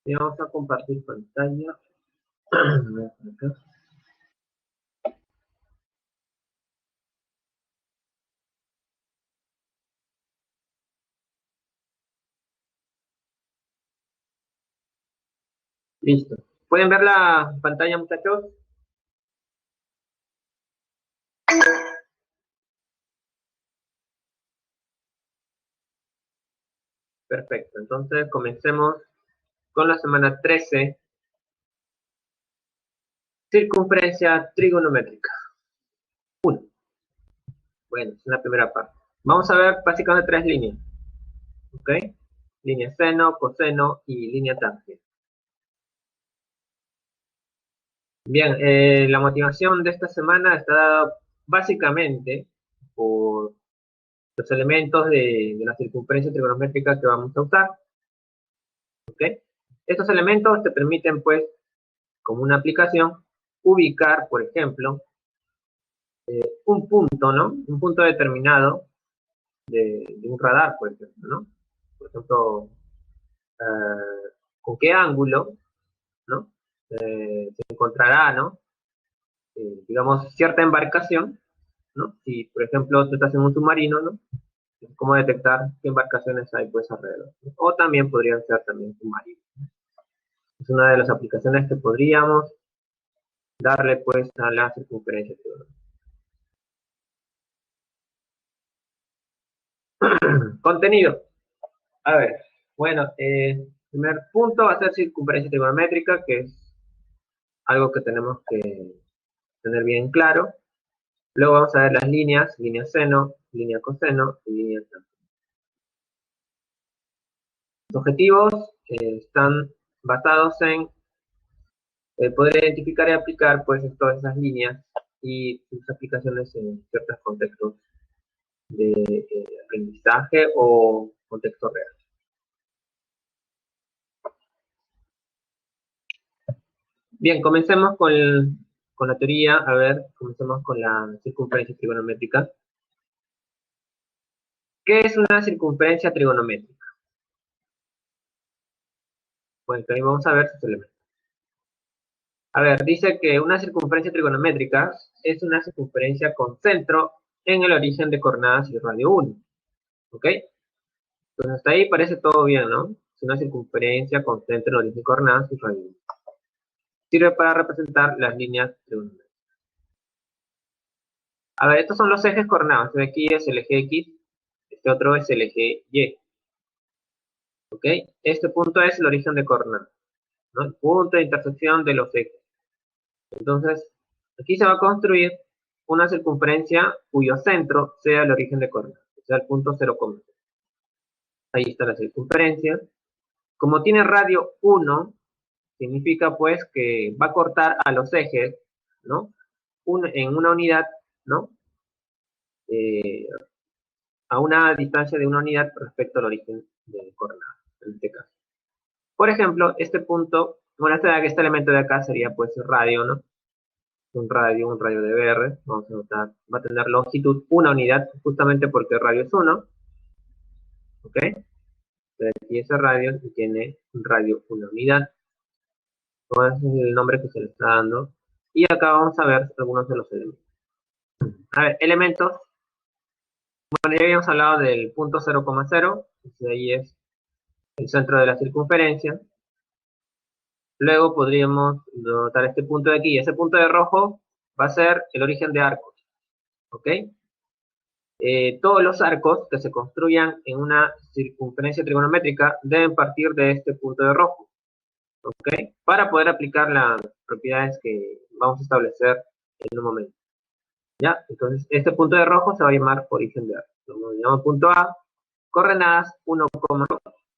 Y vamos a compartir pantalla. Listo. ¿Pueden ver la pantalla, muchachos? Perfecto. Entonces, comencemos con la semana 13. Circunferencia trigonométrica. 1. Bueno, es la primera parte. Vamos a ver básicamente 3 líneas. ¿Ok? Línea seno, coseno y línea tangente. Bien, la motivación de esta semana está dada básicamente por los elementos de la circunferencia trigonométrica que vamos a usar. ¿Ok? Estos elementos te permiten, pues, como una aplicación, ubicar, por ejemplo, un punto, ¿no? Un punto determinado de un radar, por ejemplo, ¿no? Por ejemplo, con qué ángulo, ¿no? Se encontrará, ¿no? Digamos, cierta embarcación, ¿no? Si, por ejemplo, tú estás en un submarino, ¿no? Cómo detectar qué embarcaciones hay, pues, alrededor, ¿no? O también podrían ser también submarinos. Es una de las aplicaciones que podríamos darle, pues, a la circunferencia trigonométrica. Contenido. A ver, bueno, primer punto va a ser circunferencia trigonométrica, que es algo que tenemos que tener bien claro. Luego vamos a ver las líneas, línea seno, línea coseno y línea tangente. Los objetivos están basados en poder identificar y aplicar, pues, todas esas líneas y sus aplicaciones en ciertos contextos de aprendizaje o contexto real. Bien, comencemos con la teoría. A ver, comencemos con la circunferencia trigonométrica. ¿Qué es una circunferencia trigonométrica? Bueno, también vamos a ver sus elementos. A ver, dice que una circunferencia trigonométrica es una circunferencia con centro en el origen de coordenadas y radio 1. ¿Ok? Entonces hasta ahí parece todo bien, ¿no? Es una circunferencia con centro en el origen de coordenadas y radio 1. Sirve para representar las líneas trigonométricas. A ver, estos son los ejes coordenados. Este de aquí es el eje X, este otro es el eje Y. ¿Ok? Este punto es el origen de coordenadas, ¿no? El punto de intersección de los ejes. Entonces, aquí se va a construir una circunferencia cuyo centro sea el origen de coordenadas, o sea, el punto 0, ahí está la circunferencia. Como tiene radio 1, significa pues que va a cortar a los ejes, ¿no? En una unidad, ¿no? Eh, a una distancia de una unidad respecto al origen de coordenadas, en este caso. Por ejemplo, este punto, bueno, este elemento de acá sería pues radio, ¿no? Un radio de BR, vamos a notar, va a tener longitud una unidad, justamente porque el radio es 1, ¿ok? Entonces aquí ese radio tiene un radio una unidad, ese es el nombre que se le está dando, y acá vamos a ver algunos de los elementos. A ver, elementos, bueno, ya habíamos hablado del punto 0,0, de ahí es el centro de la circunferencia. Luego podríamos notar este punto de aquí, ese punto de rojo va a ser el origen de arcos, ¿ok? Todos los arcos que se construyan en una circunferencia trigonométrica deben partir de este punto de rojo, ¿ok? Para poder aplicar las propiedades que vamos a establecer en un momento, ¿ya? Entonces, este punto de rojo se va a llamar origen de arco. Lo llamamos punto A, coordenadas 1,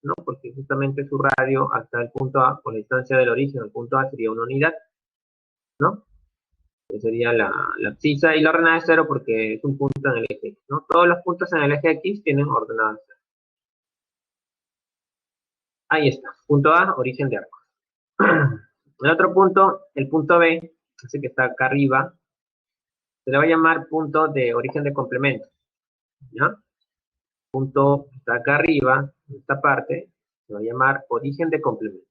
¿no? Porque justamente su radio hasta el punto A, con la distancia del origen al punto A sería una unidad, ¿no? Que sería la abscisa, y la ordenada es 0 porque es un punto en el eje X, ¿no? Todos los puntos en el eje X tienen ordenada 0. Ahí está, punto A, origen de arcos. El otro punto, el punto B, ese que está acá arriba, se le va a llamar punto de origen de complemento, ¿ya? Punto que está acá arriba, en esta parte, se va a llamar origen de complemento.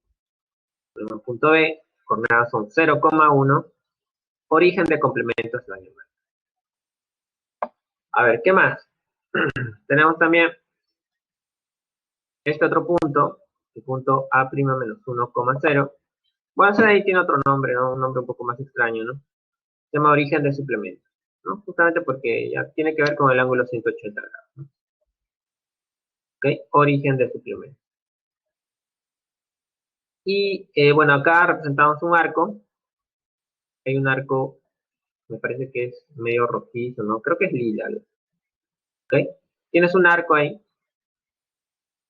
Punto B, coordenadas son 0,1, origen de complemento se va a llamar. A ver, ¿qué más? Tenemos también este otro punto, el punto A' menos 1,0. Bueno, ese de ahí tiene otro nombre, ¿no? Un nombre un poco más extraño, ¿no? Se llama origen de suplemento, ¿no? Justamente porque ya tiene que ver con el ángulo 180 grados, ¿no? ¿Ok? Origen de suplemento. Y bueno, acá representamos un arco. Hay un arco, me parece que es medio rojizo, ¿no? Creo que es lila, ¿ok? Tienes un arco ahí,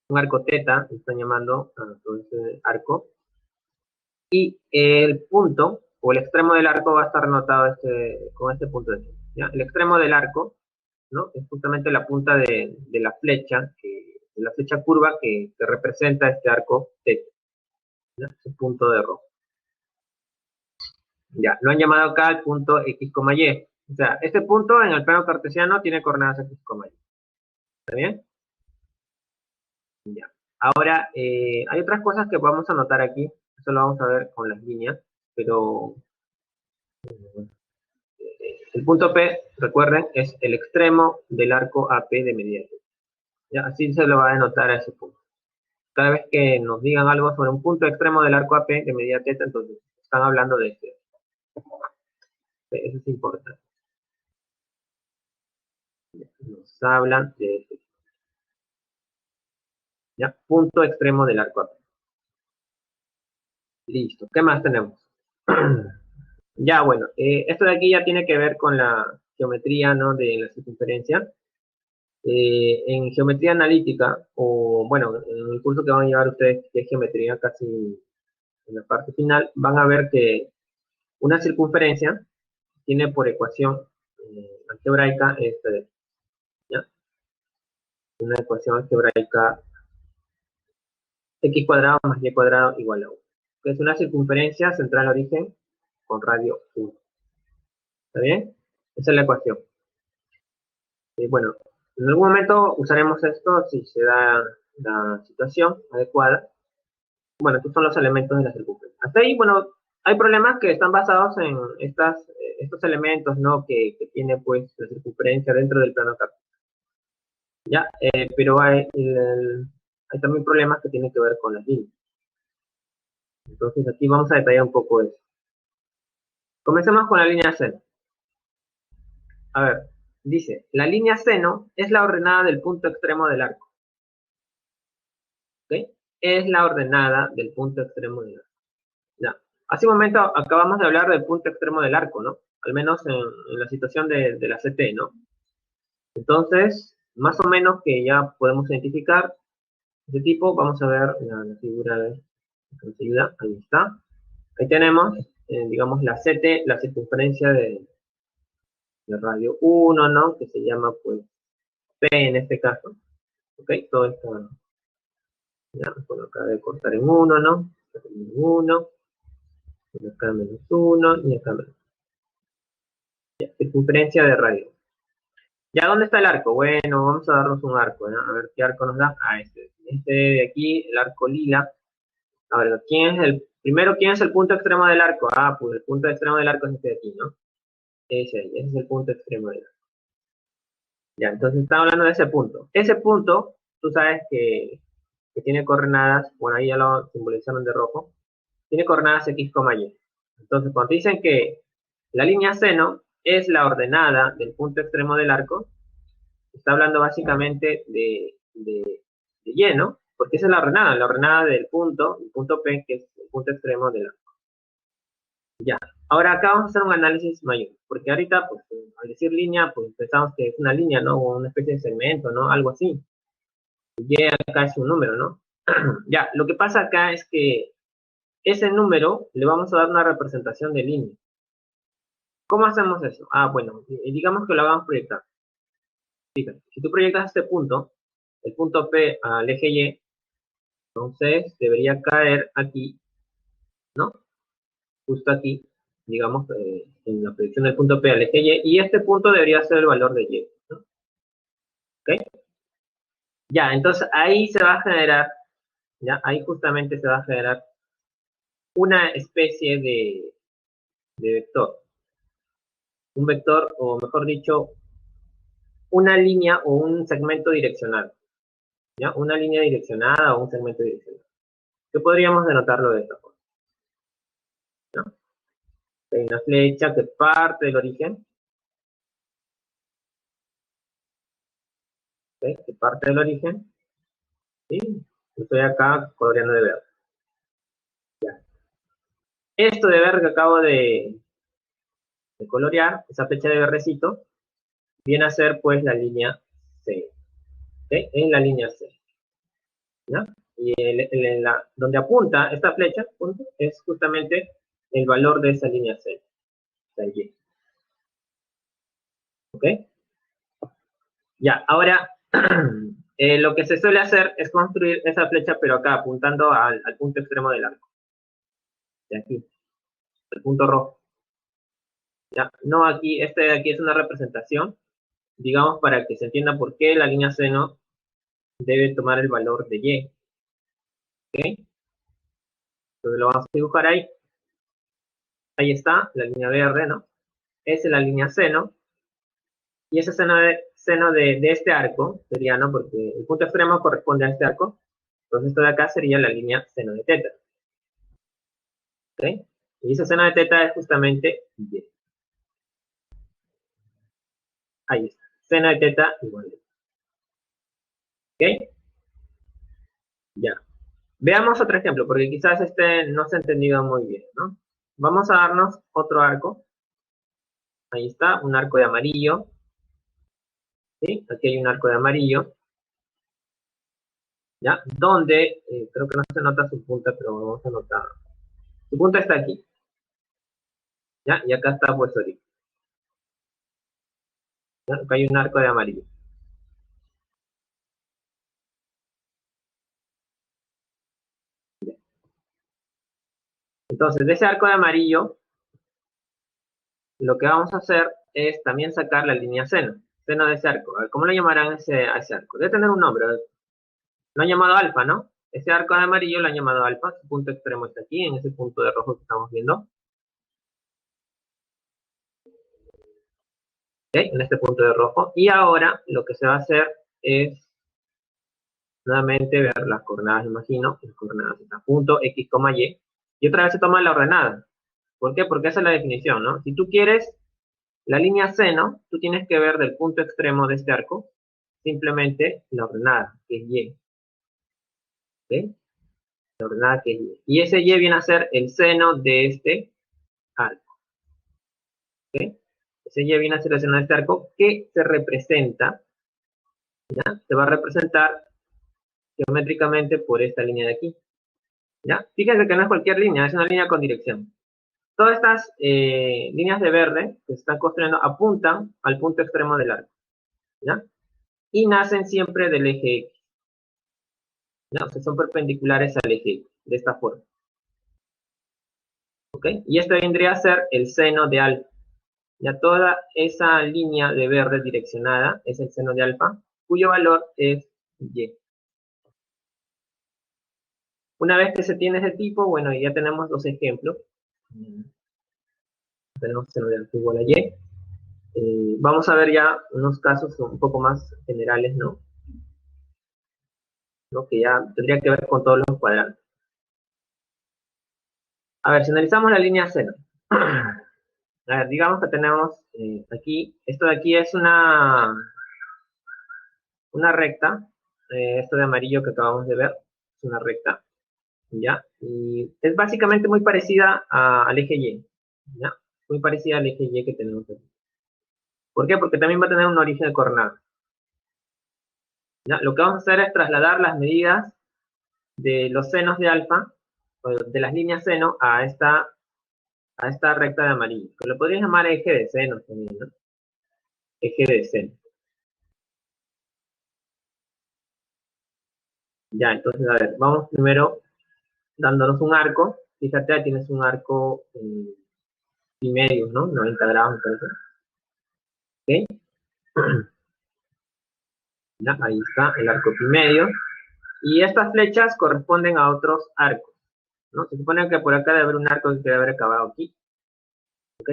un arco teta, están llamando a todo ese arco. Y el punto, o el extremo del arco va a estar anotado con este punto de aquí, ¿ya? El extremo del arco, ¿no? Es justamente la punta de la flecha, de la flecha curva que representa este arco teta, ¿ya? Ese punto de rojo. Ya, lo han llamado acá el punto X, Y. O sea, este punto en el plano cartesiano tiene coordenadas X, Y. ¿Está bien? Ya. Ahora, hay otras cosas que podemos anotar aquí. Eso lo vamos a ver con las líneas. Pero el punto P, recuerden, es el extremo del arco AP de medida T. ¿Ya? Así se lo va a denotar a ese punto. Cada vez que nos digan algo sobre un punto extremo del arco AP de medida θ, entonces están hablando de este. Eso es importante. Nos hablan de este. ¿Ya? Punto extremo del arco AP. Listo. ¿Qué más tenemos? Ya, bueno, esto de aquí ya tiene que ver con la geometría, ¿no? De la circunferencia. En geometría analítica, o bueno, en el curso que van a llevar ustedes, que es geometría casi en la parte final, van a ver que una circunferencia tiene por ecuación algebraica esta de aquí, ¿ya? Una ecuación algebraica x cuadrado más y cuadrado igual a 1. Que es una circunferencia central origen con radio 1. ¿Está bien? Esa es la ecuación. Bueno, en algún momento usaremos esto si se da la situación adecuada. Bueno, estos son los elementos de la circunferencia. Hasta ahí, bueno, hay problemas que están basados en estos elementos, ¿no? Que tiene pues la circunferencia dentro del plano cartesiano. Ya, pero hay también problemas que tienen que ver con las líneas. Entonces aquí vamos a detallar un poco eso. Comencemos con la línea seno. A ver, dice, la línea seno es la ordenada del punto extremo del arco. ¿Ok? Es la ordenada del punto extremo del arco. Ya. Hace un momento acabamos de hablar del punto extremo del arco, ¿no? Al menos en la situación de la CT, ¿no? Entonces, más o menos que ya podemos identificar ese tipo, vamos a ver la figura que nos ayuda. Ahí está. Ahí tenemos, digamos, la CT, la circunferencia de radio 1, ¿no? Que se llama, pues, P en este caso. ¿Ok? Todo esto, ya, bueno, acá de cortar en 1, ¿no? En 1, acá menos 1 y acá menos. Ya, circunferencia de radio. ¿Ya dónde está el arco? Bueno, vamos a darnos un arco, ¿no? A ver qué arco nos da. Ah, este de aquí, el arco lila. A ver, primero, ¿quién es el punto extremo del arco? Ah, pues el punto extremo del arco es este de aquí, ¿no? Ese es el punto extremo del arco. Ya, entonces estamos hablando de ese punto. Ese punto, tú sabes que tiene coordenadas, bueno, ahí ya lo simbolizaron de rojo, tiene coordenadas x, y. Entonces, cuando te dicen que la línea seno es la ordenada del punto extremo del arco, está hablando básicamente de y, ¿no? Porque esa es la ordenada del punto, el punto P, que es el punto extremo del arco. Ya. Ahora acá vamos a hacer un análisis mayor, porque ahorita, pues, al decir línea, pues pensamos que es una línea, ¿no? O una especie de segmento, ¿no? Algo así. Y acá es un número, ¿no? Ya, lo que pasa acá es que ese número le vamos a dar una representación de línea. ¿Cómo hacemos eso? Ah, bueno, digamos que lo vamos a proyectar. Fíjate, si tú proyectas este punto, el punto P al eje Y, entonces debería caer aquí, ¿no? Justo aquí, digamos, en la proyección del punto P al eje Y, y este punto debería ser el valor de Y, ¿no? ¿Ok? Ya, entonces ahí se va a generar, ya, ahí justamente se va a generar una especie de vector. Un vector, o mejor dicho, una línea o un segmento direccional. ¿Ya? Una línea direccionada o un segmento direccional. ¿Qué podríamos denotarlo de esta forma? ¿No? Hay una flecha que parte del origen. ¿Okay? Que parte del origen. ¿Sí? Estoy acá coloreando de verde. Ya. Esto de verde que acabo de colorear, esa flecha de verdecito, viene a ser pues la línea C. ¿Okay? En la línea C. ¿Ya? Y donde apunta esta flecha es justamente el valor de esa línea C. La Y. ¿Ok? Ya, ahora lo que se suele hacer es construir esa flecha, pero acá apuntando al punto extremo del arco. De aquí, el punto rojo. Ya, no aquí, este de aquí es una representación, digamos, para que se entienda por qué la línea seno debe tomar el valor de Y. ¿Ok? Entonces lo vamos a dibujar ahí. Ahí está, la línea verde, ¿no? Esa es la línea seno. Y ese seno de este arco sería, ¿no? Porque el punto extremo corresponde a este arco. Entonces esto de acá sería la línea seno de teta. ¿Ok? Y ese seno de teta es justamente Y. Ahí está. Seno de teta igual a Y. ¿Ok? Ya. Veamos otro ejemplo, porque quizás este no se ha entendido muy bien, ¿no? Vamos a darnos otro arco. Ahí está, un arco de amarillo. ¿Sí? Aquí hay un arco de amarillo. ¿Ya? Donde, creo que no se nota su punta, pero vamos a notar. Su punta está aquí. ¿Ya? Y acá está pues ahorita. ¿Ya? Acá hay un arco de amarillo. Entonces, de ese arco de amarillo, lo que vamos a hacer es también sacar la línea seno. Seno de ese arco. A ver, ¿cómo le llamarán a ese arco? Debe tener un nombre. Lo han llamado alfa, ¿no? Ese arco de amarillo lo han llamado alfa. Su punto extremo está aquí, en ese punto de rojo que estamos viendo. ¿Okay? En este punto de rojo. Y ahora lo que se va a hacer es nuevamente ver las coordenadas, imagino. Las coordenadas están punto X, Y. Y otra vez se toma la ordenada. ¿Por qué? Porque esa es la definición, ¿no? Si tú quieres la línea seno, tú tienes que ver del punto extremo de este arco simplemente la ordenada, que es Y. ¿Okay? La ordenada que es Y. Y ese Y viene a ser el seno de este arco. ¿Okay? Ese Y viene a ser el seno de este arco que se representa, ¿ya? Se va a representar geométricamente por esta línea de aquí. ¿Ya? Fíjense que no es cualquier línea, es una línea con dirección. Todas estas líneas de verde que se están construyendo apuntan al punto extremo del arco. ¿Ya? Y nacen siempre del eje X. ¿Ya? O sea, son perpendiculares al eje X, de esta forma. ¿Ok? Y esto vendría a ser el seno de alfa. Ya toda esa línea de verde direccionada es el seno de alfa, cuyo valor es Y. Una vez que se tiene ese tipo, bueno, ya tenemos dos ejemplos. Tenemos seno de alfa igual a Y. Vamos a ver ya unos casos un poco más generales, ¿no? ¿No? Que ya tendría que ver con todos los cuadrantes. A ver, si analizamos la línea seno. A ver, digamos que tenemos aquí, esto de aquí es una recta, esto de amarillo que acabamos de ver, es una recta, ¿ya? Y es básicamente muy parecida al eje Y, ¿ya? Muy parecida al eje Y que tenemos aquí. ¿Por qué? Porque también va a tener un origen de coordenada. ¿Ya? Lo que vamos a hacer es trasladar las medidas de los senos de alfa, de las líneas seno, a esta recta de amarillo, que lo podrías llamar eje de seno también, ¿no? Eje de seno. Ya, entonces, a ver, vamos primero dándonos un arco. Fíjate, ahí tienes un arco y medio, ¿no? 90 grados, entonces. ¿Ok? Ya, ahí está el arco pi medio. Y estas flechas corresponden a otros arcos. ¿no? Se supone que por acá debe haber un arco que debe haber acabado aquí, ¿ok?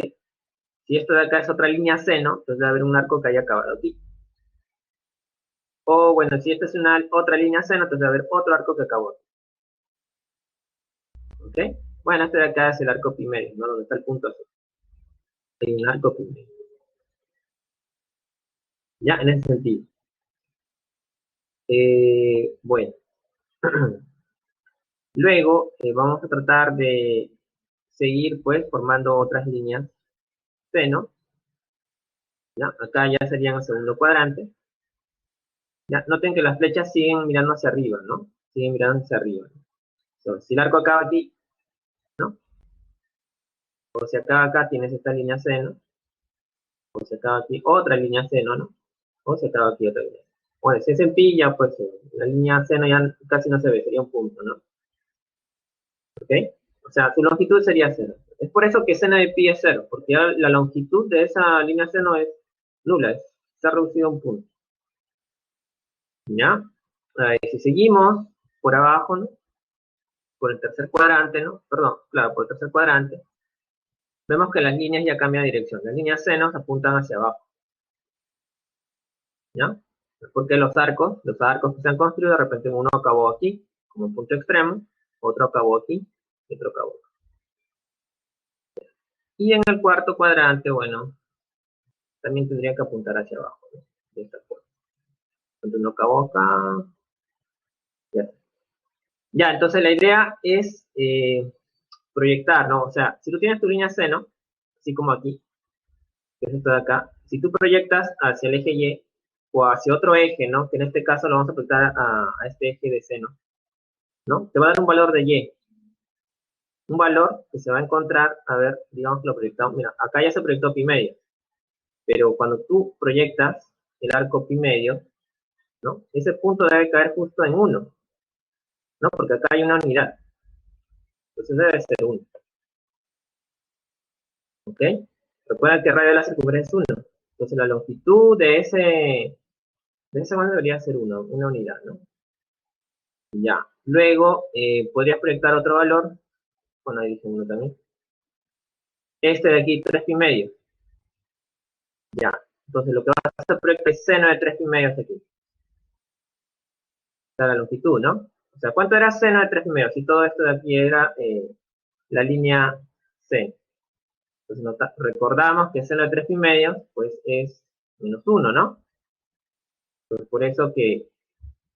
Si esto de acá es otra línea seno, entonces debe haber un arco que haya acabado aquí. O bueno, si esta es una otra línea seno, entonces debe haber otro arco que acabó aquí, ¿ok? Bueno, este de acá es el arco pi medio, ¿no? Donde está el punto C. Hay un arco pi medio. Ya, en ese sentido. Bueno. Luego vamos a tratar de seguir pues formando otras líneas seno. ¿Ya? Acá ya serían el segundo cuadrante. ¿Ya? Noten que las flechas siguen mirando hacia arriba, ¿no? Siguen mirando hacia arriba. Entonces, si el arco acaba aquí, ¿no? O si acaba acá, tienes esta línea seno. O si acaba aquí, otra línea seno, ¿no? O si acaba aquí, otra línea. Bueno, si es en pi, ya pues la línea seno ya casi no se ve, sería un punto, ¿no? ¿Ok? O sea, su longitud sería cero. Es por eso que seno de pi es cero, porque ya la longitud de esa línea seno es nula, está reducido a un punto. ¿Ya? Si seguimos por abajo, ¿no? Por el tercer cuadrante, ¿no? Perdón, claro, por el tercer cuadrante, vemos que las líneas ya cambian de dirección. Las líneas senos apuntan hacia abajo. ¿Ya? Porque los arcos que se han construido, de repente uno acabó aquí, como punto extremo, otro acabó aquí, y otro acabó aquí. Y en el cuarto cuadrante, bueno, también tendría que apuntar hacia abajo, ¿no? De esta forma. Entonces uno acabó acá. Ya. Ya, entonces la idea es proyectar, ¿no? O sea, si tú tienes tu línea seno, así como aquí, que es esto de acá, si tú proyectas hacia el eje Y o hacia otro eje, ¿no? Que en este caso lo vamos a proyectar a este eje de seno, ¿no? Te va a dar un valor de Y. Un valor que se va a encontrar, a ver, digamos que lo proyectamos, mira, acá ya se proyectó pi medio, pero cuando tú proyectas el arco pi medio, ¿no? Ese punto debe caer justo en 1, ¿no? Porque acá hay una unidad, entonces debe ser 1, ¿ok? Recuerda que el radio de la circunferencia es 1, entonces la longitud de ese más debería ser 1, una unidad, ¿no? Ya, luego podrías proyectar otro valor, bueno, ahí dice 1 también, este de aquí, 3 pi medio, ya, entonces lo que vas a hacer proyectar es seno de 3 pi medio hasta aquí, está la longitud, ¿no? O sea, ¿cuánto era seno de 3 pi medio? Si todo esto de aquí era la línea C. Entonces recordamos que seno de 3 pi medio, pues es menos 1, ¿no? Entonces por eso que,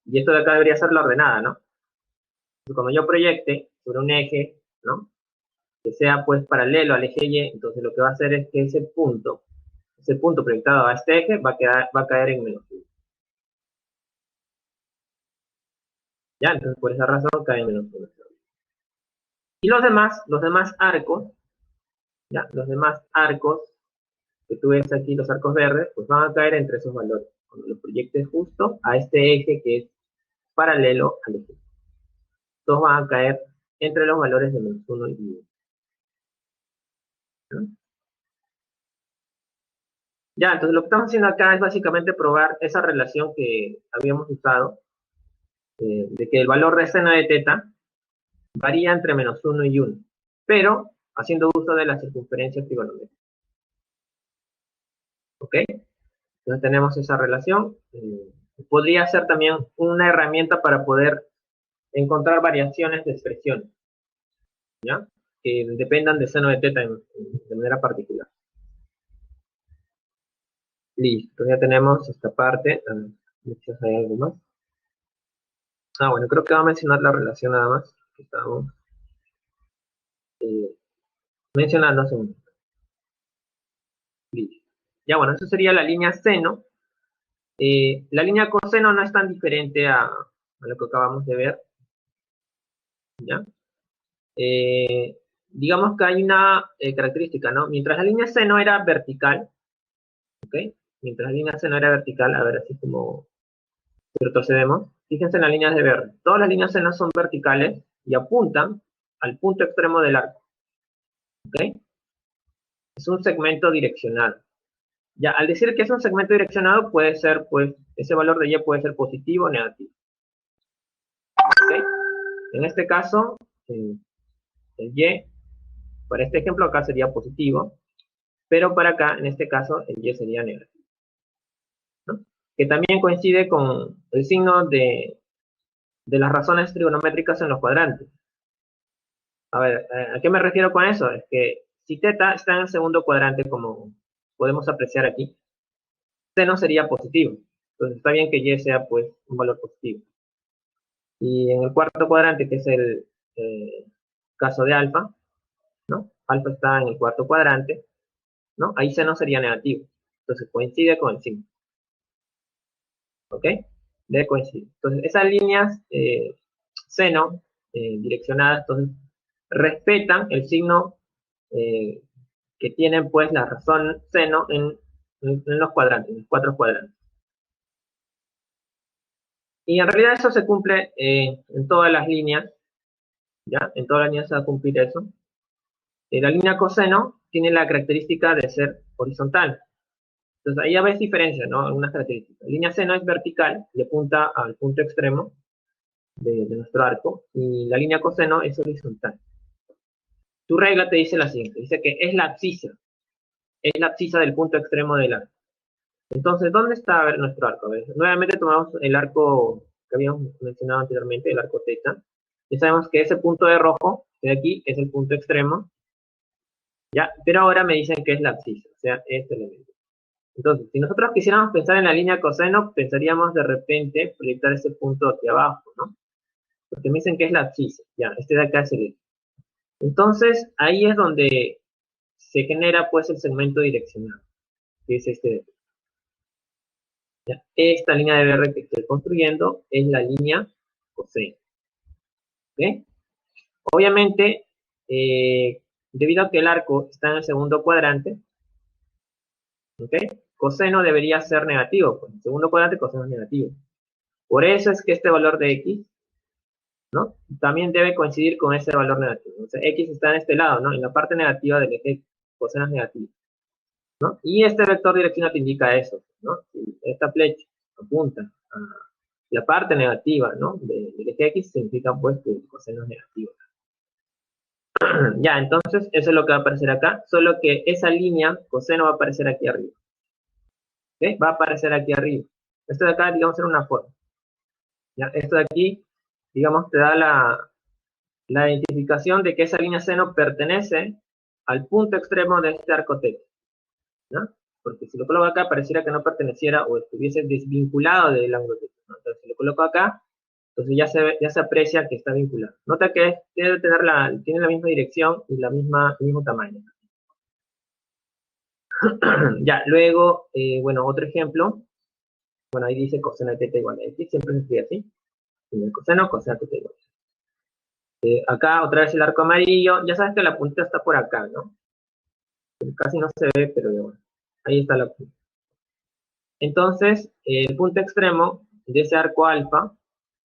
y esto de acá debería ser la ordenada, ¿no? Entonces cuando yo proyecte sobre un eje, ¿no? Que sea pues paralelo al eje Y, entonces lo que va a hacer es que ese punto proyectado a este eje va a caer en menos 1. ¿Ya? Entonces por esa razón cae en menos 1. Y los demás arcos, ¿ya? Los demás arcos que tú ves aquí, los arcos verdes, pues van a caer entre esos valores. Cuando los proyectes justo a este eje que es paralelo al eje. Todos van a caer entre los valores de menos 1 y 1. ¿No? Ya, entonces lo que estamos haciendo acá es básicamente probar esa relación que habíamos usado, de que el valor de seno de teta varía entre menos 1 y 1, pero haciendo uso de la circunferencia trigonométrica. ¿Ok? Entonces tenemos esa relación. Podría ser también una herramienta para poder encontrar variaciones de expresiones, ¿ya? Que dependan de seno de teta de manera particular. Listo, ya tenemos esta parte. Quizás hay algo más. Bueno, creo que va a mencionar la relación nada más que estábamos mencionando hace un momento. Listo. Ya bueno, eso sería la línea seno. La línea coseno no es tan diferente a lo que acabamos de ver, ¿ya? Digamos que hay una característica, ¿no? Mientras la línea seno era vertical, ¿ok? Mientras la línea seno era vertical, a ver, así como retrocedemos, fíjense en las líneas de verde. Todas las líneas seno son verticales y apuntan al punto extremo del arco, ¿ok? Es un segmento direccional. Ya, al decir que es un segmento direccionado, puede ser, pues, ese valor de Y puede ser positivo o negativo. ¿Ok? En este caso, El Y, para este ejemplo acá sería positivo, pero para acá, en este caso, el Y sería negativo, ¿no? Que también coincide con el signo de las razones trigonométricas en los cuadrantes. A ver, ¿a qué me refiero con eso? Es que si teta está en el segundo cuadrante, como podemos apreciar aquí, seno sería positivo. Entonces está bien que y sea pues un valor positivo. Y en el cuarto cuadrante, que es el caso de alfa, ¿no? Alfa está en el cuarto cuadrante, ¿no? Ahí seno sería negativo. Entonces coincide con el signo. ¿Ok? Debe coincidir. Entonces esas líneas seno direccionadas, entonces respetan el signo eh, que tienen pues la razón seno en los cuadrantes, en los cuatro cuadrantes. Y en realidad eso se cumple en todas las líneas, ¿ya? En todas las líneas se va a cumplir eso. La línea coseno tiene la característica de ser horizontal. Entonces ahí ya ves diferencia, ¿no? Algunas características. La línea seno es vertical y apunta al punto extremo de nuestro arco, y la línea coseno es horizontal. Tu regla te dice la siguiente, dice que es la abscisa del punto extremo del arco. Entonces, ¿dónde está, a ver, nuestro arco? A ver, nuevamente tomamos el arco que habíamos mencionado anteriormente, el arco teta. Ya sabemos que ese punto de rojo de aquí es el punto extremo, ¿ya? Pero ahora me dicen que es la abscisa, o sea, este elemento. Entonces, si nosotros quisiéramos pensar en la línea coseno, pensaríamos de repente proyectar ese punto hacia abajo, ¿no? Porque me dicen que es la abscisa, ya, este de acá es el eje. Entonces, ahí es donde se genera, pues, el segmento direccional, que es este de aquí. ¿Ya? Esta línea de BR que estoy construyendo es la línea coseno. ¿Okay? Obviamente, debido a que el arco está en el segundo cuadrante, ¿okay? Coseno debería ser negativo. Pues en el segundo cuadrante coseno es negativo. Por eso es que este valor de x, ¿no? También debe coincidir con ese valor negativo. O sea, x está en este lado, ¿no? En la parte negativa del eje, coseno es negativo, ¿no? Y este vector direccional te indica eso, ¿no? Si esta flecha apunta a la parte negativa, ¿no? Del eje x, significa pues que el coseno es negativo. Ya, entonces eso es lo que va a aparecer acá, solo que esa línea coseno va a aparecer aquí arriba. ¿Okay? Va a aparecer aquí arriba. Esto de acá, digamos, era una forma. ¿Ya? Esto de aquí, digamos, te da la identificación de que esa línea seno pertenece al punto extremo de este arco teta, ¿no? Porque si lo coloco acá, pareciera que no perteneciera o estuviese desvinculado del ángulo teta, ¿no? Entonces, si lo coloco acá, entonces ya se aprecia que está vinculado. Nota que tiene la misma dirección y el mismo tamaño. Ya, luego, bueno, otro ejemplo. Bueno, ahí dice coseno de teta igual a x, siempre se escribe así. En el coseno de teta igual. Acá otra vez el arco amarillo. Ya sabes que la puntita está por acá, ¿no? Casi no se ve, pero bueno, ahí está la punta. Entonces, el punto extremo de ese arco alfa,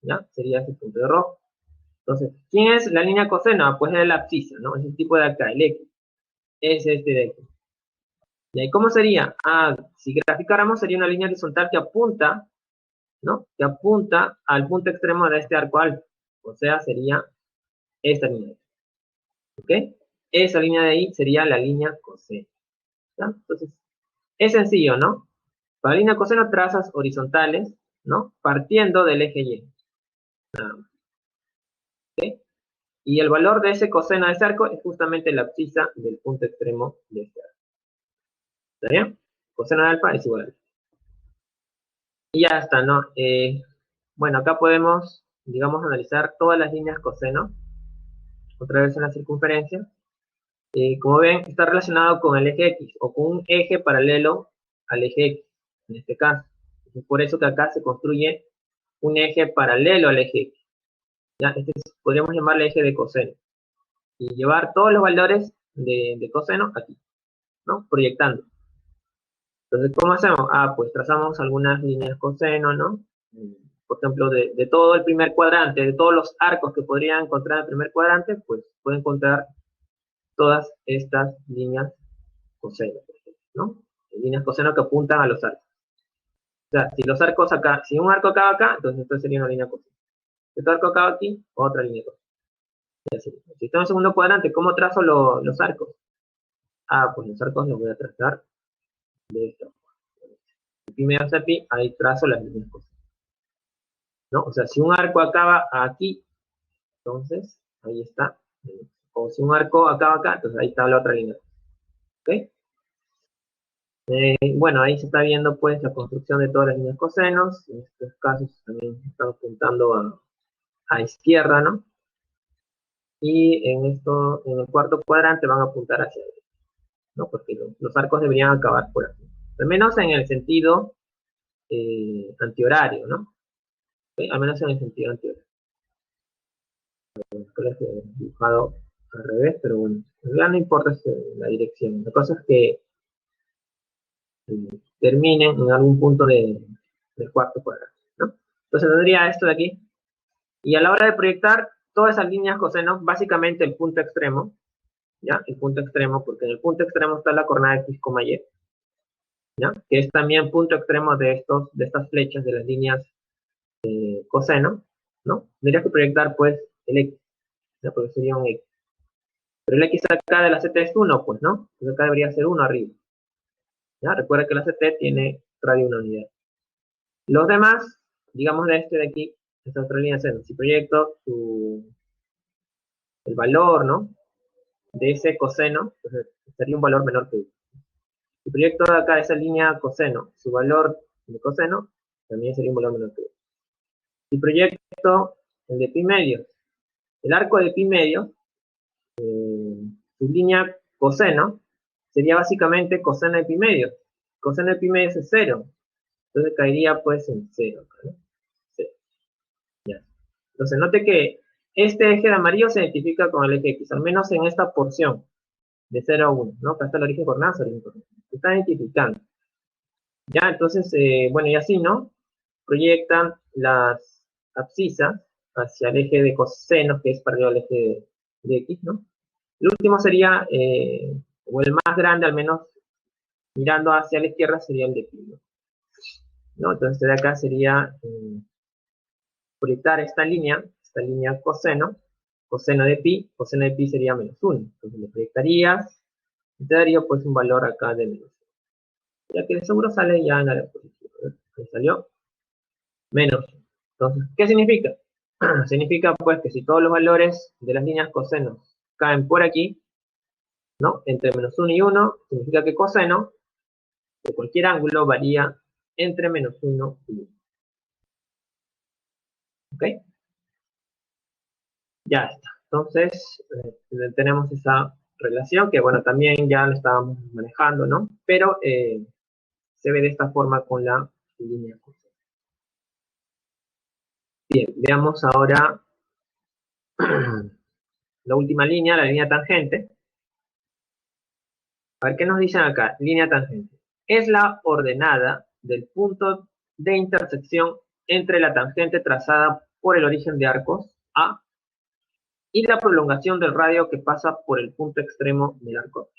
¿ya? Sería ese punto de rojo. Entonces, ¿quién es la línea coseno? Pues es la abscisa, ¿no? Es el tipo de acá, el x. Es este de aquí. ¿Y cómo sería? Si graficáramos, sería una línea horizontal que apunta, ¿no? Que apunta al punto extremo de este arco alfa. O sea, sería esta línea. ¿Ok? Esa línea de ahí sería la línea coseno. ¿Ya? Entonces, es sencillo, ¿no? Para la línea coseno trazas horizontales, ¿no? Partiendo del eje Y. ¿Ok? Y el valor de ese coseno de ese arco es justamente la abscisa del punto extremo de este arco. ¿Está bien? Coseno de alfa es igual a alfa. Y ya está, ¿no? Bueno, acá podemos, digamos, analizar todas las líneas coseno, otra vez en la circunferencia. Como ven, está relacionado con el eje X, o con un eje paralelo al eje X, en este caso. Es por eso que acá se construye un eje paralelo al eje X. ¿Ya? Podríamos llamarle eje de coseno. Y llevar todos los valores de coseno aquí, ¿no? Proyectando. Entonces, ¿cómo hacemos? Pues trazamos algunas líneas coseno, ¿no? Por ejemplo, de todo el primer cuadrante, de todos los arcos que podrían encontrar en el primer cuadrante, pues pueden encontrar todas estas líneas coseno, por ejemplo, ¿no? Líneas coseno que apuntan a los arcos. O sea, si los arcos acá, si un arco acaba acá, entonces esto sería una línea coseno. Si otro arco acaba aquí, otra línea coseno. Si estoy en el segundo cuadrante, ¿cómo trazo los arcos? Ah, pues los arcos los voy a trazar de esta forma. Pi medio hacia pi, ahí trazo las líneas coseno, ¿no? O sea, si un arco acaba aquí, entonces ahí está. O si un arco acaba acá, entonces ahí está la otra línea. ¿Ok? Bueno, ahí se está viendo pues la construcción de todas las líneas cosenos. En estos casos también estamos apuntando a izquierda, ¿no? Y en el cuarto cuadrante van a apuntar hacia derecha, ¿no? Porque los arcos deberían acabar por aquí. Al menos en el sentido antihorario, ¿no? ¿Okay? Al menos en el sentido antihorario. Lo he dibujado al revés, pero bueno, en realidad no importa la dirección. La cosa es que terminen en algún punto del cuarto cuadrante, ¿no? Entonces tendría esto de aquí. Y a la hora de proyectar todas esas líneas cosenos, básicamente el punto extremo, ¿ya? El punto extremo, porque en el punto extremo está la coordenada x, y, ¿ya? Que es también punto extremo de estas flechas de las líneas coseno, ¿no? Tendría que proyectar, pues, el x, ¿no? Porque sería un x. Pero el x acá de la z es 1, pues, ¿no? Entonces acá debería ser 1 arriba, ¿ya? Recuerda que la zt tiene radio una unidad. Los demás, digamos de este de aquí, esta otra línea seno, si proyecto el valor, ¿no? De ese coseno, entonces sería un valor menor que 1. Si proyecto de acá esa línea coseno, su valor de coseno, también sería un valor menor que 1. Si proyecto el de pi medio, el arco de pi medio, su línea coseno, sería básicamente coseno de pi medio. Coseno de pi medio es 0. Entonces caería pues en 0. ¿no? 0. Ya. Entonces note que este eje de amarillo se identifica con el eje X, al menos en esta porción de 0 a 1, ¿no? Acá está el origen coordenado, el origen coordenado. Se está identificando. Ya, entonces, bueno, y así, ¿no? Proyectan las abscisas hacia el eje de cosenos, que es paralelo al eje de X, ¿no? El último sería, o el más grande, al menos mirando hacia la izquierda, sería el de pi, ¿no? Entonces, de acá sería proyectar esta línea coseno de pi sería menos 1. Entonces, le proyectarías y te daría pues un valor acá de menos 1. Ya que de seguro sale ya en la diapositiva. Ahí salió menos 1. Entonces, ¿qué significa? Significa pues que si todos los valores de las líneas cosenos caen por aquí, ¿no? Entre menos 1 y 1, significa que coseno de cualquier ángulo varía entre menos 1 y 1. ¿Ok? Ya está. Entonces, tenemos esa relación que, bueno, también ya la estábamos manejando, ¿no? Pero se ve de esta forma con la línea coseno. Bien, veamos ahora la última línea, la línea tangente. A ver, ¿qué nos dicen acá? Línea tangente. Es la ordenada del punto de intersección entre la tangente trazada por el origen de arcos A y la prolongación del radio que pasa por el punto extremo del arco.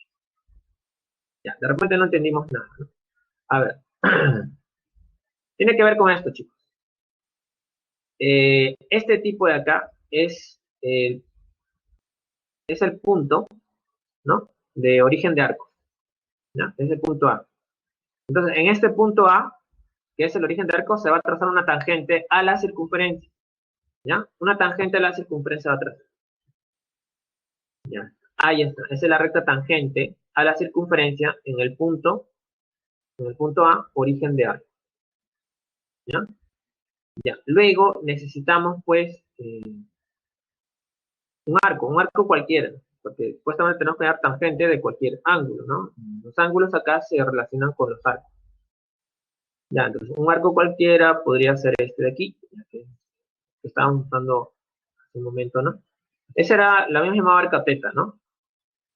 Ya, de repente no entendimos nada, ¿no? A ver. Tiene que ver con esto, chicos. Este tipo de acá es el punto, ¿no? De origen de arcos. ¿Ya? Es el punto A. Entonces, en este punto A, que es el origen de arco, se va a trazar una tangente a la circunferencia. ¿Ya? Una tangente a la circunferencia va a trazar. ¿Ya? Ahí está. Esa es la recta tangente a la circunferencia en el punto A, origen de arco. ¿Ya? Ya. Luego necesitamos, pues, un arco cualquiera, porque supuestamente tenemos que dar tangente de cualquier ángulo, ¿no? Los ángulos acá se relacionan con los arcos. Ya, entonces, un arco cualquiera podría ser este de aquí, ya que estábamos usando hace un momento, ¿no? Esa era la misma llamada arca teta, ¿no?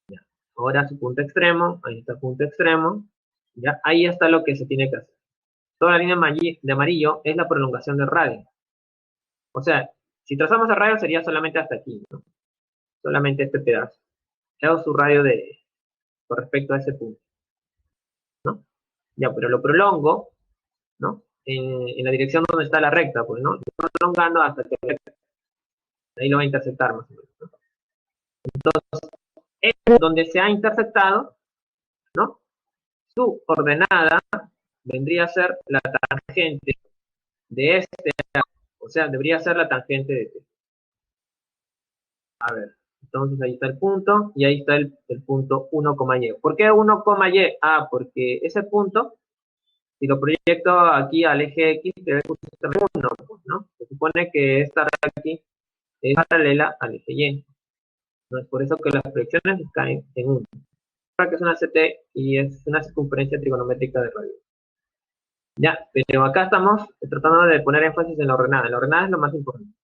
Ya. Ahora su punto extremo, ahí está el punto extremo, ya, ahí está lo que se tiene que hacer. Toda la línea de amarillo es la prolongación del radio. O sea, si trazamos el radio sería solamente hasta aquí, ¿no? Solamente este pedazo. Es su radio con respecto a ese punto, ¿no? Ya, pero lo prolongo, ¿no? En la dirección donde está la recta, pues, ¿no? Prolongando hasta que ahí lo va a interceptar más o menos, ¿no? Es donde se ha intersectado, ¿no? Su ordenada vendría a ser la tangente de este, o sea, debería ser la tangente de este. A ver, entonces ahí está el punto, y ahí está el punto 1, y. ¿Por qué 1, y? Ah, porque ese punto, si lo proyecto aquí al eje X, debe ser 1, ¿no? Se supone que esta recta aquí es paralela al eje Y. ¿No? Es por eso que las proyecciones caen en 1. Que es una CT y es una circunferencia trigonométrica de radio. Ya, pero acá estamos tratando de poner énfasis en la ordenada. La ordenada es lo más importante.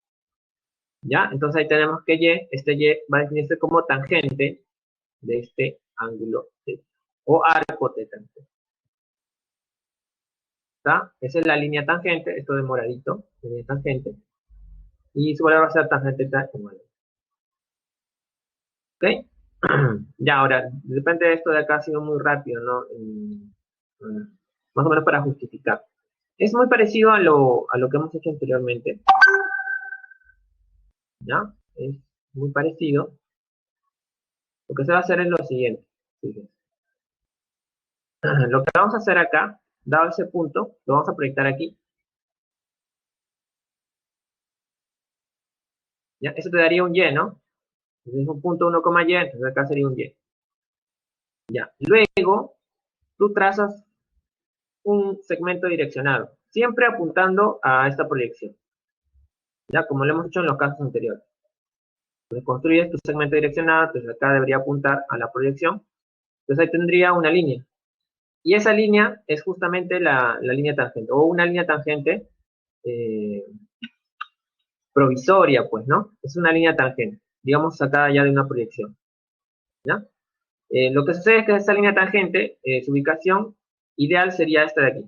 Ya, entonces ahí tenemos que Y, este Y va a definirse como tangente de este ángulo θ, o arco θ. ¿Está? Esa es la línea tangente, esto de moradito, línea tangente, y su valor va a ser tangente θ igual. ¿Ok? Ya, ahora, depende de esto de acá, ha sido muy rápido, ¿no? Más o menos para justificar. Es muy parecido a lo que hemos hecho anteriormente. ¿Ya? Es muy parecido. Lo que se va a hacer es lo siguiente. Fíjense. Lo que vamos a hacer acá, dado ese punto, lo vamos a proyectar aquí. ¿Ya? Eso te daría un Y, ¿no? Entonces es un punto 1, y, entonces acá sería un Y. Ya. Luego, tú trazas un segmento direccionado, siempre apuntando a esta proyección. Ya, como lo hemos hecho en los casos anteriores. Entonces construyes tu segmento direccionado, entonces acá debería apuntar a la proyección. Entonces ahí tendría una línea. Y esa línea es justamente la línea tangente, o una línea tangente eh, provisoria, pues, ¿no? Es una línea tangente, digamos sacada ya de una proyección, ¿ya? Lo que sucede es que esa línea tangente, su ubicación ideal sería esta de aquí,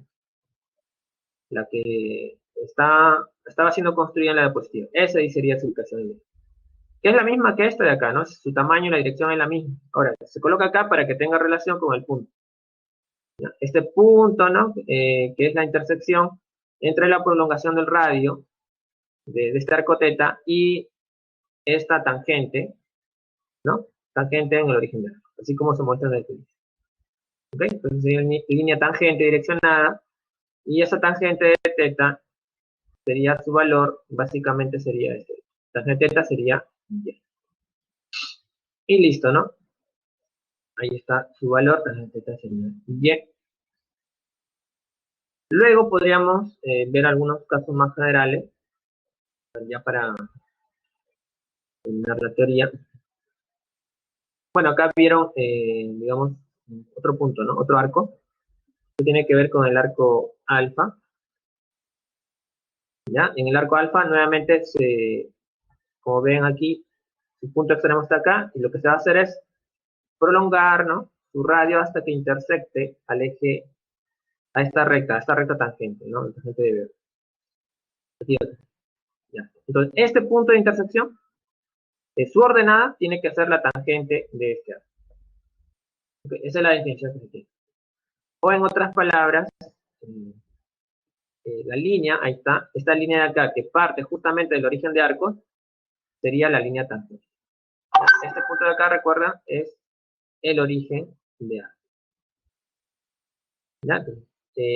la que estaba siendo construida en la diapositiva. Esa ahí sería su ubicación ideal. Que es la misma que esta de acá, ¿no? Su tamaño y la dirección es la misma. Ahora, se coloca acá para que tenga relación con el punto. ¿Ya? Este punto, ¿no? Que es la intersección entre la prolongación del radio de este arco θ y esta tangente, ¿no? Tangente en el origen del arco, así como se muestra en el índice. ¿Ok? Entonces sería línea tangente direccionada, y esa tangente de θ sería su valor, básicamente sería este. Tangente θ sería Y. Y listo, ¿no? Ahí está su valor, tangente θ sería Y. Luego podríamos ver algunos casos más generales, ya para terminar la teoría. Bueno, acá vieron, digamos, otro punto, ¿no? Otro arco, que tiene que ver con el arco alfa. ¿Ya? En el arco alfa, nuevamente, como ven aquí, su punto extremo está acá, y lo que se va a hacer es prolongar, ¿no? Su radio hasta que intersecte al eje, a esta recta tangente, ¿no? El tangente de B. ¿Ya? Entonces, este punto de intersección, su ordenada tiene que ser la tangente de este arco. ¿Okay? Esa es la definición que se tiene. O en otras palabras, la línea, ahí está, esta línea de acá que parte justamente del origen de arcos, sería la línea tangente. Este punto de acá, recuerda, es el origen de arcos. ¿Ya?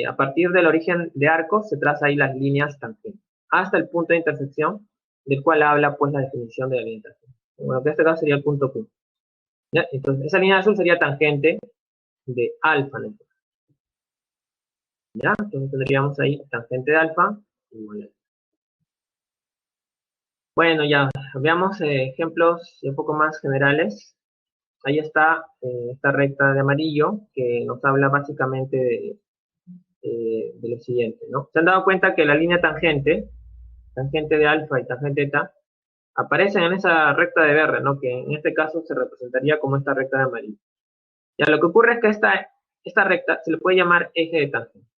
A partir del origen de arcos se traza ahí las líneas tangentes, hasta el punto de intersección, del cual habla pues la definición de la línea tangente. Bueno, que en este caso sería el punto Q. ¿Ya? Entonces, esa línea azul sería tangente de alfa, ¿no? ¿Ya? Entonces tendríamos ahí tangente de alfa igual a. Bueno, ya veamos ejemplos un poco más generales. Ahí está esta recta de amarillo que nos habla básicamente de lo siguiente, ¿no? Se han dado cuenta que la línea tangente de alfa y tangente θ, aparecen en esa recta de verde, ¿no? Que en este caso se representaría como esta recta de amarillo. Ya, lo que ocurre es que esta recta se le puede llamar eje de tangente,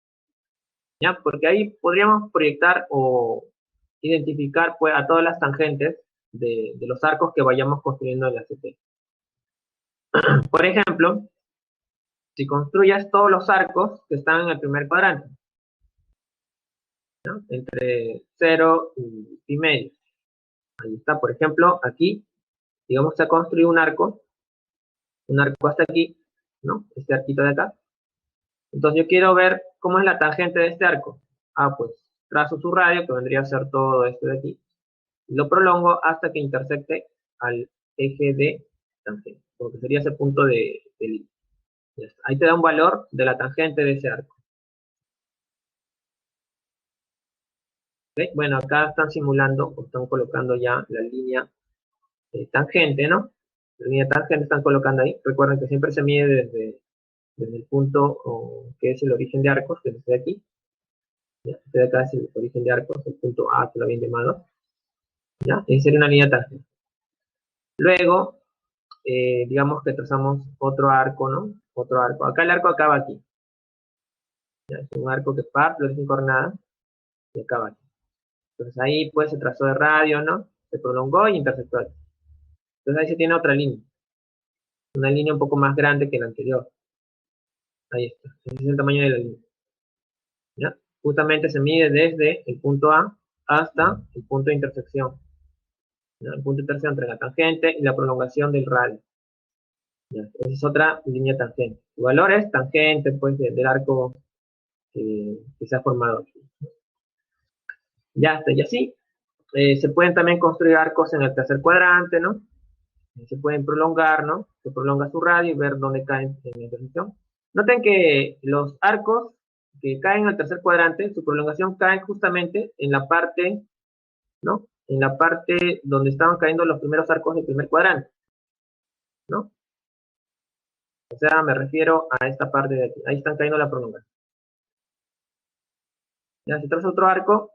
¿ya? Porque ahí podríamos proyectar o identificar pues, a todas las tangentes de los arcos que vayamos construyendo en la CT. Por ejemplo, si construyes todos los arcos que están en el primer cuadrante, ¿no? Entre 0 y medio. Ahí está, por ejemplo, aquí digamos, se ha construido un arco hasta aquí, ¿no? Este arquito de acá. Entonces yo quiero ver cómo es la tangente de este arco. Ah, pues trazo su radio, que vendría a ser todo esto de aquí, y lo prolongo hasta que intersecte al eje de tangente, porque sería ese punto de línea. Ahí te da un valor de la tangente de ese arco. ¿Okay? Bueno, acá están simulando, o están colocando ya la línea tangente, ¿no? La línea tangente están colocando ahí. Recuerden que siempre se mide desde el punto que es el origen de arcos, que es este de aquí. ¿Ya? Este de acá es el origen de arcos, el punto A, que lo habían llamado. ¿Ya? Esa sería una línea tangente. Luego, digamos que trazamos otro arco, ¿no? Otro arco. Acá el arco acaba aquí. ¿Ya? Es un arco que parte de origen coordenada y acaba aquí. Entonces ahí pues se trazó de radio, ¿no? Se prolongó y intersectó aquí. Entonces ahí se tiene otra línea. Una línea un poco más grande que la anterior. Ahí está. Ese es el tamaño de la línea. ¿Ya? Justamente se mide desde el punto A hasta el punto de intersección. ¿Ya? El punto de intersección entre la tangente y la prolongación del radio. ¿Ya? Esa es otra línea tangente. Su valor es tangente pues, del arco que se ha formado aquí. Ya está. Y así se pueden también construir arcos en el tercer cuadrante, ¿no? Se pueden prolongar, ¿no? Se prolonga su radio y ver dónde caen en la intersección. Noten que los arcos que caen al tercer cuadrante, su prolongación cae justamente en la parte, ¿no? En la parte donde estaban cayendo los primeros arcos del primer cuadrante, ¿no? O sea, me refiero a esta parte de aquí. Ahí están cayendo la prolongación. Ya, si traes otro arco,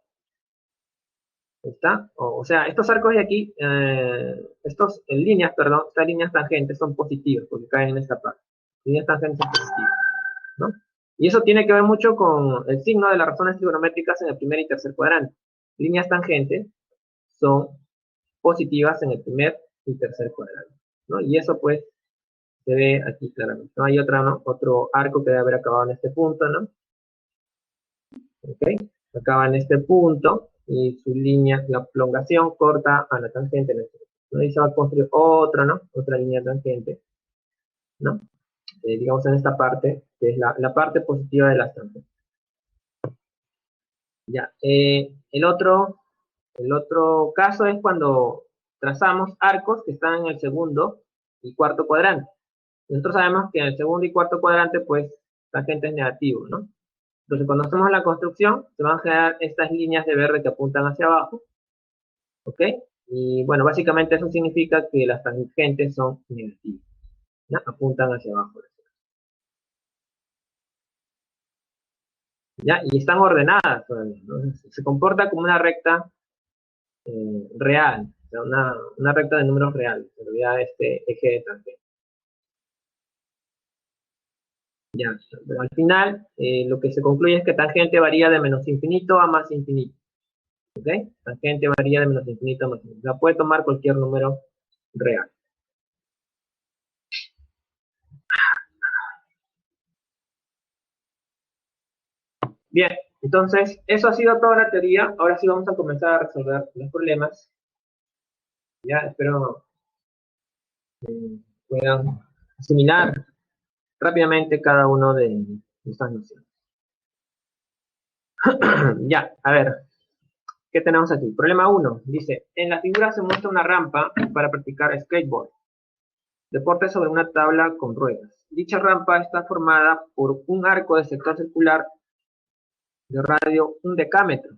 ¿está? O sea, estos arcos de aquí, estos en líneas, perdón, estas líneas tangentes son positivas porque caen en esta parte. Líneas tangentes son positivas, ¿no? Y eso tiene que ver mucho con el signo de las razones trigonométricas en el primer y tercer cuadrante. Líneas tangentes son positivas en el primer y tercer cuadrante, ¿no? Y eso pues se ve aquí claramente. ¿No? Hay otra, ¿no? Otro arco que debe haber acabado en este punto, ¿no? ¿Ok? Acaba en este punto y su línea, la prolongación corta a la tangente en este punto. ¿No? Y se va a construir otra, ¿no? Otra línea tangente, ¿no? Digamos en esta parte, que es la parte positiva de las tangentes. Ya, el otro caso es cuando trazamos arcos que están en el segundo y cuarto cuadrante. Nosotros sabemos que en el segundo y cuarto cuadrante, pues, tangente es negativo, ¿no? Entonces, cuando hacemos la construcción, se van a generar estas líneas de verde que apuntan hacia abajo, ¿ok? Y bueno, básicamente eso significa que las tangentes son negativas, ¿ya? Apuntan hacia abajo. ¿Ya? Y están ordenadas todavía, ¿no? Se comporta como una recta real, o sea, una recta de números reales, en realidad este eje de tangente. Ya, pero al final lo que se concluye es que tangente varía de menos infinito a más infinito. ¿Ok? Tangente varía de menos infinito a más infinito. La puede tomar cualquier número real. Bien, entonces eso ha sido toda la teoría. Ahora sí vamos a comenzar a resolver los problemas. Ya, espero puedan asimilar rápidamente cada uno de estas nociones. Ya, a ver, ¿qué tenemos aquí? Problema 1. Dice, en la figura se muestra una rampa para practicar skateboard. Deporte sobre una tabla con ruedas. Dicha rampa está formada por un arco de sector circular de radio 1 decámetro.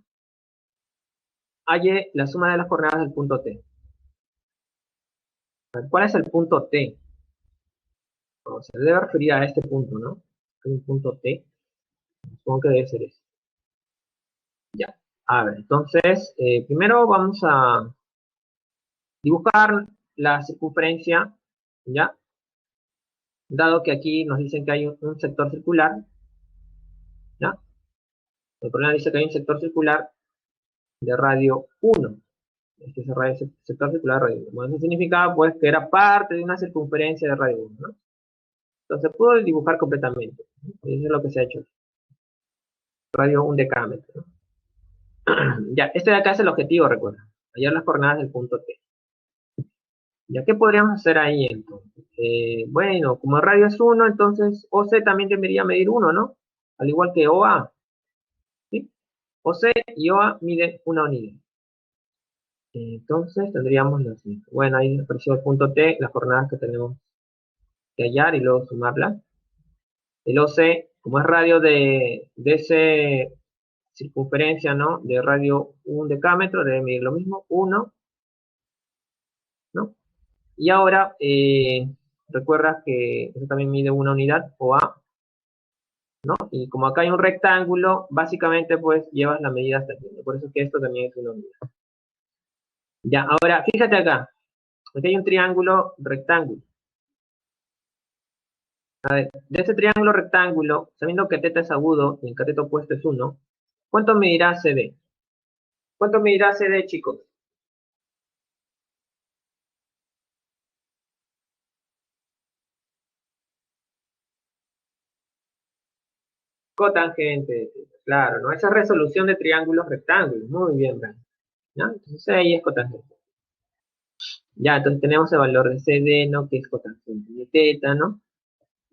Halle la suma de las coordenadas del punto T. ¿Cuál es el punto T? O se debe referir a este punto, ¿no? Hay un punto T. Supongo que debe ser ese. Ya. A ver, entonces, primero vamos a dibujar la circunferencia, ¿ya? Dado que aquí nos dicen que hay un sector circular, ¿ya? El problema dice que hay un sector circular de radio 1. Este es el sector circular de radio 1. Bueno, eso significaba pues que era parte de una circunferencia de radio 1, ¿no? Entonces puedo dibujar completamente. Eso es lo que se ha hecho. Radio 1 decámetro, ¿no? Ya, este de acá es el objetivo, recuerda. Hallar las coordenadas del punto T. ¿Ya qué podríamos hacer ahí entonces? Bueno, como el radio es 1, entonces OC también debería medir 1, ¿no? Al igual que OA, ¿sí? OC y OA miden una unidad. Entonces tendríamos lo siguiente. Bueno, ahí apareció el punto T, las coordenadas que tenemos que hallar y luego sumarlas. El OC, como es radio de ese circunferencia, ¿no? De radio 1 decámetro, debe medir lo mismo, 1, ¿no? Y ahora, recuerda que eso también mide una unidad, o A, ¿no? Y como acá hay un rectángulo, básicamente pues llevas la medida hasta aquí, ¿no? Por eso que esto también es una unidad. Ya, ahora, fíjate acá, aquí hay un triángulo rectángulo. A ver, de ese triángulo rectángulo, sabiendo que θ es agudo y el cateto opuesto es 1, ¿cuánto medirá CD? ¿Cuánto medirá CD, chicos? Cotangente de θ, claro, ¿no? Esa es resolución de triángulos rectángulos, muy bien, Brian, ¿no? Entonces ahí es cotangente. Ya, entonces tenemos el valor de CD, ¿no? Que es cotangente de θ, ¿no?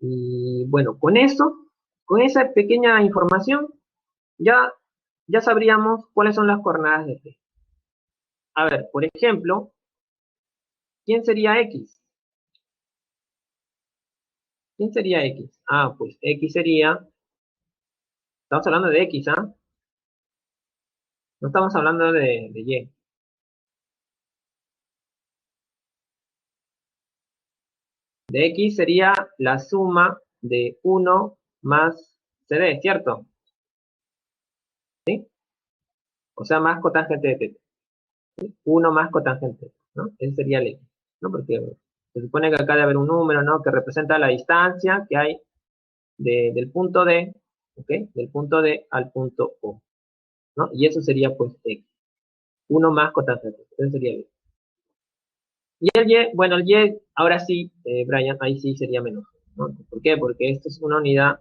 Y bueno, con eso, con esa pequeña información, ya, ya sabríamos cuáles son las coordenadas de P. A ver, por ejemplo, ¿quién sería X? ¿Quién sería X? Ah, pues X sería, estamos hablando de X, ¿ah? No estamos hablando de Y. De X sería la suma de 1 más CD, ¿cierto? ¿Sí? O sea, más cotangente de θ. 1 más cotangente, ¿no? Ese sería el X, ¿no? Porque se supone que acá debe haber un número, ¿no? Que representa la distancia que hay del punto D, ¿ok? Del punto D al punto O, ¿no? Y eso sería, pues, X. 1 más cotangente, ese sería el X. Y el Y, bueno, el Y, ahora sí, Brian, ahí sí sería menos, ¿no? ¿Por qué? Porque esto es una unidad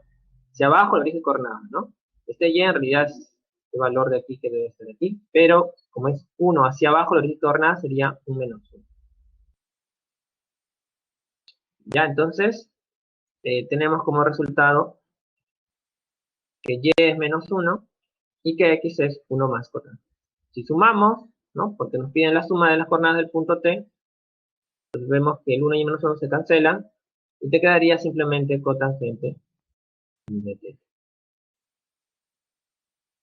hacia abajo, la origen coordenada, ¿no? Este Y en realidad es el valor de aquí que debe estar aquí, pero como es 1 hacia abajo, la origen coordenada sería un menos 1. Ya, entonces, tenemos como resultado que Y es menos 1 y que X es 1 más cotangente. Si sumamos, ¿no? Porque nos piden la suma de las coordenadas del punto T, pues vemos que el 1 y el menos 1 se cancelan y te quedaría simplemente cotangente de T.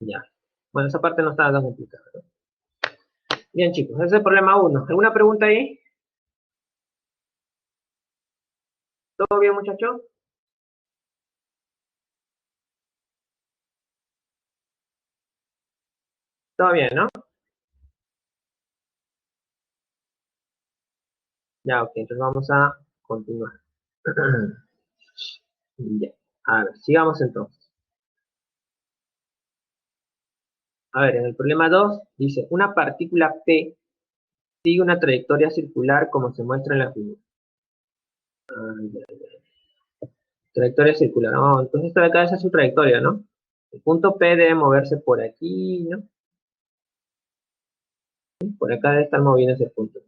Ya. Bueno, esa parte no está tan complicada, ¿no? Bien, chicos, ese es el problema 1. ¿Alguna pregunta ahí? ¿Todo bien, muchachos? Todo bien, ¿no? Ya, ok, entonces vamos a continuar. Ya. A ver, sigamos entonces. A ver, en el problema 2 dice, una partícula P sigue una trayectoria circular como se muestra en la figura. Ah, ya. Trayectoria circular. No, entonces esta de acá esa es su trayectoria, ¿no? El punto P debe moverse por aquí, ¿no? Por acá debe estar moviendo ese punto.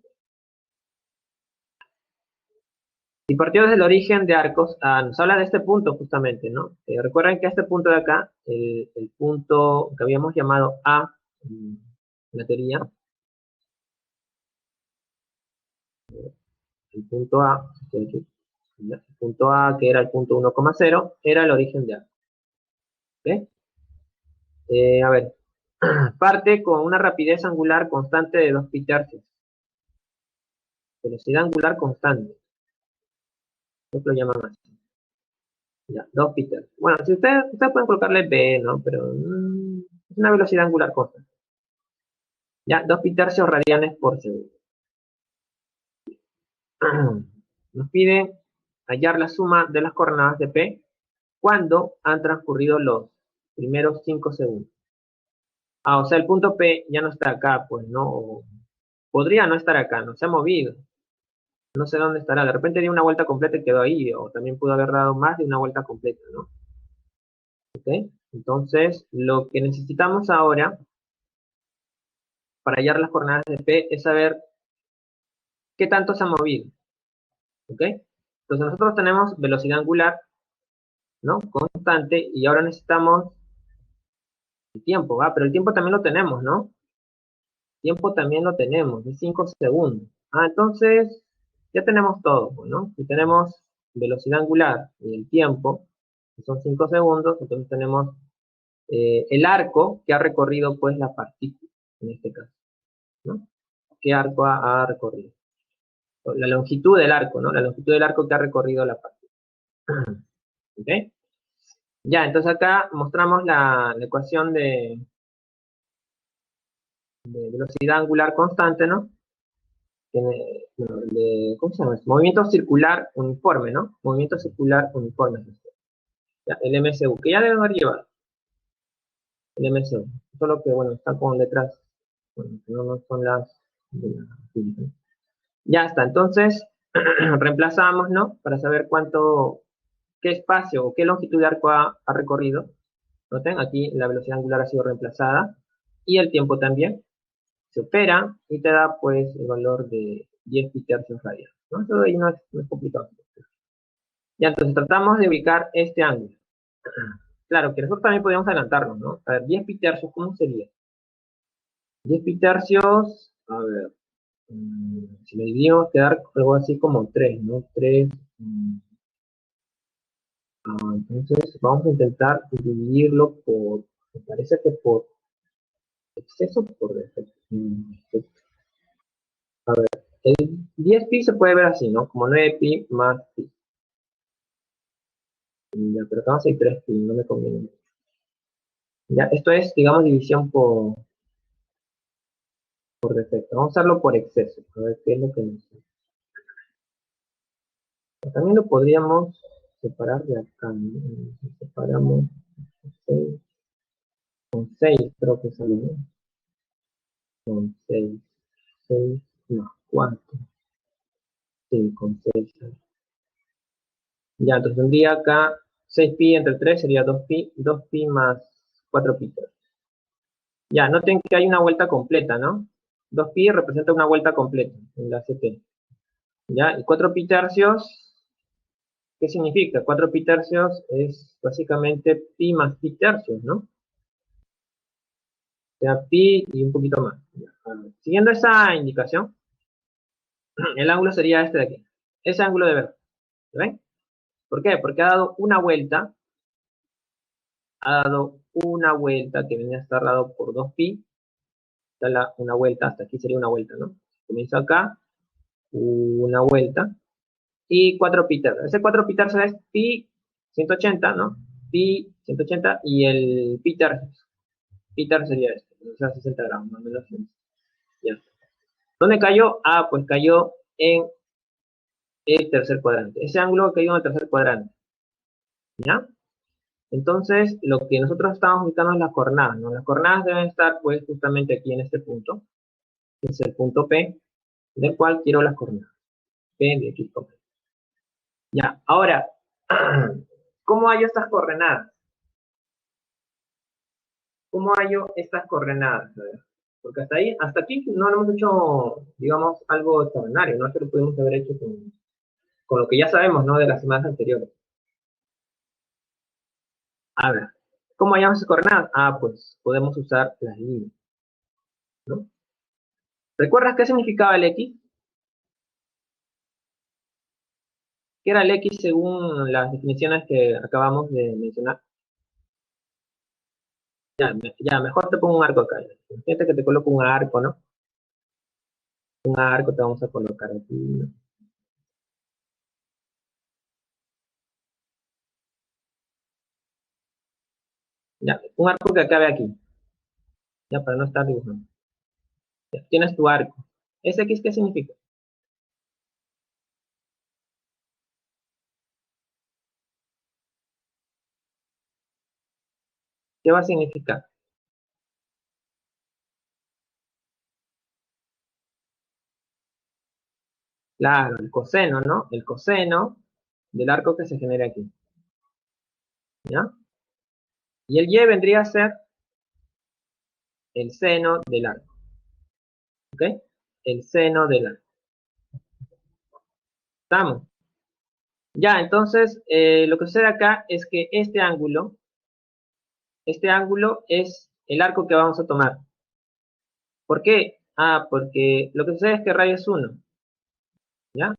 Si partió desde el origen de Arcos, nos habla de este punto justamente, ¿no? Recuerden que este punto de acá, el punto que habíamos llamado A en la teoría, el punto A, el punto A que era el punto 1,0, era el origen de Arcos. ¿Ok? A ver, parte con una rapidez angular constante de 2 pi tercios. Velocidad angular constante. Esto lo llaman así. Ya, 2 pi tercios. Bueno, si ustedes pueden colocarle B, ¿no? Pero es una velocidad angular constante. Ya, 2 pi tercios radianes por segundo. Nos pide hallar la suma de las coordenadas de P cuando han transcurrido los primeros 5 segundos. Ah, o sea, el punto P ya no está acá, pues, ¿no? O podría no estar acá, no se ha movido. No sé dónde estará. De repente dio una vuelta completa y quedó ahí, o también pudo haber dado más de una vuelta completa, ¿no? ¿Ok? Entonces, lo que necesitamos ahora para hallar las coordenadas de P es saber ¿Qué tanto se ha movido? ¿Ok? Entonces nosotros tenemos velocidad angular, ¿no? Constante, y ahora necesitamos el tiempo, ¿va? Pero el tiempo también lo tenemos, ¿no? Tiempo también lo tenemos, es 5 segundos. Entonces ya tenemos todo, pues, ¿no? Si tenemos velocidad angular y el tiempo, que son 5 segundos, entonces tenemos el arco que ha recorrido, pues, la partícula, en este caso, ¿no? ¿Qué arco ha recorrido? La longitud del arco, ¿no? La longitud del arco que ha recorrido la partícula. ¿Ok? Ya, entonces acá mostramos la ecuación de velocidad angular constante, ¿no? Bueno, ¿cómo se llama esto? Movimiento circular uniforme, ¿no? Movimiento circular uniforme. Ya, el MSU, que ya deben haber llevado, el MSU. Solo que, bueno, está con letras, bueno, que no son las de la física, ¿no? Ya está, entonces reemplazamos, ¿no? Para saber qué espacio o qué longitud de arco ha recorrido. Noten, aquí la velocidad angular ha sido reemplazada y el tiempo también. Se opera y te da, pues, el valor de 10 pi tercios radianes, ¿no? Eso de ahí no es complicado. Ya, entonces tratamos de ubicar este ángulo. Claro, que nosotros también podríamos adelantarnos, ¿no? A ver, 10 pi tercios, ¿cómo sería? 10 pi tercios, a ver, si lo dividimos, quedar algo así como 3, ¿no? 3. Entonces vamos a intentar dividirlo me parece que por exceso o por defecto. El 10 pi se puede ver así, ¿no? Como 9 pi más pi. Ya, pero acá vamos a ir 3 pi, no me conviene. Ya, esto es, digamos, división por defecto. Vamos a hacerlo por exceso, a ver qué es lo que nos da. También lo podríamos separar de acá, ¿no? Separamos 6 con 6, creo que sale, ¿no? Con 6, 6 más 4, sí, con 6. Ya, entonces tendría acá 6 pi entre 3 sería 2 pi, 2 pi más 4 pi. Ya, noten que hay una vuelta completa, ¿no? 2 pi representa una vuelta completa en la CT. ¿Ya? Y 4 pi tercios, ¿qué significa? 4 pi tercios es básicamente pi más pi tercios, ¿no? O sea, pi y un poquito más. Ya. Siguiendo esa indicación, el ángulo sería este de aquí. Ese ángulo de ver. ¿Ven? ¿Por qué? Porque ha dado una vuelta que viene a estar dado por 2 pi. Una vuelta, hasta aquí sería una vuelta, ¿no? Comienzo acá, una vuelta, y 4 pi tercios. Ese 4 pi tercios es pi 180, ¿no? Pi 180 y el pi tercios. Pi tercios sería este, o sea, 60 grados, más o menos. Ya. ¿Dónde cayó? Pues cayó en el tercer cuadrante. Ese ángulo cayó en el tercer cuadrante. ¿Ya? Entonces, lo que nosotros estamos buscando es las coordenadas, ¿no? Las coordenadas deben estar, pues, justamente aquí en este punto, que es el punto P, del cual quiero las coordenadas. P de X, P. Ya, ahora, ¿cómo hallo estas coordenadas? ¿Cómo hallo estas coordenadas? A ver, porque hasta aquí no hemos hecho, digamos, algo extraordinario, ¿no? Esto lo pudimos haber hecho con lo que ya sabemos, ¿no? De las semanas anteriores. A ver, ¿cómo hallamos esas coordenadas? Pues podemos usar las líneas, ¿no? ¿Recuerdas qué significaba el X? ¿Qué era el X según las definiciones que acabamos de mencionar? Ya, mejor te pongo un arco acá. Fíjate que te coloco un arco, ¿no? Un arco te vamos a colocar aquí, ¿no? Ya, un arco que acabe aquí, ya, para no estar dibujando. Ya, tienes tu arco. ¿Ese X qué significa? ¿Qué va a significar? Claro, el coseno, ¿no? El coseno del arco que se genera aquí, ¿ya? Y el Y vendría a ser el seno del arco, ¿ok? El seno del arco. ¿Estamos? Ya, entonces, lo que sucede acá es que este ángulo es el arco que vamos a tomar. ¿Por qué? Ah, porque lo que sucede es que radio es 1, ¿ya?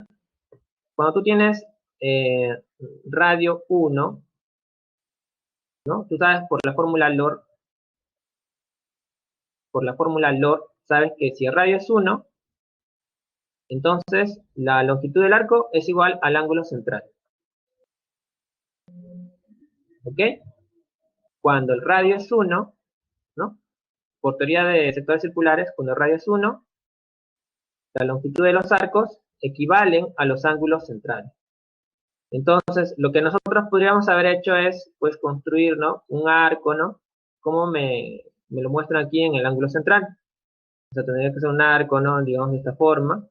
Cuando tú tienes eh, radio 1, ¿no? Tú sabes por la fórmula LOR, sabes que si el radio es 1, entonces la longitud del arco es igual al ángulo central, ¿ok? Cuando el radio es 1, ¿no? Por teoría de sectores circulares, cuando el radio es 1, la longitud de los arcos equivalen a los ángulos centrales. Entonces, lo que nosotros podríamos haber hecho es, pues, construir, ¿no? Un arco, ¿no? Como me lo muestran aquí en el ángulo central. O sea, tendría que ser un arco, ¿no? Digamos de esta forma,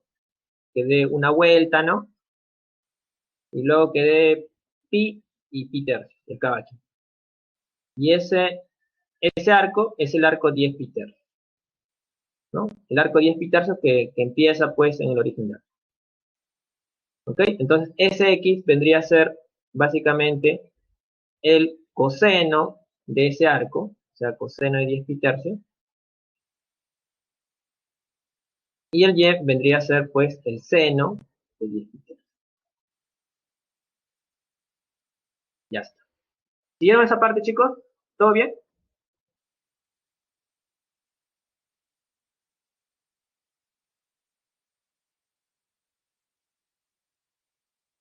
que dé una vuelta, ¿no? Y luego que dé pi y pi tercios, el cabacho. Y ese arco es el arco 10 pi tercios, ¿no? El arco 10 pi tercios que empieza, pues, en el origen de arco. ¿Ok? Entonces, Sx vendría a ser básicamente el coseno de ese arco, o sea, coseno de 10 pi tercios, y el y vendría a ser, pues, el seno de 10 pi tercios. Ya está. ¿Siguieron esa parte, chicos? ¿Todo bien?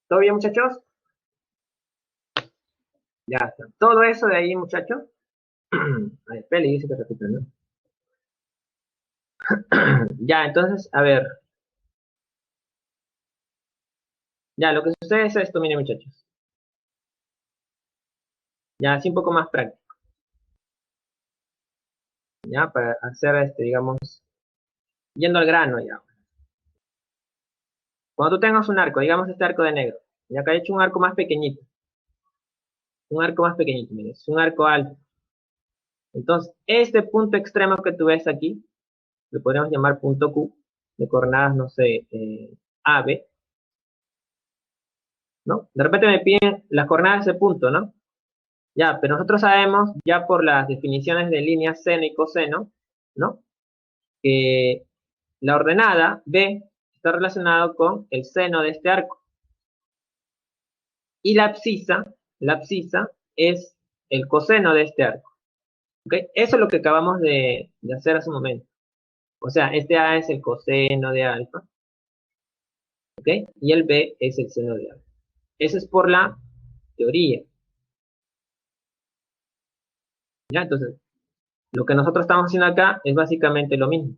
¿Todo bien, muchachos? Ya está. Todo eso de ahí, muchachos. A ver, Peli dice que repito, ¿no? Ya, entonces, a ver. Ya, lo que sucede es esto, miren, muchachos. Ya, así un poco más práctico. Ya, para hacer, digamos, yendo al grano, ya. Cuando tú tengas un arco, digamos este arco de negro, y acá he hecho un arco más pequeñito, miren, es un arco alto. Entonces, este punto extremo que tú ves aquí, lo podríamos llamar punto Q, de coordenadas, no sé, A, B, ¿no? De repente me piden las coordenadas de ese punto, ¿no? Ya, pero nosotros sabemos, ya por las definiciones de líneas seno y coseno, ¿no? Que la ordenada B está relacionado con el seno de este arco. Y la abscisa es el coseno de este arco. ¿Ok? Eso es lo que acabamos de hacer hace un momento. O sea, este A es el coseno de alfa, ¿ok? Y el B es el seno de alfa. Eso es por la teoría. ¿Ya? Entonces, lo que nosotros estamos haciendo acá es básicamente lo mismo.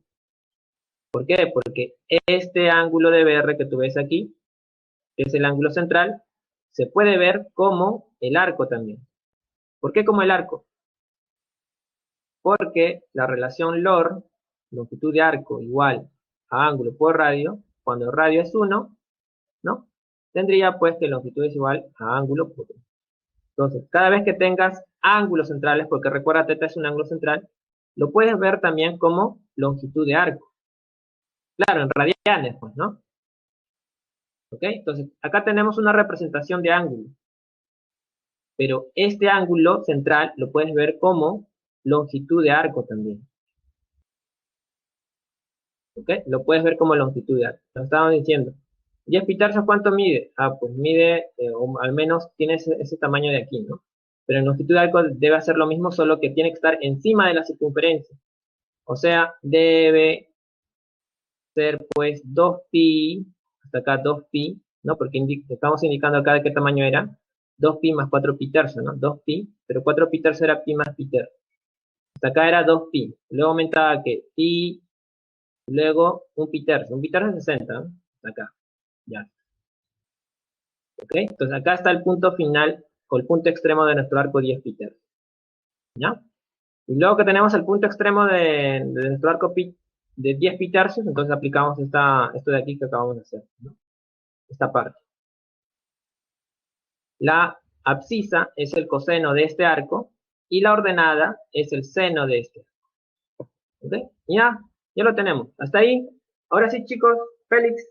¿Por qué? Porque este ángulo de BR que tú ves aquí, que es el ángulo central, se puede ver como el arco también. ¿Por qué como el arco? Porque la relación LOR, longitud de arco igual a ángulo por radio, cuando el radio es 1, ¿no? Tendría pues que longitud es igual a ángulo por 1. Entonces, cada vez que tengas ángulos centrales, porque recuerda, θ es un ángulo central, lo puedes ver también como longitud de arco. Claro, en radianes, pues, ¿no? ¿Ok? Entonces, acá tenemos una representación de ángulo, pero este ángulo central lo puedes ver como longitud de arco también. ¿Ok? Lo puedes ver como longitud de arco. Lo estamos diciendo. ¿Y Pitarza cuánto mide? Ah, pues mide, o al menos tiene ese tamaño de aquí, ¿no? Pero en longitud de arco debe hacer lo mismo, solo que tiene que estar encima de la circunferencia. O sea, debe ser pues 2pi, hasta acá 2pi, ¿no? Porque estamos indicando acá de qué tamaño era. 2pi más 4pi tercio, ¿no? 2pi, pero 4pi tercio era pi más pi tercio. Hasta acá era 2pi. Luego aumentaba que pi, luego un pi tercio es 60, ¿no? Hasta acá, ya. ¿Ok? Entonces acá está el punto final, o el punto extremo de nuestro arco 10 pi tercio, ¿ya? Y luego que tenemos el punto extremo de nuestro arco de 10 pi tercios, entonces aplicamos esto de aquí que acabamos de hacer, ¿no? Esta parte. La abscisa es el coseno de este arco y la ordenada es el seno de este arco. ¿Ok? Ya lo tenemos. Hasta ahí. Ahora sí, chicos, Félix.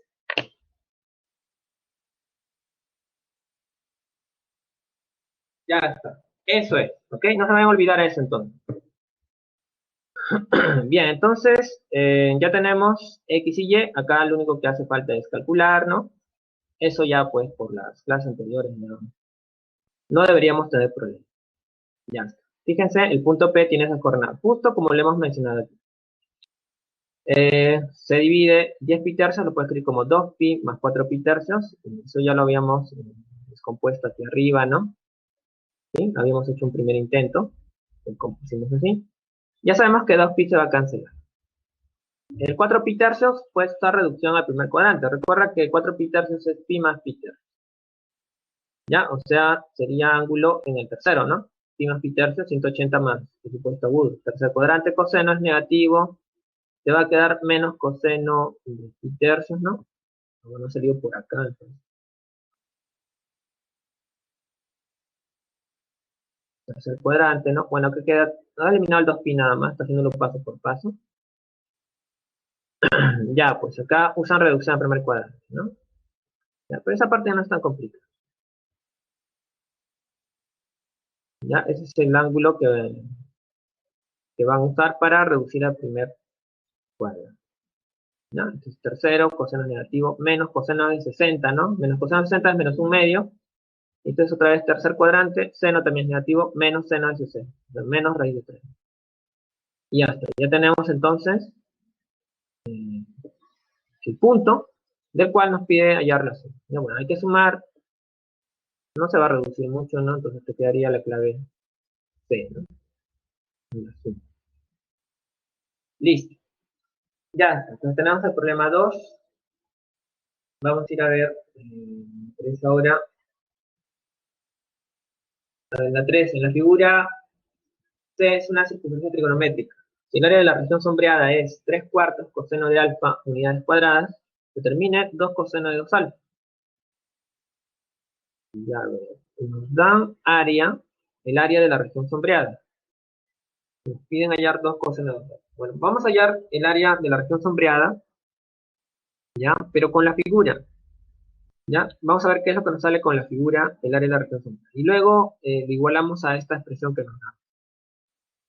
Ya está. Eso es, ¿ok? No se vayan a olvidar eso entonces. Bien, entonces ya tenemos X y Y. Acá lo único que hace falta es calcular, ¿no? Eso ya pues por las clases anteriores no deberíamos tener problemas. Ya está. Fíjense, el punto P tiene esas coordenadas, justo como le hemos mencionado aquí. Se divide 10 pi tercios, lo puedes escribir como 2pi más 4 pi tercios. Eso ya lo habíamos descompuesto aquí arriba, ¿no? ¿Sí? Habíamos hecho un primer intento. Lo compusimos así. Ya sabemos que 2pi se va a cancelar. El 4 pi tercios pues esta reducción al primer cuadrante. Recuerda que 4 pi tercios es pi más pi tercios. ¿Ya? O sea, sería ángulo en el tercero, ¿no? Pi más pi tercios, 180 más el supuesto agudo. Tercer cuadrante, coseno es negativo. Te va a quedar menos coseno de pi tercios, ¿no? No salió por acá, entonces. Tercer cuadrante, ¿no? Bueno, que queda, no ha eliminado el 2pi nada más, está haciéndolo paso por paso. Ya, pues acá usan reducción al primer cuadrante, ¿no? Ya, pero esa parte no es tan complicada. Ya, ese es el ángulo que van a usar para reducir al primer cuadrante. ¿Ya? Entonces, tercero, coseno negativo, menos coseno de 60, ¿no? Menos coseno de 60 es menos un medio. Entonces, otra vez, tercer cuadrante, seno también es negativo, menos seno de 60. Menos raíz de 3. Y ya está. Ya tenemos entonces el punto del cual nos pide hallar la suma. Ya, bueno, hay que sumar, no se va a reducir mucho, ¿no? Entonces te quedaría la clave C, ¿no? Listo. Ya está. Entonces tenemos el problema 2. Vamos a ir a ver ahora la 3. En la figura C es una circunferencia trigonométrica. Si el área de la región sombreada es 3 cuartos coseno de alfa unidades cuadradas, determine 2 coseno de 2 alfa. Ya nos dan el área de la región sombreada. Nos piden hallar 2 coseno de 2 alfa. Bueno, vamos a hallar el área de la región sombreada, ¿ya? Pero con la figura. ¿Ya? Vamos a ver qué es lo que nos sale con la figura del área de la región sombreada. Y luego lo igualamos a esta expresión que nos da.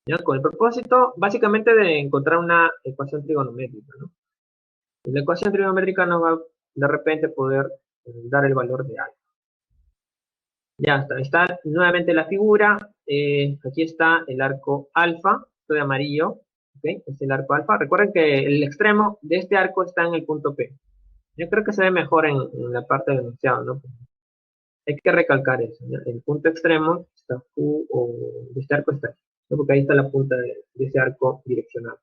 ¿Ya? Con el propósito, básicamente, de encontrar una ecuación trigonométrica, ¿no? Y la ecuación trigonométrica nos va de repente poder dar el valor de alfa. Ya está, está nuevamente la figura. Aquí está el arco alfa, esto de amarillo. ¿Okay? Es el arco alfa. Recuerden que el extremo de este arco está en el punto P. Yo creo que se ve mejor en la parte del enunciado, ¿no? Hay que recalcar eso, ¿no? El punto extremo está Q o de este arco está, ¿no? Porque ahí está la punta de ese arco direccional.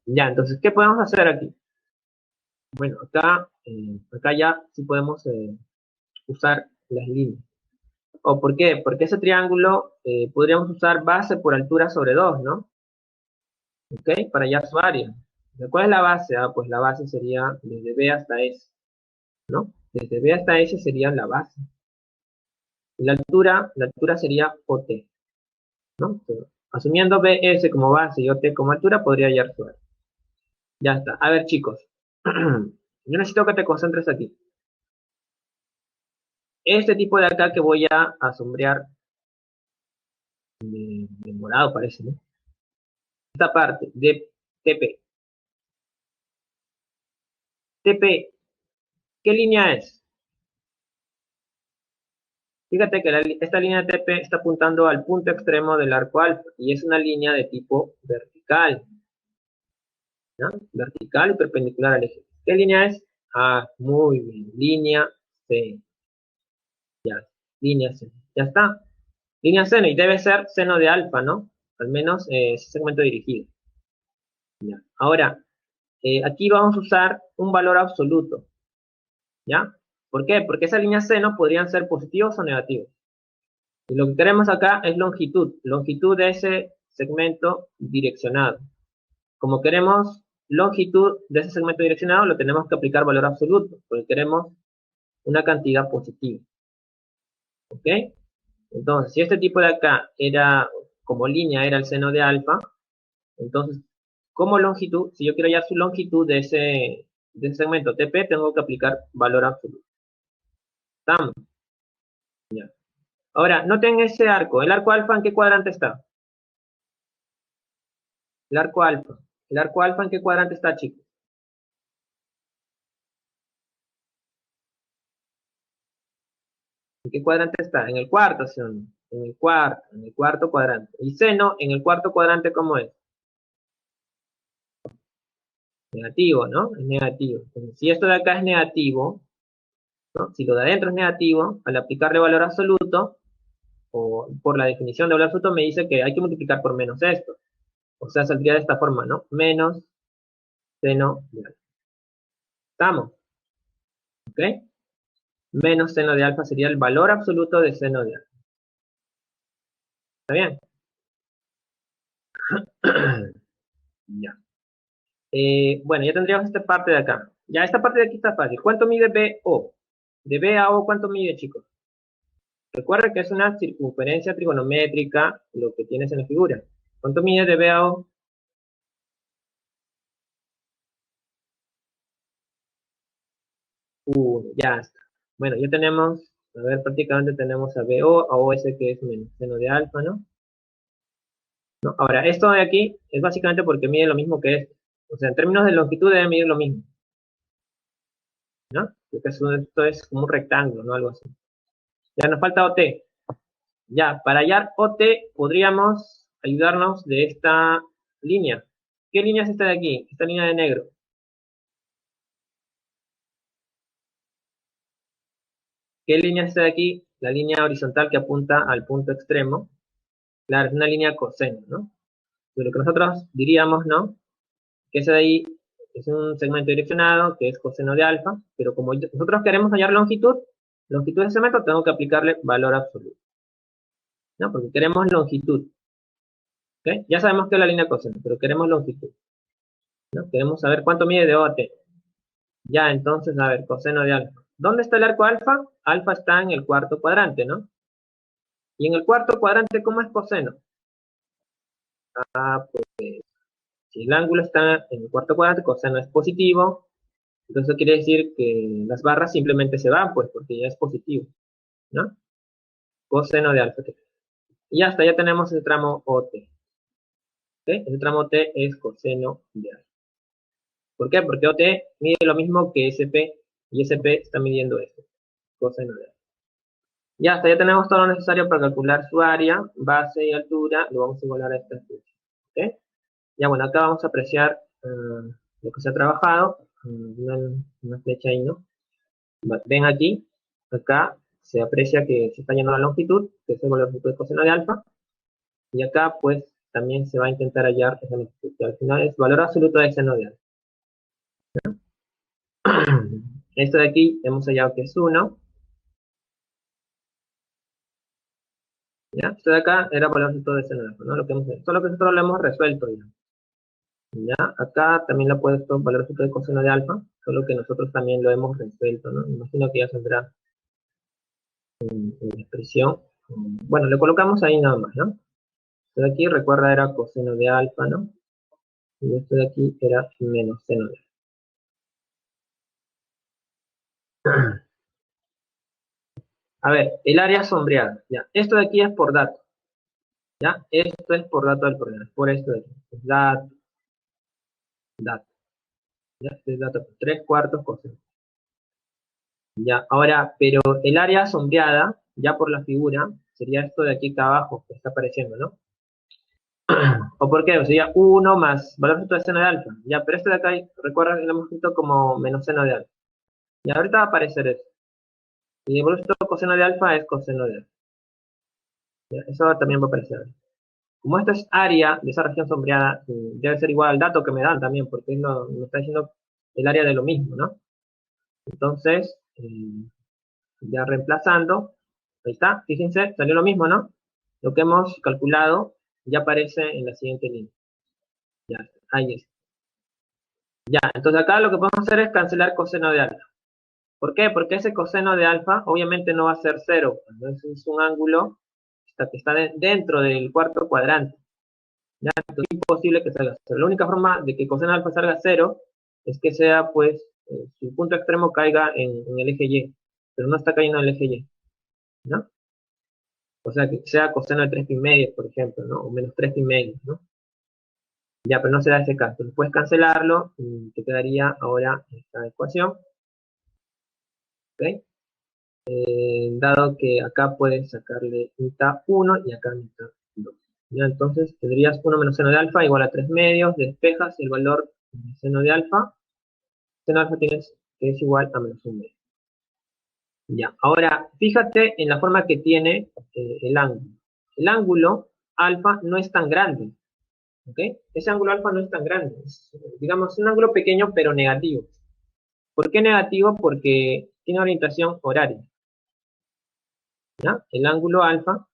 Ya, entonces, ¿qué podemos hacer aquí? Bueno, acá ya sí podemos usar las líneas. ¿O por qué? Porque ese triángulo podríamos usar base por altura sobre 2, ¿no? ¿Ok? Para hallar su área. ¿Cuál es la base? Ah, pues la base sería desde B hasta S, ¿no? Desde B hasta S sería la base. La altura sería OT, ¿no? Asumiendo BS como base y OT como altura, podría hallar su área. Ya está. A ver, chicos. Yo necesito que te concentres aquí. Este tipo de acá que voy a sombrear de morado parece, ¿no? Esta parte de TP. TP, ¿qué línea es? Fíjate que esta línea de TP está apuntando al punto extremo del arco alfa y es una línea de tipo vertical, ¿no? Vertical y perpendicular al eje. ¿Qué línea es? Ah, muy bien. Línea C. Ya, línea C. Ya está. Línea seno y debe ser seno de alfa, ¿no? Al menos ese segmento dirigido. Ya. Ahora, aquí vamos a usar un valor absoluto. ¿Ya? ¿Por qué? Porque esa línea seno podrían ser positivos o negativos. Y lo que queremos acá es longitud. Longitud de ese segmento direccionado. Como queremos longitud de ese segmento direccionado, lo tenemos que aplicar valor absoluto, porque queremos una cantidad positiva. ¿Ok? Entonces, si este tipo de acá era, como línea, era el seno de alfa, entonces, como longitud, si yo quiero hallar su longitud de ese segmento TP, tengo que aplicar valor absoluto. ¿Estamos? Ya. Ahora, noten ese arco. ¿El arco alfa en qué cuadrante está? El arco alfa. ¿El arco alfa en qué cuadrante está, chicos? ¿En qué cuadrante está? En el cuarto, ¿sí o no? En el cuarto cuadrante. Y seno, en el cuarto cuadrante, ¿cómo es? Negativo, ¿no? Es negativo. Entonces, si esto de acá es negativo, ¿no? Si lo de adentro es negativo, al aplicarle valor absoluto, o por la definición de valor absoluto, me dice que hay que multiplicar por menos esto. O sea, saldría de esta forma, ¿no? Menos seno de alfa. ¿Estamos? ¿Ok? Menos seno de alfa sería el valor absoluto de seno de alfa. ¿Está bien? Ya. Bueno, ya tendríamos esta parte de acá. Ya, esta parte de aquí está fácil. ¿Cuánto mide BO? De B a O, ¿cuánto mide, chicos? Recuerda que es una circunferencia trigonométrica lo que tienes en la figura. ¿Cuánto mide de B a O? 1, ya está. Bueno, ya tenemos, a ver, prácticamente tenemos a BO, a OS que es menos seno de alfa, ¿no? ¿No? Ahora, esto de aquí es básicamente porque mide lo mismo que esto. O sea, en términos de longitud debe medir lo mismo, ¿no? Porque esto es como un rectángulo, ¿no? Algo así. Ya nos falta OT. Ya, para hallar OT podríamos ayudarnos de esta línea. ¿Qué línea es esta de aquí? Esta línea de negro. ¿Qué línea es esta de aquí? La línea horizontal que apunta al punto extremo. Claro, es una línea coseno, ¿no? De lo que nosotros diríamos, ¿no? Que ese de ahí es un segmento direccionado, que es coseno de alfa, pero como nosotros queremos hallar longitud de ese segmento, tengo que aplicarle valor absoluto, ¿no? Porque queremos longitud, ¿ok? Ya sabemos que es la línea coseno, pero queremos longitud, ¿no? Queremos saber cuánto mide de O a T. Ya, entonces, a ver, coseno de alfa. ¿Dónde está el arco alfa? Alfa está en el cuarto cuadrante, ¿no? Y en el cuarto cuadrante, ¿cómo es coseno? Ah, pues, si el ángulo está en el cuarto cuadrante, coseno es positivo, entonces eso quiere decir que las barras simplemente se van, pues, porque ya es positivo, ¿no? Coseno de alfa. Y ya está, ya tenemos el tramo OT. ¿Ok? El tramo T es coseno de alfa. ¿Por qué? Porque OT mide lo mismo que SP, y SP está midiendo esto, coseno de alfa. Ya está, ya tenemos todo lo necesario para calcular su área, base y altura, lo vamos a igualar a esta flecha. ¿Ok? Ya bueno, acá vamos a apreciar lo que se ha trabajado, una flecha ahí, ¿no? Ven aquí, acá se aprecia que se está yendo la longitud, que es el valor de coseno de alfa, y acá pues también se va a intentar hallar esa longitud, que al final es valor absoluto de seno de alfa. Esto de aquí hemos hallado que es 1, ¿ya? Esto de acá era valor absoluto de seno de alfa, ¿no? Lo que solo que nosotros lo hemos resuelto ya. ¿Ya? Acá también le ha puesto valor absoluto de coseno de alfa, solo que nosotros también lo hemos resuelto, ¿no? Me imagino que ya saldrá en la expresión. Bueno, le colocamos ahí nada más, ¿no? Esto de aquí, recuerda, era coseno de alfa, ¿no? Y esto de aquí era menos seno de alfa. A ver, el área sombreada, ¿ya? Esto de aquí es por dato, ¿ya? Esto es por dato del problema, por esto de aquí. Dato, dato, ¿ya? Este es dato por 3/4 coseno. Ya, ahora, pero el área sombreada, ya por la figura, sería esto de aquí acá abajo, que está apareciendo, ¿no? ¿O por qué? O sería 1 más valor absoluto de seno de alfa. Ya, pero este de acá, recuerda que lo hemos escrito como menos seno de alfa. Y ahorita va a aparecer eso. Y el valor absoluto de coseno de alfa es coseno de alfa. ¿Ya? Eso también va a aparecer. Como esto es área de esa región sombreada, debe ser igual al dato que me dan también, porque me está diciendo el área de lo mismo, ¿no? Entonces, ya reemplazando, ahí está, fíjense, salió lo mismo, ¿no? Lo que hemos calculado ya aparece en la siguiente línea. Ya, ahí está. Ya, entonces acá lo que podemos hacer es cancelar coseno de alfa. ¿Por qué? Porque ese coseno de alfa obviamente no va a ser cero. Entonces es un ángulo que está dentro del cuarto cuadrante. Ya, entonces es imposible que salga cero. La única forma de que coseno de alfa salga cero es que sea, pues, su punto extremo caiga en el eje Y, pero no está cayendo en el eje Y, ¿no? O sea, que sea coseno de 3 pi medio, por ejemplo, ¿no? O menos 3 pi medio, ¿no? Ya, pero no se da ese caso. Entonces puedes cancelarlo y te quedaría ahora esta ecuación, ¿ok? Dado que acá puedes sacarle mitad 1 y acá mitad 2. ¿Ya? Entonces tendrías 1 menos seno de alfa igual a 3 medios, despejas el valor de seno de alfa. Seno de alfa tienes que es igual a menos 1 medio. Ya, ahora fíjate en la forma que tiene el ángulo. El ángulo alfa no es tan grande, ¿ok? Ese ángulo alfa no es tan grande, es, digamos, un ángulo pequeño pero negativo. ¿Por qué negativo? Porque tiene orientación horaria, ¿ya? El ángulo alfa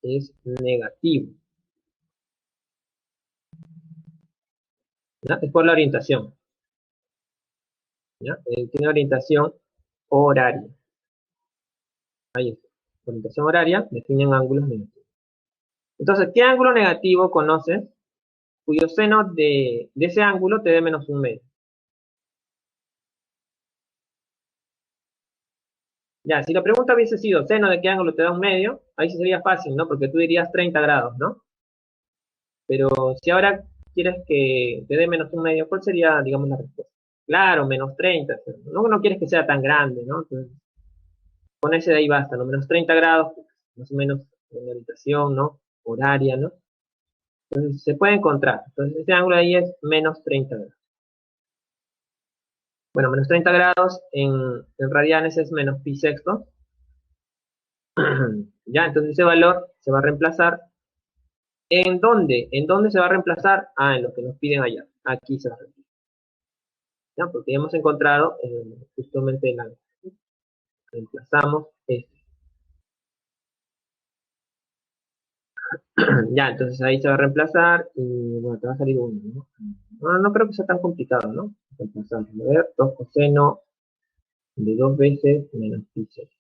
es negativo, ¿ya? Es por la orientación, ¿ya? Tiene orientación horaria. Ahí está. Orientación horaria definen ángulos negativos. Entonces, ¿qué ángulo negativo conoces cuyo seno de ese ángulo te dé menos 1 medio? Ya, si la pregunta hubiese sido seno de qué ángulo te da 1 medio, ahí sí sería fácil, ¿no? Porque tú dirías 30 grados, ¿no? Pero si ahora quieres que te dé menos 1 medio, ¿cuál sería, digamos, la respuesta? Claro, menos 30, pero no quieres que sea tan grande, ¿no? Entonces, con ese de ahí basta, ¿no? Menos 30 grados, más o menos en la orientación, ¿no? Horaria, ¿no? Entonces, se puede encontrar. Entonces, ese ángulo ahí es menos 30 grados. Bueno, menos 30 grados en radianes es menos pi sexto. Ya, entonces ese valor se va a reemplazar. ¿En dónde? ¿En dónde se va a reemplazar? Ah, en lo que nos piden allá. Aquí se va a reemplazar. ¿Ya? Porque ya hemos encontrado justamente el ángulo. Reemplazamos este. Ya, entonces ahí se va a reemplazar y bueno, te va a salir uno, ¿no? No creo que sea tan complicado, ¿no? Reemplazar. A ver, 2 coseno de 2 veces menos pi sexto.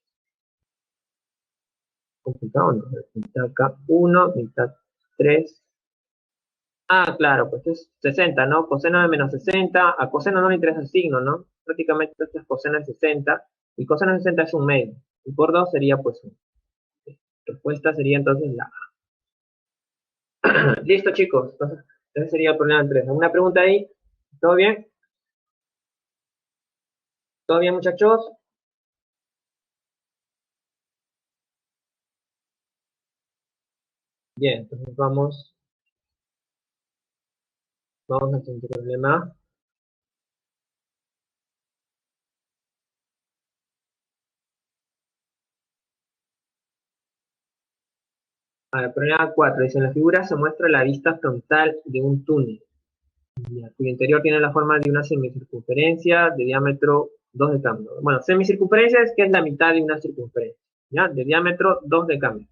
¿Complicado no? Mitad acá 1, mitad 3. Ah, claro, pues es 60, ¿no? Coseno de menos 60, a coseno no le interesa el signo, ¿no? Prácticamente esto es coseno de 60, y coseno de 60 es 1 medio, y por 2 sería pues 1. Respuesta sería entonces la A. Listo, chicos, entonces ese sería el problema 3. ¿Alguna pregunta ahí? ¿Todo bien? ¿Todo bien, muchachos? Bien, entonces vamos al siguiente problema. A ver, problema 4, dice, en la figura se muestra la vista frontal de un túnel, cuyo interior tiene la forma de una semicircunferencia de diámetro 2 de cambio. Bueno, semicircunferencia es que es la mitad de una circunferencia, ¿ya? De diámetro 2 de cambio.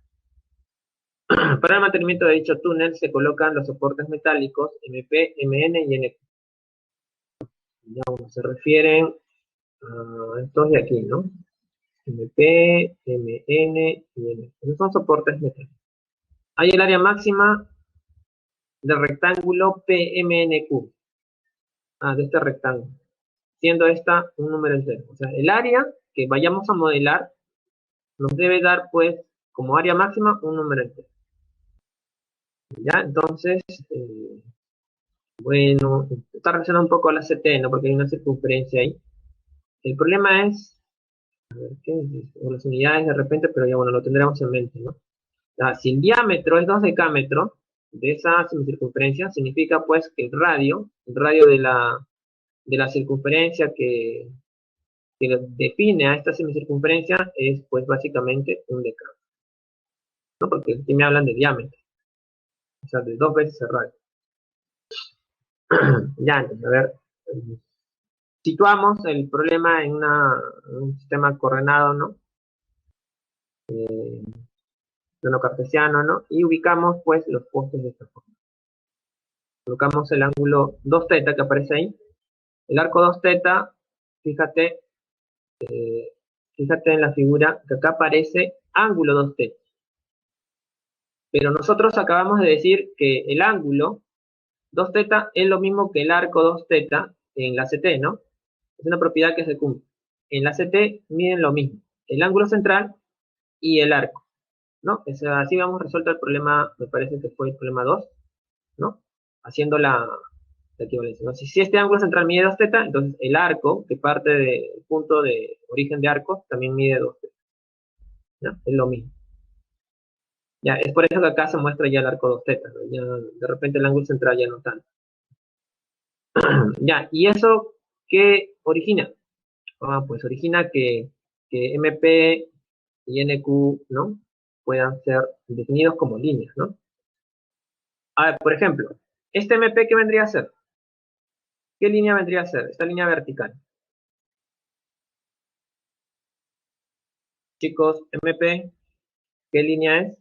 Para el mantenimiento de dicho túnel se colocan los soportes metálicos MP, MN y NQ. Ya se refieren a estos de aquí, ¿no? MP, MN y NQ. Esos son soportes metálicos. Hay el área máxima del rectángulo PMNQ, de este rectángulo, siendo esta un número entero. O sea, el área que vayamos a modelar nos debe dar, pues, como área máxima, un número entero. ¿Ya? Entonces, bueno, está relacionado un poco a la CT, ¿no? Porque hay una circunferencia ahí. El problema es, a ver, ¿qué es? O las unidades de repente, pero ya, bueno, lo tendremos en mente, ¿no? Si el diámetro es 2 decámetros de esa semicircunferencia, significa, pues, que el radio de la circunferencia que define a esta semicircunferencia es, pues, básicamente un decámetro, ¿no? Porque aquí me hablan de diámetro, o sea, de 2 veces el radio. Ya, entonces, a ver, situamos el problema en un sistema coordenado, ¿no? Plano cartesiano, ¿no? Y ubicamos, pues, los postes de esta forma. Colocamos el ángulo 2θ que aparece ahí. El arco 2θ, fíjate, fíjate en la figura que acá aparece ángulo 2θ. Pero nosotros acabamos de decir que el ángulo 2θ es lo mismo que el arco 2θ en la CT, ¿no? Es una propiedad que se cumple. En la CT miden lo mismo, el ángulo central y el arco. ¿no? O sea, así habíamos resuelto el problema, me parece que fue el problema 2, ¿no? Haciendo la equivalencia, ¿no? Si este ángulo central mide 2 teta, entonces el arco, que parte del punto de origen de arco, también mide 2 teta, ¿no? Es lo mismo. Ya, es por eso que acá se muestra ya el arco 2 teta, ¿no? Ya, de repente el ángulo central ya no tanto. Ya, ¿y eso qué origina? Pues origina que MP y NQ, ¿no? Puedan ser definidos como líneas, ¿no? A ver, por ejemplo, este MP, ¿qué vendría a ser? ¿Qué línea vendría a ser? Esta línea vertical. Chicos, MP, ¿qué línea es?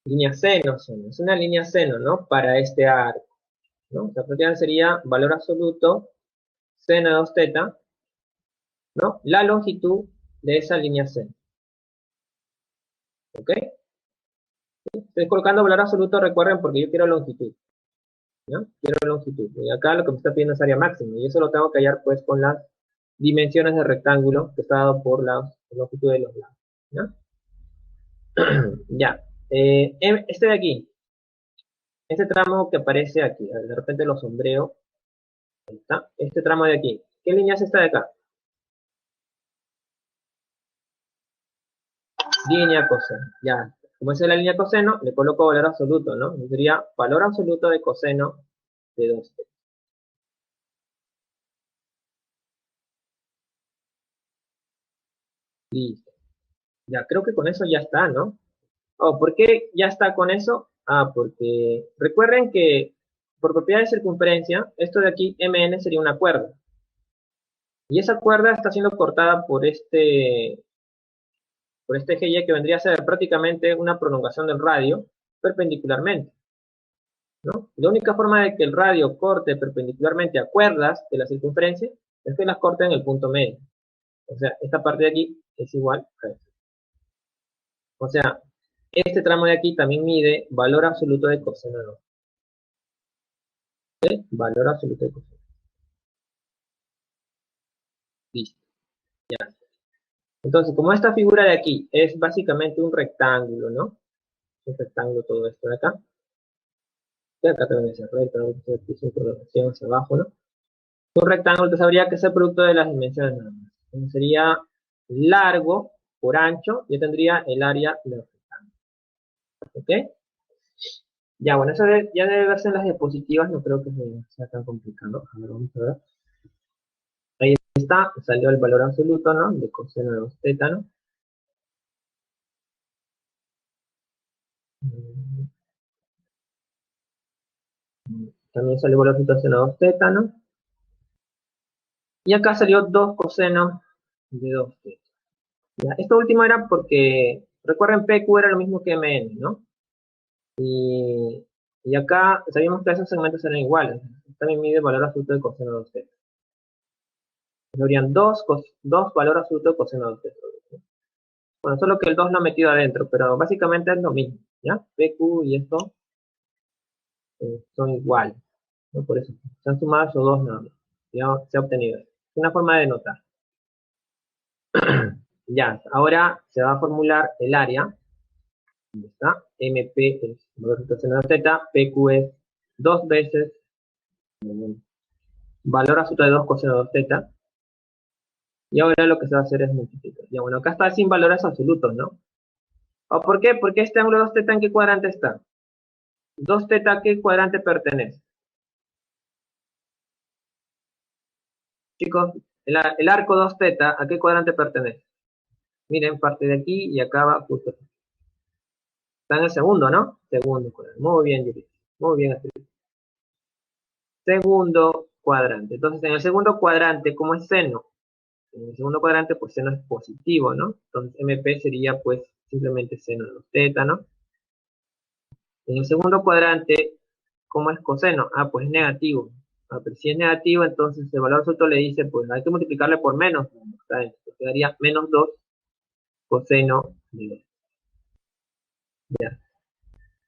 Línea seno, seno. Es una línea seno, ¿no? Para este arco, ¿no? O sea, prácticamente sería valor absoluto, seno de 2 teta, ¿no? La longitud de esa línea seno. ¿Ok? Estoy colocando valor absoluto, recuerden, porque yo quiero longitud, ¿no? Quiero longitud. Y acá lo que me está pidiendo es área máxima, y eso lo tengo que hallar, pues, con las dimensiones del rectángulo que está dado por la longitud de los lados, ¿no? Ya. Este de aquí, este tramo que aparece aquí, de repente lo sombreo, ahí está, este tramo de aquí. ¿Qué línea es esta de acá? Línea coseno, ya. Como es la línea coseno, le coloco valor absoluto, ¿no? Sería valor absoluto de coseno de 2. Listo. Ya, creo que con eso ya está, ¿no? Oh, ¿por qué ya está con eso? Porque recuerden que por propiedad de circunferencia, esto de aquí, MN, sería una cuerda. Y esa cuerda está siendo cortada por este eje Y, que vendría a ser prácticamente una prolongación del radio perpendicularmente, ¿no? La única forma de que el radio corte perpendicularmente a cuerdas de la circunferencia es que las corte en el punto medio. O sea, esta parte de aquí es igual a esto. O sea, este tramo de aquí también mide valor absoluto de coseno de 2. ¿Ok? Valor absoluto de coseno. Listo. Ya. Entonces, como esta figura de aquí es básicamente un rectángulo, ¿no? Un rectángulo todo esto de acá. Y acá también es recto, aquí sin programación hacia abajo, ¿no? Un rectángulo, entonces habría que ser producto de las dimensiones nada más. Entonces sería largo por ancho, yo tendría el área del rectángulo. ¿Ok? Ya, bueno, eso ya debe verse en las diapositivas, no creo que sea tan complicado. A ver, vamos a ver. Ahí está, salió el valor absoluto, ¿no? De coseno de 2 teta, ¿no? También salió el valor absoluto de coseno de 2 teta, ¿no? Y acá salió 2 cosenos de 2 teta. Ya, esto último era porque, recuerden, PQ era lo mismo que MN, ¿no? Y acá sabíamos que esos segmentos eran iguales. También mide el valor absoluto de coseno de 2 teta. Habrían dos valor absoluto de coseno de 2 teta. Bueno, solo que el 2 lo he metido adentro, pero básicamente es lo mismo, ¿ya? PQ y esto son iguales, ¿no? Por eso, se han sumado esos dos nada más. Ya se ha obtenido. Es una forma de notar. Ya, ahora se va a formular el área. ¿Dónde está? MP es valor absoluto de coseno de teta, PQ es 2 veces valor absoluto de 2 coseno de 2 teta. Y ahora lo que se va a hacer es multiplicar. Ya, bueno, acá está sin valores absolutos, ¿no? ¿O por qué? Porque este ángulo 2 teta, ¿en qué cuadrante está? 2 teta, ¿a qué cuadrante pertenece? Chicos, el arco 2 teta, ¿a qué cuadrante pertenece? Miren, parte de aquí y acaba justo. Está en el segundo, ¿no? Segundo cuadrante. Muy bien, Yuri. Muy bien. Segundo cuadrante. Entonces, en el segundo cuadrante, ¿cómo es seno? En el segundo cuadrante, pues seno es positivo, ¿no? Entonces, MP sería, pues, simplemente seno de 2 teta, ¿no? En el segundo cuadrante, ¿cómo es coseno? Pues es negativo. Pero si es negativo, entonces el valor absoluto le dice, pues hay que multiplicarle por menos. Entonces quedaría menos 2 coseno de 2. Ya.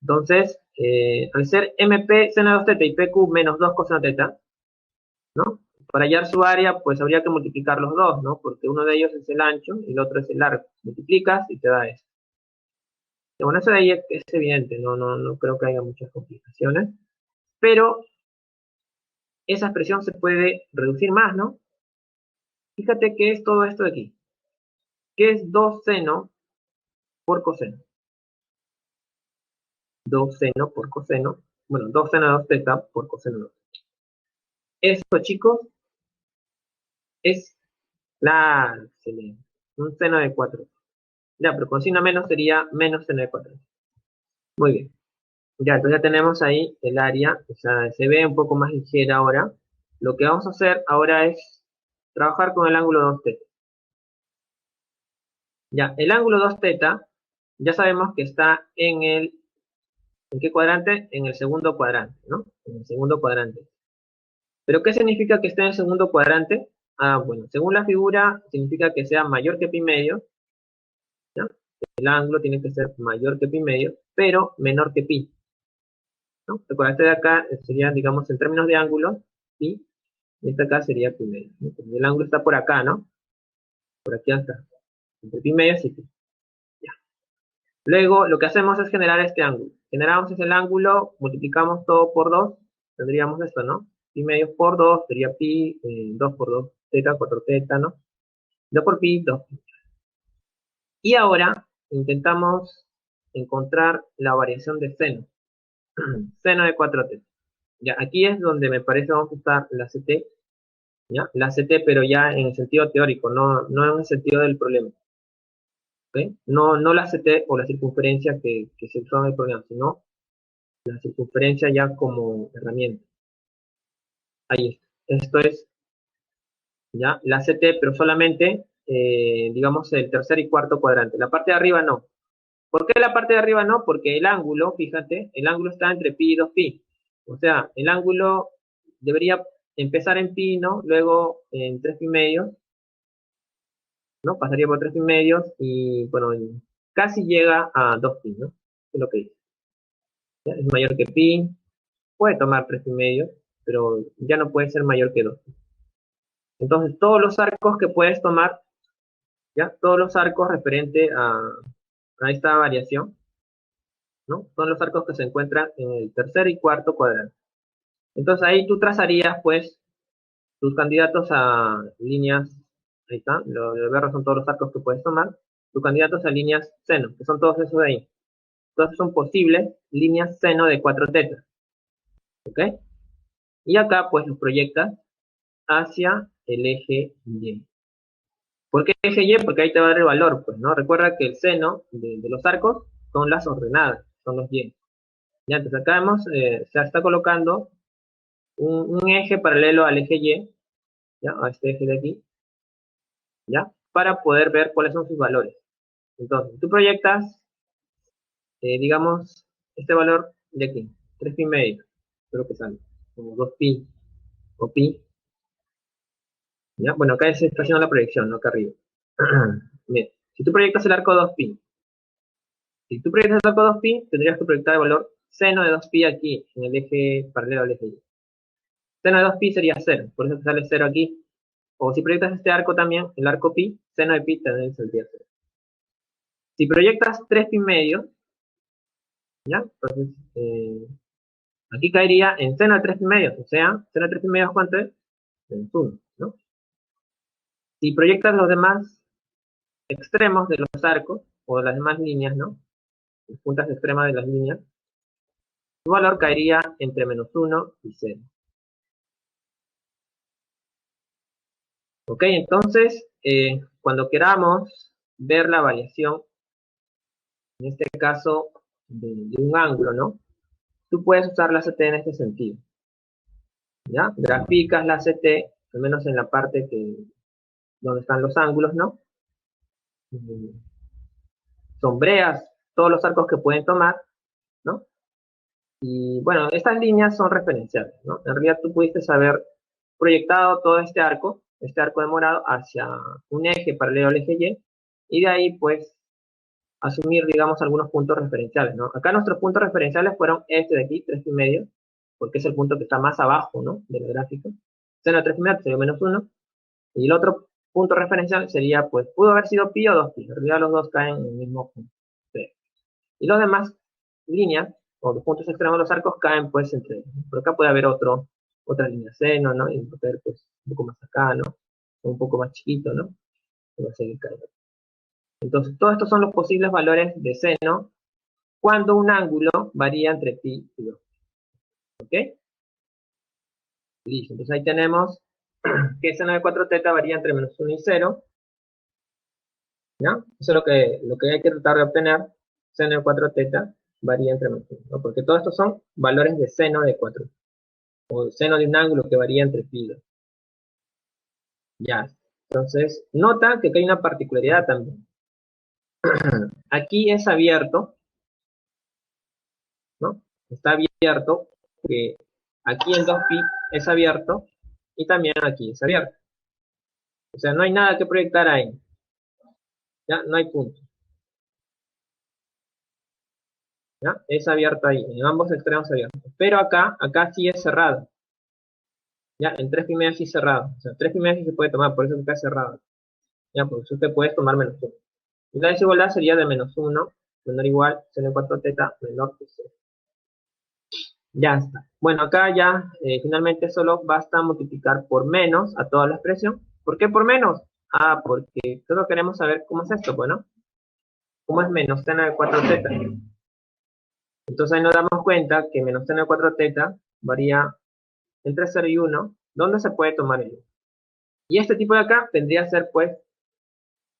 Entonces, al ser MP seno de 2 teta y PQ menos 2 coseno teta, ¿no? para hallar su área, pues habría que multiplicar los dos, ¿no? Porque uno de ellos es el ancho y el otro es el largo. Multiplicas y te da esto. Y bueno, eso de ahí es evidente, no creo que haya muchas complicaciones. Pero esa expresión se puede reducir más, ¿no? Fíjate qué es todo esto de aquí. ¿Qué es 2 seno por coseno? 2 seno por coseno. Bueno, 2 seno de 2 teta por coseno de 2. Esto, chicos, es excelente. Un seno de 4. Ya, pero con signo menos sería menos seno de 4. Muy bien. Ya, entonces ya tenemos ahí el área. O sea, se ve un poco más ligera ahora. Lo que vamos a hacer ahora es trabajar con el ángulo 2 teta. Ya, el ángulo 2 teta, ya sabemos que está ¿en qué cuadrante? En el segundo cuadrante, ¿no? En el segundo cuadrante. ¿Pero qué significa que esté en el segundo cuadrante? Ah, bueno, según la figura, significa que sea mayor que pi medio, ¿ya? El ángulo tiene que ser mayor que pi medio, pero menor que pi, ¿no? Recuerda, este de acá sería, digamos, en términos de ángulo, pi, y este acá sería pi medio, ¿no? El ángulo está por acá, ¿no? Por aquí está. Entre pi medio y pi. Ya. Luego, lo que hacemos es generar este ángulo. Generamos ese ángulo, multiplicamos todo por 2, tendríamos esto, ¿no? Pi medio por 2 sería pi, 2 por 2, teta, 4 teta, ¿no? 2 por pi, 2 pi. Y ahora intentamos encontrar la variación de seno. Seno de 4 teta. Ya, aquí es donde me parece vamos a usar la CT, ¿ya? La CT, pero ya en el sentido teórico, no en el sentido del problema. ¿Okay? No la CT o la circunferencia que se usó en el problema, sino la circunferencia ya como herramienta. Ahí está. Esto es ya la CT, pero solamente, digamos, el tercer y cuarto cuadrante. La parte de arriba no. ¿Por qué la parte de arriba no? Porque el ángulo, fíjate, el ángulo está entre pi y 2pi. O sea, el ángulo debería empezar en pi, ¿no? Luego en 3 pi medios, ¿no? Pasaría por 3 pi medios y, bueno, casi llega a 2pi, ¿no? Es lo que dice. ¿Ya? Es mayor que pi, puede tomar 3 pi medios, pero ya no puede ser mayor que 2. Entonces, todos los arcos que puedes tomar, ¿ya? Todos los arcos referente a esta variación, ¿no? Son los arcos que se encuentran en el tercer y cuarto cuadrante. Entonces ahí tú trazarías, pues, tus candidatos a líneas, ahí está, lo de verde son todos los arcos que puedes tomar, tus candidatos a líneas seno, que son todos esos de ahí. Entonces son posibles líneas seno de 4 tetas, ¿ok? Y acá, pues, los proyectas hacia el eje Y. ¿Por qué eje Y? Porque ahí te va a dar el valor, pues, ¿no? Recuerda que el seno de los arcos son las ordenadas, son los Y. Ya, entonces acá vemos, se está colocando un eje paralelo al eje Y, ¿ya? A este eje de aquí, ¿ya? Para poder ver cuáles son sus valores. Entonces, tú proyectas, digamos, este valor de aquí, 3 pi medio, creo que sale, como 2 pi o pi, ¿ya? Bueno, acá se está haciendo la proyección, no acá arriba. Bien, si tú proyectas el arco 2 pi, si tú proyectas el arco 2 pi, tendrías que proyectar el valor seno de 2 pi aquí, en el eje paralelo al eje Y. Seno de 2 pi sería 0, por eso te sale 0 aquí. O si proyectas este arco también, el arco pi, seno de pi también saldría 0. Si proyectas 3 pi medio, ¿ya? Entonces, aquí caería en seno de 3 pi medio, o sea, seno de 3 pi medio, ¿cuánto es? Menos 1, ¿no? Si proyectas los demás extremos de los arcos, o de las demás líneas, ¿no? Las puntas extremas de las líneas, su valor caería entre menos 1 y 0. Ok, entonces, cuando queramos ver la variación, en este caso, de un ángulo, ¿no? Tú puedes usar la CT en este sentido, ¿ya? Graficas la CT, al menos en la parte donde están los ángulos, ¿no? Sombreas todos los arcos que pueden tomar, ¿no? Y bueno, estas líneas son referenciales, ¿no? En realidad tú pudiste haber proyectado todo este arco de morado, hacia un eje paralelo al eje y de ahí, pues, asumir, digamos, algunos puntos referenciales, ¿no? Acá nuestros puntos referenciales fueron este de aquí, 3 y medio, porque es el punto que está más abajo, ¿no? De la gráfica. Seno de 3 primeros sería menos 1. Y el otro punto referencial sería, pues, pudo haber sido pi o 2pi. En realidad los dos caen en el mismo punto. C. Y los demás líneas, o los puntos extremos de los arcos, caen, pues, entre ellos. Por acá puede haber otra línea seno, ¿no? Y puede haber, pues, un poco más acá, ¿no? O un poco más chiquito, ¿no? Y va a seguir cayendo. Entonces, todos estos son los posibles valores de seno cuando un ángulo varía entre pi y 2. ¿Ok? Listo. Entonces ahí tenemos que seno de 4 teta varía entre menos 1 y 0. ¿Ya? Eso es lo que hay que tratar de obtener. Seno de 4 teta varía entre menos 1, ¿no? Porque todos estos son valores de seno de 4, o seno de un ángulo que varía entre pi y 2. Ya. Entonces, nota que aquí hay una particularidad también. Aquí es abierto, ¿no? Está abierto, que aquí en 2pi es abierto, y también aquí es abierto. O sea, no hay nada que proyectar ahí. ¿Ya? No hay punto. ¿Ya? Es abierto ahí, en ambos extremos abierto. Pero acá sí es cerrado. ¿Ya? En 3 primeras sí cerrado. O sea, 3 primeras sí se puede tomar, por eso acá es cerrado. ¿Ya? Por eso usted puede tomar menos 1. Y la desigualdad sería de menos 1, menor o igual, seno de 4 teta, menor que 0. Ya está. Bueno, acá ya finalmente solo basta multiplicar por menos a toda la expresión. ¿Por qué por menos? Ah, porque solo queremos saber cómo es esto, bueno. ¿Cómo es menos seno de 4 teta? Entonces ahí nos damos cuenta que menos seno de 4 teta varía entre 0 y 1, ¿dónde se puede tomar el 1? Y este tipo de acá tendría que ser, pues,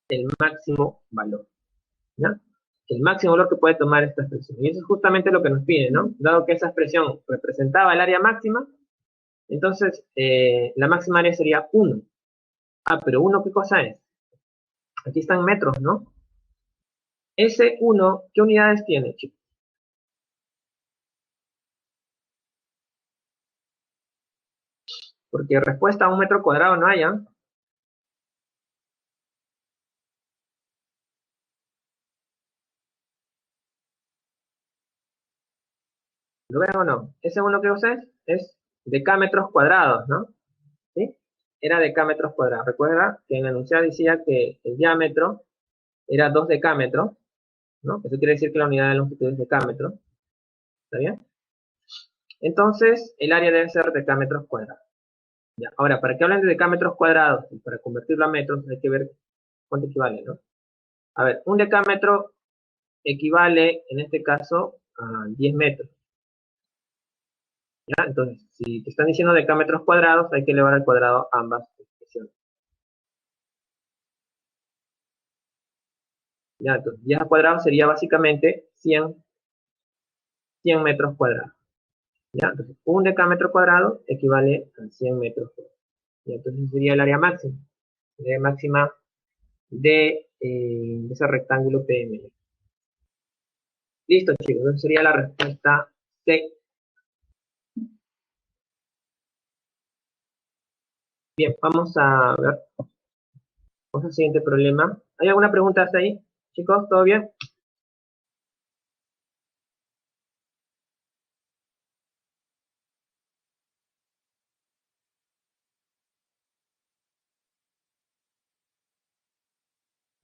el máximo valor, ¿ya? El máximo valor que puede tomar esta expresión. Y eso es justamente lo que nos pide, ¿no? Dado que esa expresión representaba el área máxima, entonces la máxima área sería 1. Ah, pero 1, ¿qué cosa es? Aquí están metros, ¿no? Ese 1, ¿qué unidades tiene, chicos? Porque respuesta a 1 metro cuadrado no hay, ¿ah? ¿Lo ven o no? Ese 1 que usé es decámetros cuadrados, ¿no? ¿Sí? Era decámetros cuadrados. Recuerda que en la enunciado decía que el diámetro era 2 decámetros, ¿no? Eso quiere decir que la unidad de longitud es decámetro. ¿Está bien? Entonces, el área debe ser decámetros cuadrados. Ya. Ahora, para que hablen de decámetros cuadrados y para convertirlo a metros, hay que ver cuánto equivale, ¿no? A ver, un decámetro equivale, en este caso, a 10 metros. ¿Ya? Entonces, si te están diciendo decámetros cuadrados, hay que elevar al cuadrado ambas expresiones. ¿Ya? Entonces, 10 al cuadrado sería básicamente 100 metros cuadrados. ¿Ya? Entonces, un decámetro cuadrado equivale a 100 metros cuadrados. ¿Ya? Entonces, sería el área máxima. El área máxima de ese rectángulo PML. Listo, chicos. Entonces sería la respuesta C. Bien, vamos a ver. Vamos al siguiente problema. ¿Hay alguna pregunta hasta ahí? Chicos, ¿todo bien?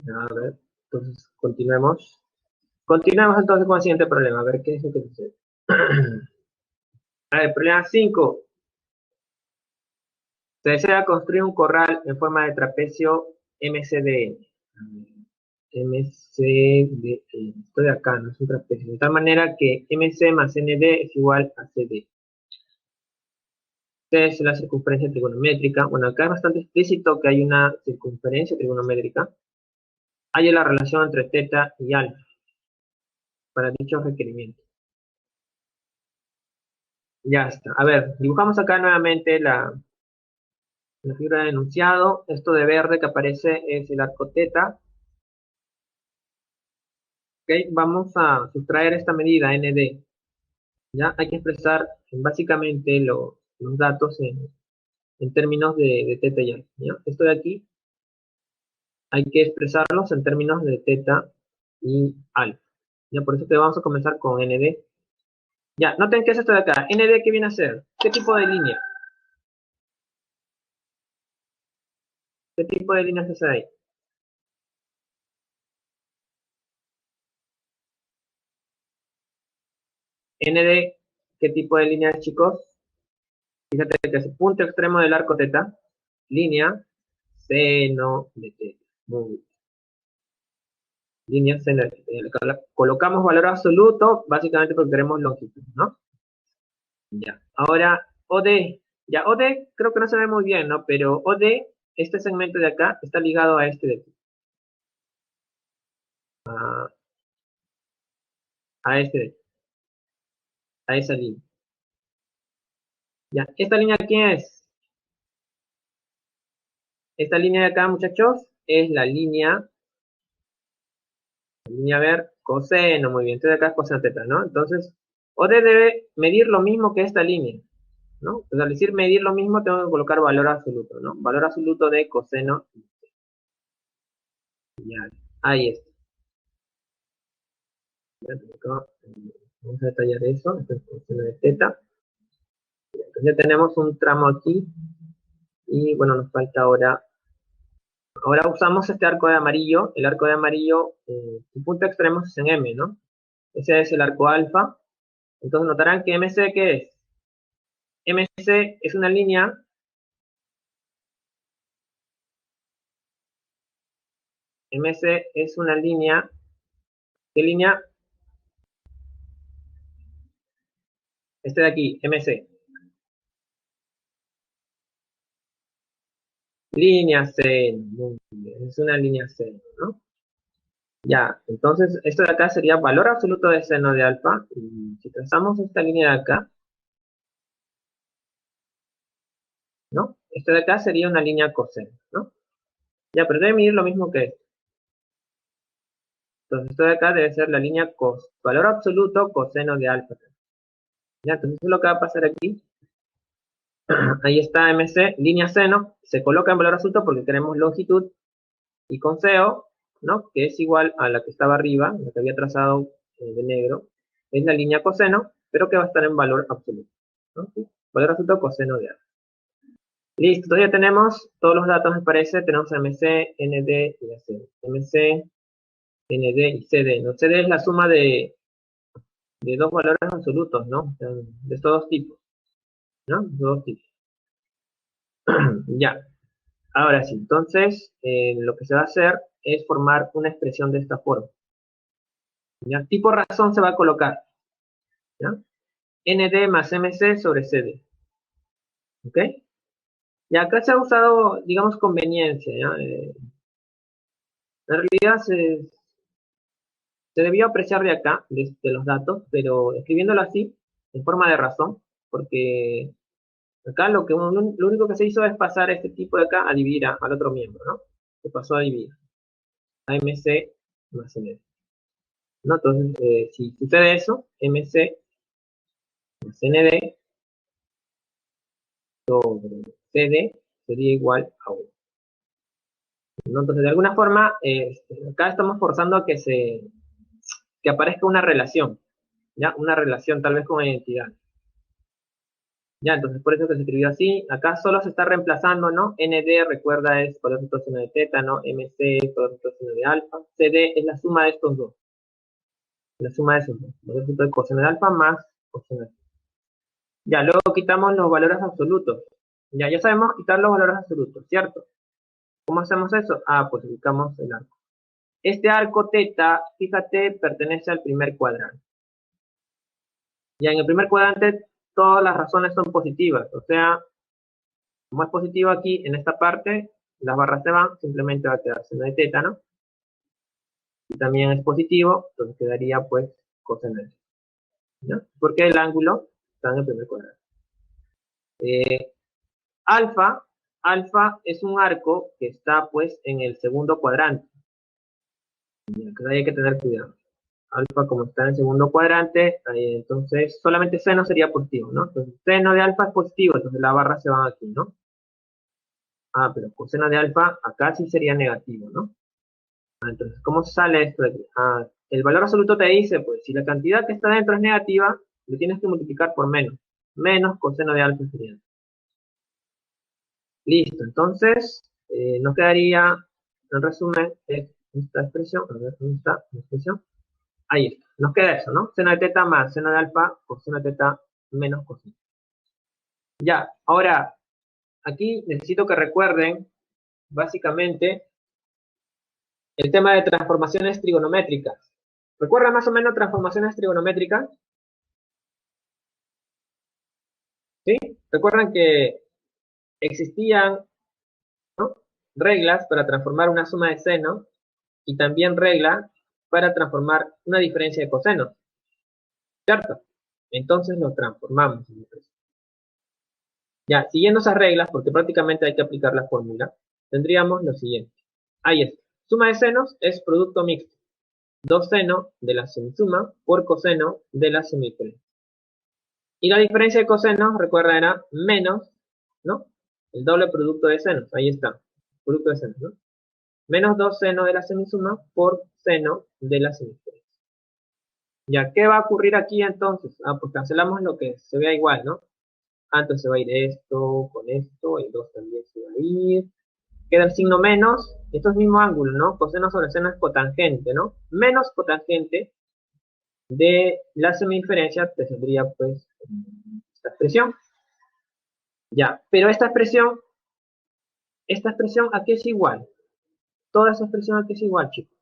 A ver, entonces continuemos. Continuemos entonces con el siguiente problema. A ver qué es lo que sucede. A ver, problema 5. Se desea construir un corral en forma de trapecio MCDN. MCDN. Esto de acá, no es un trapecio. De tal manera que MC más ND es igual a CD. C es la circunferencia trigonométrica. Bueno, acá es bastante explícito que hay una circunferencia trigonométrica. Hay la relación entre teta y alfa para dichos requerimientos. Ya está. A ver, dibujamos acá nuevamente la figura de enunciado. Esto de verde que aparece es el arco teta. Ok, vamos a sustraer esta medida ND. Ya hay que expresar básicamente los datos en términos de teta y alfa. ¿Ya? Esto de aquí hay que expresarlos en términos de teta y alfa. Ya, por eso que vamos a comenzar con ND. Ya, noten qué es esto de acá. ND, ¿qué viene a ser? ¿Qué tipo de línea? ¿Qué tipo de líneas es ahí? ND, ¿qué tipo de línea es, chicos? Fíjate que es el punto extremo del arco teta, línea seno de teta. Muy bien. Línea seno de teta. Colocamos valor absoluto, básicamente porque queremos longitud, ¿no? Ya. Ahora, OD. Ya, OD creo que no se ve muy bien, ¿no? Pero OD, este segmento de acá, está ligado a este de aquí. A este de aquí. A esa línea. Ya, ¿esta línea quién es? Esta línea de acá, muchachos, es la línea a ver, coseno, muy bien. Entonces acá es coseno teta, ¿no? Entonces, OD debe medir lo mismo que esta línea, ¿no? Entonces, al decir medir lo mismo, tengo que colocar valor absoluto, ¿no? Valor absoluto de coseno. Ya, ahí está. Ya, vamos a detallar eso. Esto es coseno de teta. Entonces ya tenemos un tramo aquí. Y bueno, nos falta ahora usamos este arco de amarillo. El arco de amarillo, su punto extremo es en M, ¿no? Ese es el arco alfa. Entonces notarán que MC, ¿qué es? MC es una línea, MC es una línea, ¿qué línea? Este de aquí, MC. Línea C, muy bien, es una línea C, ¿no? Ya, entonces esto de acá sería valor absoluto de seno de alfa. Y si trazamos esta línea de acá, ¿no? Esto de acá sería una línea coseno, ¿no? Ya, pero debe medir lo mismo que esto. Entonces esto de acá debe ser la línea valor absoluto coseno de alfa. Ya, entonces eso es lo que va a pasar aquí. Ahí está MC, línea seno, se coloca en valor absoluto porque queremos longitud y con CO, ¿no? Que es igual a la que estaba arriba, la que había trazado de negro, es la línea coseno, pero que va a estar en valor absoluto, ¿no? ¿Sí? Valor absoluto coseno de alfa. Listo, entonces ya tenemos todos los datos, me parece, tenemos MC, ND y AC. MC, ND y CD, ¿no? CD es la suma de dos valores absolutos, ¿no? De estos dos tipos, ¿no? De estos dos tipos. Ya. Ahora sí, entonces lo que se va a hacer es formar una expresión de esta forma. ¿Ya? Tipo razón se va a colocar, ¿ya? ND más MC sobre CD. ¿Ok? Y acá se ha usado, digamos, conveniencia, ¿ya? En realidad se debió apreciar de acá, de los datos, pero escribiéndolo así, en forma de razón, porque acá lo único que se hizo es pasar este tipo de acá a dividir al otro miembro, ¿no? Se pasó a dividir. AMC más ND. ¿No? Entonces, si sucede eso, MC más ND sobre CD sería igual a 1. ¿No? Entonces, de alguna forma, acá estamos forzando a que aparezca una relación, ¿ya? Una relación tal vez con identidad. Ya, entonces por eso que se escribió así. Acá solo se está reemplazando, ¿no? ND, recuerda, es valor absoluto seno de teta, ¿no? MC es valor absoluto seno de alfa. CD es la suma de estos dos. La suma de esos dos. Valor absoluto de coseno de alfa más coseno de teta. Ya, luego quitamos los valores absolutos. Ya sabemos quitar los valores absolutos, ¿cierto? ¿Cómo hacemos eso? Ah, pues ubicamos el arco. Este arco teta, fíjate, pertenece al primer cuadrante. Ya en el primer cuadrante todas las razones son positivas. O sea, como es positivo aquí en esta parte, las barras se van, simplemente va a quedar seno de teta, ¿no? Y también es positivo, entonces quedaría pues coseno de teta, ¿no? Porque el ángulo está en el primer cuadrante. Eh, alfa, alfa es un arco que está pues en el segundo cuadrante. Entonces hay que tener cuidado. Alfa como está en el segundo cuadrante, entonces solamente seno sería positivo, ¿no? Entonces seno de alfa es positivo, entonces las barras se van aquí, ¿no? Ah, pero coseno de alfa acá sí sería negativo, ¿no? Ah, entonces, ¿cómo sale esto de aquí? Ah, el valor absoluto te dice, pues, si la cantidad que está dentro es negativa, lo tienes que multiplicar por menos. Menos coseno de alfa sería. Listo, entonces, nos quedaría, en resumen, esta expresión, a ver, ¿dónde está la expresión? Ahí está, nos queda eso, ¿no? Seno de teta más seno de alfa, coseno de teta menos coseno. Ya, ahora, aquí necesito que recuerden, básicamente, el tema de transformaciones trigonométricas. ¿Recuerdan más o menos transformaciones trigonométricas? ¿Sí? ¿Recuerdan que existían, ¿no?, reglas para transformar una suma de seno y también reglas para transformar una diferencia de cosenos? ¿Cierto? Entonces lo transformamos. Ya, siguiendo esas reglas, porque prácticamente hay que aplicar la fórmula, tendríamos lo siguiente. Ahí está. Suma de senos es producto mixto. 2 seno de la semisuma por coseno de la semidiferencia. Y la diferencia de cosenos, recuerda, era menos, ¿no?, el doble producto de senos. Ahí está. Producto de senos, ¿no? Menos 2 seno de la semisuma por seno de la semidiferencia. Ya, ¿qué va a ocurrir aquí entonces? Ah, pues cancelamos lo que se vea igual, ¿no? Ah, entonces se va a ir esto con esto, el 2 también se va a ir. Queda el signo menos, esto es mismo ángulo, ¿no? Coseno sobre seno es cotangente, ¿no? Menos cotangente de la semidiferencia te saldría pues esta expresión. Ya, pero esta expresión aquí es igual. Toda esa expresión aquí es igual, chicos.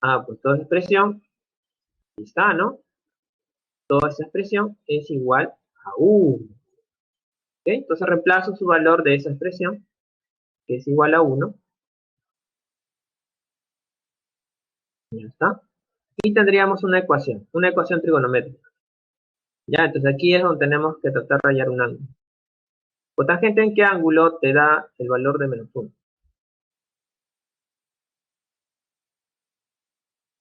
Ah, pues toda esa expresión, aquí está, ¿no? Toda esa expresión es igual a 1. ¿Ok? Entonces reemplazo su valor de esa expresión, que es igual a 1. Ya está. Y tendríamos una ecuación trigonométrica. Ya, entonces aquí es donde tenemos que tratar de hallar un ángulo. ¿Cotangente en qué ángulo te da el valor de menos 1?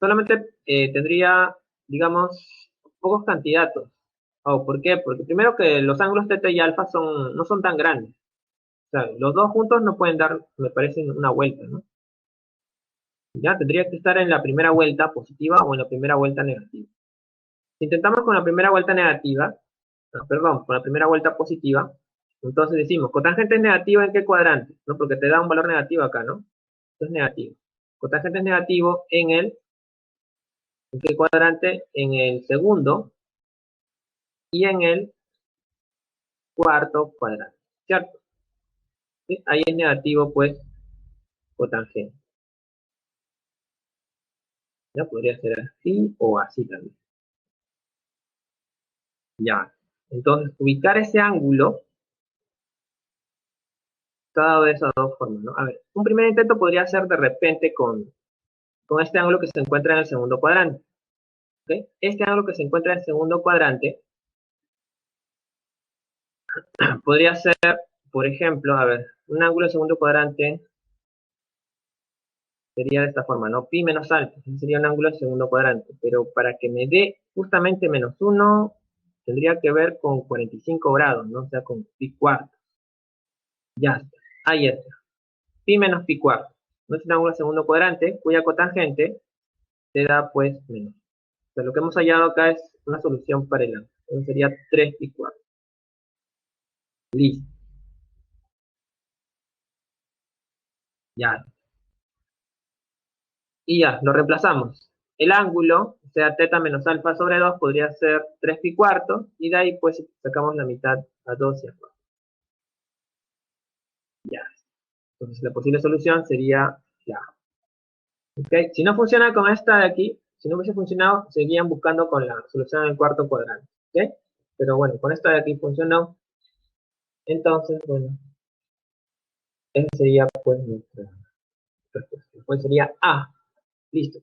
Solamente tendría, digamos, pocos candidatos. Oh, ¿por qué? Porque primero que los ángulos teta y alfa no son tan grandes. O sea, los dos juntos no pueden dar, me parece, una vuelta, ¿no? Ya, tendría que estar en la primera vuelta positiva o en la primera vuelta negativa. Si intentamos con la primera vuelta negativa, perdón, con la primera vuelta positiva, entonces decimos, cotangente es negativo en qué cuadrante, ¿no? Porque te da un valor negativo acá, ¿no? Esto es negativo. Cotangente es negativo ¿en qué cuadrante? En el segundo y en el cuarto cuadrante, ¿cierto? ¿Sí? Ahí es negativo, pues, cotangente. Ya podría ser así o así también. Ya. Entonces, ubicar ese ángulo está dado de esas dos formas, ¿no? A ver, un primer intento podría ser de repente con este ángulo que se encuentra en el segundo cuadrante. ¿Okay? Este ángulo que se encuentra en el segundo cuadrante podría ser, por ejemplo, a ver, un ángulo en segundo cuadrante sería de esta forma, ¿no? Pi menos alfa, sería un ángulo en segundo cuadrante, pero para que me dé justamente menos 1, tendría que ver con 45 grados, ¿no? O sea, con pi cuarto. Ya está, ahí está. Pi menos pi cuarto. No es un ángulo en segundo cuadrante, cuya cotangente te da, pues, menos. O sea, lo que hemos hallado acá es una solución para el ángulo. Entonces sería 3 pi cuarto. Listo. Ya. Y ya, lo reemplazamos. El ángulo, o sea, teta menos alfa sobre 2, podría ser 3 pi cuarto, y de ahí pues sacamos la mitad a 2 y a 4. Ya. Entonces la posible solución sería la A. ¿Okay? Si no funciona con esta de aquí, si no hubiese funcionado, seguían buscando con la solución del cuarto cuadrante. ¿Okay? Pero bueno, con esta de aquí funcionó. Entonces, bueno, esa sería pues nuestra respuesta. Pues sería A. Listo.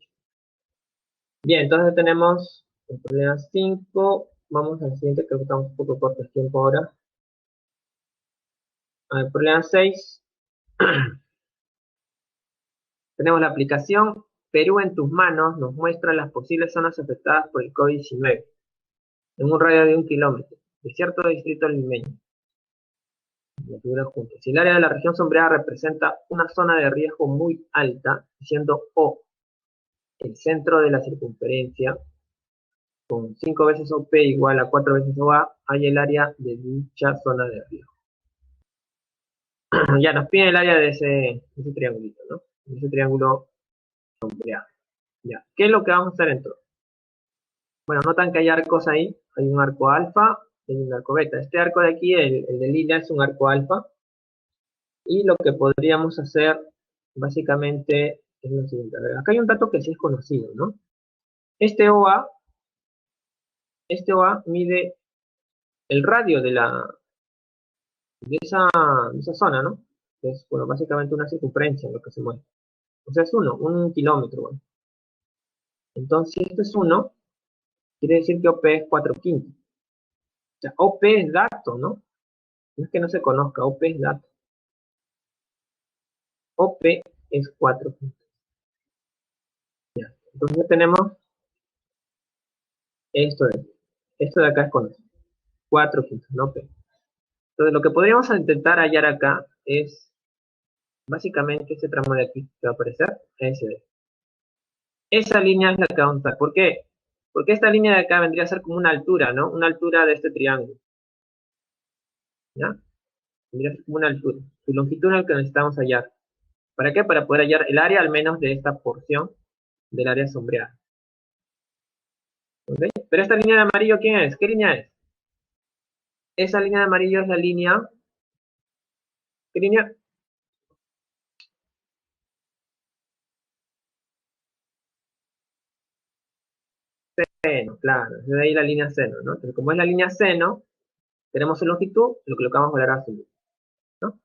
Bien, entonces tenemos el problema 5. Vamos al siguiente, creo que estamos un poco cortos de tiempo ahora. El problema 6. Tenemos la aplicación Perú en tus manos, nos muestra las posibles zonas afectadas por el COVID-19 en un radio de 1 kilómetro de cierto distrito limeño. Si el área de la región sombreada representa una zona de riesgo muy alta, siendo O el centro de la circunferencia, con 5 veces OP igual a 4 veces OA, hay el área de dicha zona de riesgo. Ya nos pide el área de ese triangulito, ¿no? De ese triángulo sombreado. Ya. ¿Qué es lo que vamos a hacer entonces? Bueno, notan que hay arcos ahí. Hay un arco alfa y un arco beta. Este arco de aquí, el de línea, es un arco alfa. Y lo que podríamos hacer, básicamente, es lo siguiente. A ver, acá hay un dato que sí es conocido, ¿no? Este OA, este OA mide el radio de esa zona, ¿no? Es, bueno, básicamente una circunferencia en lo que se mueve. O sea, es un kilómetro, bueno. Entonces, si esto es 1, quiere decir que OP es 4 quintos. O sea, OP es dato, ¿no? No es que no se conozca, OP es dato. OP es 4 quintos. Ya. Entonces ya tenemos esto de aquí. Esto de acá es conocido. 4 quintos, ¿no? OP. Entonces, lo que podríamos intentar hallar acá es básicamente este tramo de aquí que va a aparecer, ese de aquí. Esa línea es la que vamos a usar. ¿Por qué? Porque esta línea de acá vendría a ser como una altura, ¿no? Una altura de este triángulo. ¿Ya? Vendría a ser como una altura. Su longitud es la que necesitamos hallar. ¿Para qué? Para poder hallar el área al menos de esta porción del área sombreada. ¿Ok? Pero esta línea de amarillo, ¿quién es? ¿Qué línea es? Esa línea de amarillo es la línea. ¿Qué línea? Seno, claro. De ahí la línea seno, ¿no? Entonces, como es la línea seno, tenemos su longitud, lo que colocamos valor azul, ¿no?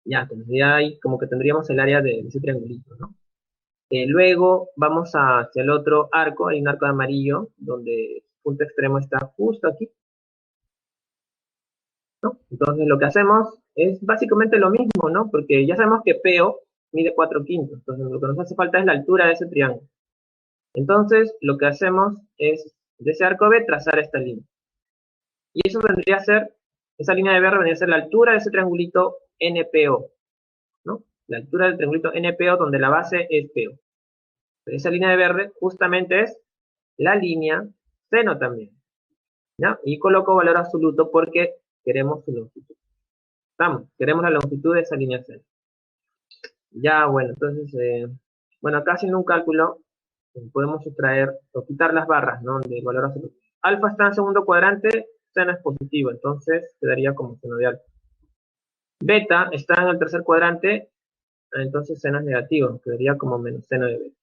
Ya, entonces ya ahí como que tendríamos el área de ese triangulito, ¿no? Luego vamos hacia el otro arco, hay un arco de amarillo, donde el punto extremo está justo aquí, ¿no? Entonces lo que hacemos es básicamente lo mismo, ¿no? Porque ya sabemos que PO mide 4 quintos, entonces lo que nos hace falta es la altura de ese triángulo. Entonces lo que hacemos es de ese arco B trazar esta línea. Y eso vendría a ser, esa línea de verde vendría a ser la altura de ese triangulito NPO, ¿no? La altura del triangulito NPO donde la base es PO. Esa línea de verde justamente es la línea seno también, ¿ya? Y coloco valor absoluto porque queremos su longitud. Estamos, queremos la longitud de esa línea seno. Ya, bueno, entonces, bueno, acá haciendo un cálculo, podemos sustraer o quitar las barras, ¿no? De valor absoluto. Alfa está en segundo cuadrante, seno es positivo, entonces quedaría como seno de alfa. Beta está en el tercer cuadrante, entonces seno es negativo, quedaría como menos seno de beta.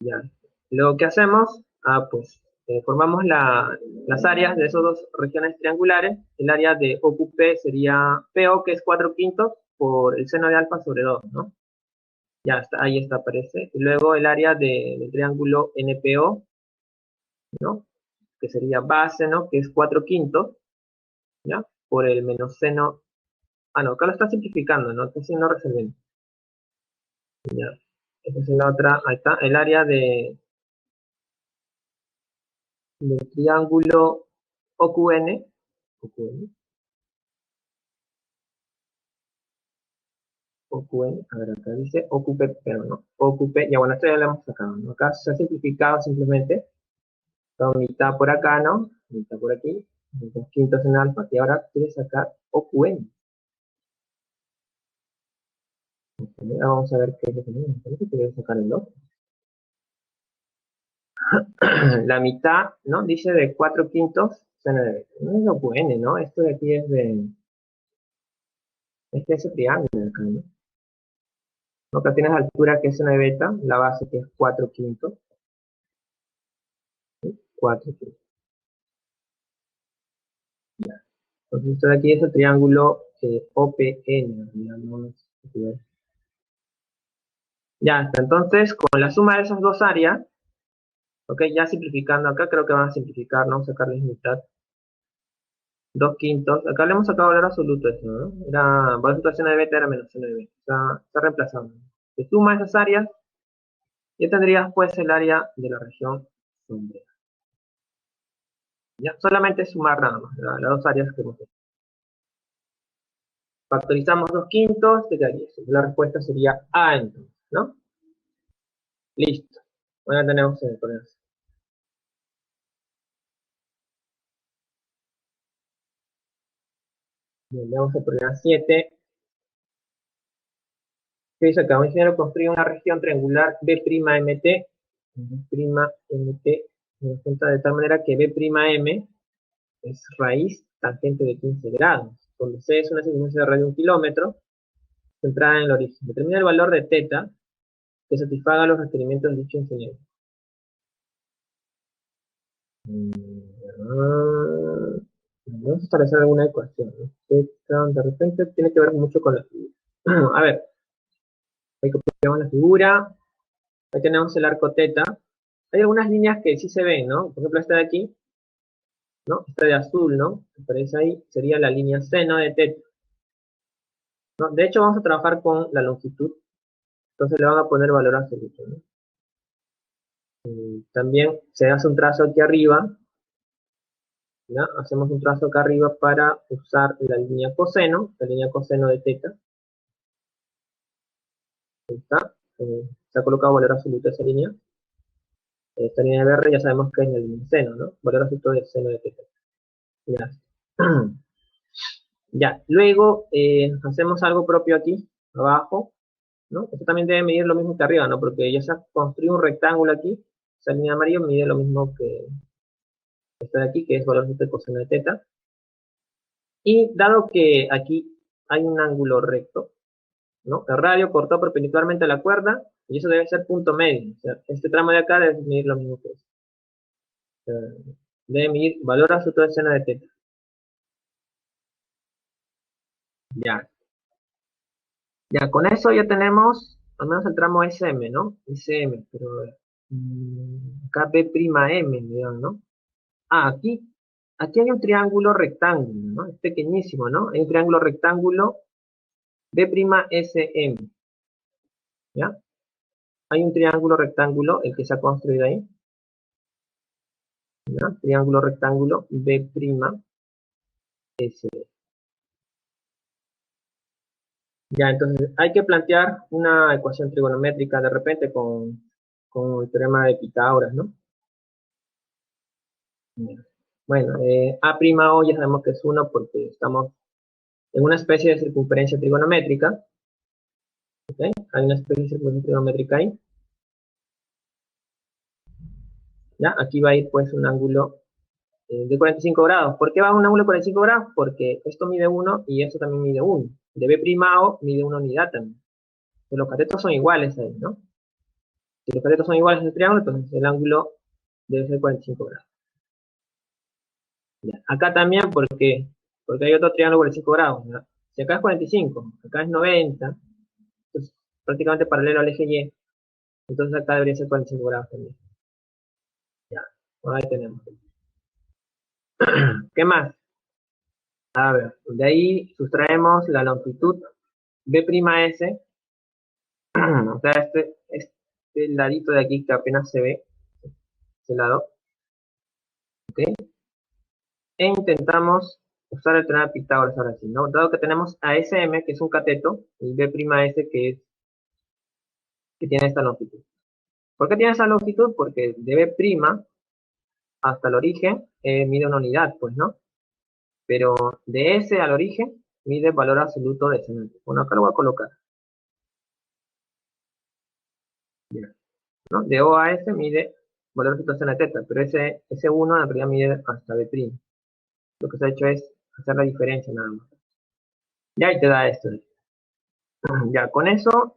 Ya. Luego, ¿qué hacemos? Pues formamos las áreas de esas dos regiones triangulares. El área de OQP sería PO, que es 4 quintos, por el seno de alfa sobre 2, ¿no? Ya está, ahí está, aparece. Y luego el área del triángulo NPO, ¿no? Que sería base, ¿no? Que es 4 quintos, ¿ya? Por el menos seno. Ah, no, acá lo está simplificando, ¿no? Entonces no resolvemos. Ya. Esa es la otra. Ahí está, el área del triángulo OQN. OQN. OQN, a ver, acá dice ocupe, pero no, ocupe, ya bueno, esto ya lo hemos sacado, ¿no? Acá se ha simplificado simplemente, son mitad por acá, ¿no? Mitad por aquí, dos quintos en alfa, y ahora quiere sacar OQN. Ahora vamos a ver qué es lo que tenemos, parece que quiere sacar el otro. La mitad, ¿no? Dice de 4 quintos, no es OQN, ¿no? Esto de aquí es este es ese triángulo acá, ¿no? Acá tienes altura que es una beta, la base que es 4 quintos, 4 quintos. Entonces, esto de aquí es el triángulo OPN. Ya está. Entonces, con la suma de esas dos áreas, ok, ya simplificando acá, creo que van a simplificar, ¿no? Sacarles mitad. 2 quintos. Acá le hemos sacado valor absoluto eso, ¿no? Era, por la situación de beta era menos 1 de beta. Está reemplazando. Se suma esas áreas, ya tendrías pues el área de la región sombreada. Ya, solamente sumar nada más, las dos áreas que hemos hecho. Factorizamos 2 quintos, te quedaría eso. La respuesta sería A entonces, ¿no? Listo. Ahora tenemos el problema. Bien, vamos al problema 7. ¿Qué dice acá? Un ingeniero construye una región triangular B'MT. B'MT nos presenta de tal manera que B'M es raíz tangente de 15 grados, donde C es una circunferencia de radio de 1 kilómetro, centrada en el origen. Determina el valor de θ que satisfaga los requerimientos de dicho ingeniero. Vamos a establecer alguna ecuación, ¿no? De repente tiene que ver mucho con la figura. A ver, ahí copiamos la figura, ahí tenemos el arco θ. Hay algunas líneas que sí se ven, ¿no? Por ejemplo, esta de aquí, ¿no? Esta de azul, ¿no? Que aparece ahí, sería la línea seno de θ, ¿no? De hecho, vamos a trabajar con la longitud, entonces le van a poner valor absoluto, ¿no? También se hace un trazo aquí arriba, ¿ya? Hacemos un trazo acá arriba para usar la línea coseno de θ. Ahí está. Se ha colocado valor absoluto a esa línea. Esta línea de verde ya sabemos que es la línea seno, ¿no? Valor absoluto de seno de θ. Ya. Ya. Luego hacemos algo propio aquí, abajo, ¿no? Esto también debe medir lo mismo que arriba, ¿no? Porque ya se ha construido un rectángulo aquí. Esa línea amarilla mide lo mismo que esta de aquí, que es valor absoluto de coseno de θ. Y dado que aquí hay un ángulo recto, ¿no? El radio cortó perpendicularmente a la cuerda y eso debe ser punto medio. O sea, este tramo de acá debe medir lo mismo que este. O sea, debe medir valor absoluto de seno de θ. Ya. Ya, con eso ya tenemos al menos el tramo SM, ¿no? SM, pero acá B'M, digamos, ¿no? Ah, aquí hay un triángulo rectángulo, ¿no? Es pequeñísimo, ¿no? Hay un triángulo rectángulo B'SM, ¿ya? Hay un triángulo rectángulo, el que se ha construido ahí, ¿ya? Triángulo rectángulo B'S. Ya, entonces hay que plantear una ecuación trigonométrica de repente con el teorema de Pitágoras, ¿no? Bueno, A'O ya sabemos que es 1 porque estamos en una especie de circunferencia trigonométrica, ¿ok? Hay una especie de circunferencia trigonométrica ahí, ¿ya? Aquí va a ir pues un ángulo de 45 grados. ¿Por qué va a un ángulo de 45 grados? Porque esto mide 1 y esto también mide 1. De B'O mide una unidad también. Pues los catetos son iguales ahí, ¿no? Si los catetos son iguales en el triángulo, entonces el ángulo debe ser 45 grados. Ya. Acá también porque hay otro triángulo 45 grados, ¿no? Si acá es 45, acá es 90, entonces prácticamente paralelo al eje Y, entonces acá debería ser 45 grados también. Ya, ahí tenemos. ¿Qué más? A ver, de ahí sustraemos la longitud B'S, o sea, este ladito de aquí que apenas se ve, este lado, ¿ok? E intentamos usar el teorema de Pitágoras ahora sí, ¿no? Dado que tenemos a SM, que es un cateto, y B'S, que tiene esta longitud. ¿Por qué tiene esa longitud? Porque de B' hasta el origen mide una unidad, pues, ¿no? Pero de S al origen mide valor absoluto de seno. Bueno, acá lo voy a colocar. Bien, ¿no? De O a S mide valor absoluto de seno de θ, pero ese 1 en realidad mide hasta B'. Lo que se ha hecho es hacer la diferencia nada más. Ya ahí te da esto. Ya, con eso